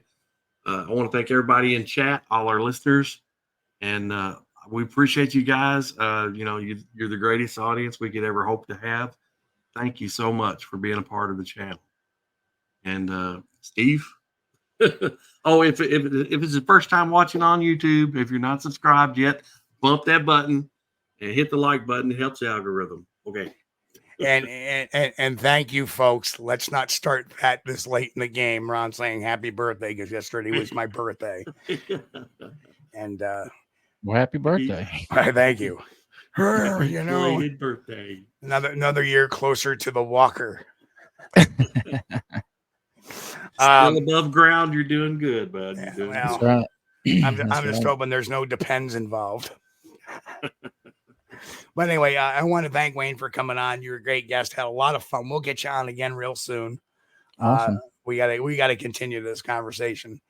Speaker 3: I want to thank everybody in chat, all our listeners, and we appreciate you guys. You're the greatest audience we could ever hope to have. Thank you so much for being a part of the channel. And Steve, if it's the first time watching on YouTube, if you're not subscribed yet, bump that button and hit the like button. It helps the algorithm. Okay.
Speaker 2: And thank you, folks. Let's not start that this late in the game. Ron saying happy birthday because yesterday was my birthday. And
Speaker 4: well, happy birthday.
Speaker 2: Thank you.
Speaker 3: Belated birthday.
Speaker 2: Another year closer to the walker.
Speaker 3: Still above ground, you're doing good, bud.
Speaker 2: Yeah,
Speaker 3: doing
Speaker 2: well,
Speaker 3: good.
Speaker 2: I'm just hoping there's no depends involved. But anyway, I want to thank Wayne for coming on. You're a great guest. Had a lot of fun. We'll get you on again real soon.
Speaker 4: Awesome.
Speaker 2: We gotta continue this conversation.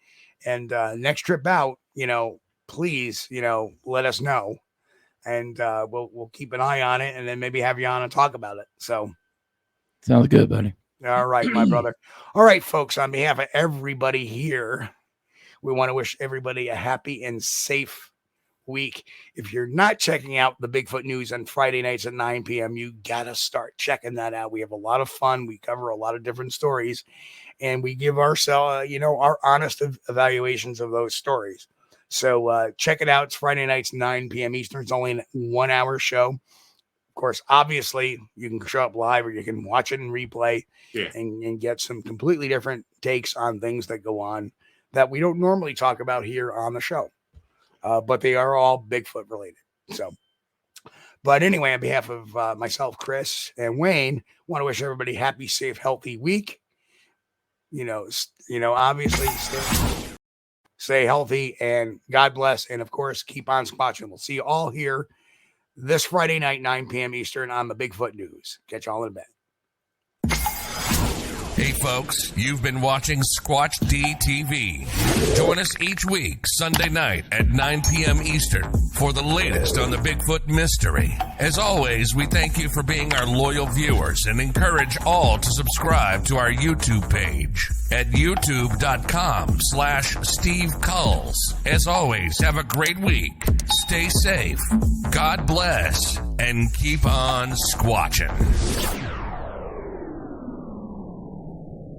Speaker 2: And next trip out, please, let us know. And we'll keep an eye on it and then maybe have you on and talk about it. So
Speaker 4: sounds good, buddy.
Speaker 2: All right, my brother. All right, folks, on behalf of everybody here, we want to wish everybody a happy and safe week. If you're not checking out the Bigfoot news on Friday nights at 9 p.m., you got to start checking that out. We have a lot of fun. We cover a lot of different stories, and we give ourselves, our honest evaluations of those stories. So check it out. It's Friday nights, 9 p.m. Eastern. It's only a 1 hour show. course, obviously, you can show up live or you can watch it in replay and get some completely different takes on things that go on that we don't normally talk about here on the show. But they are all Bigfoot related. So, but anyway, on behalf of myself, Chris, and Wayne, want to wish everybody happy, safe, healthy week. Obviously stay healthy and God bless. And of course, keep on squatching. We'll see you all here this Friday night, 9 p.m. Eastern on the Bigfoot News. Catch y'all in a bit.
Speaker 1: Hey folks, you've been watching Squatch-D TV. Join us each week, Sunday night at 9 p.m. Eastern for the latest on the Bigfoot mystery. As always, we thank you for being our loyal viewers and encourage all to subscribe to our YouTube page at youtube.com/Steve Kulls. As always, have a great week. Stay safe. God bless and keep on squatching.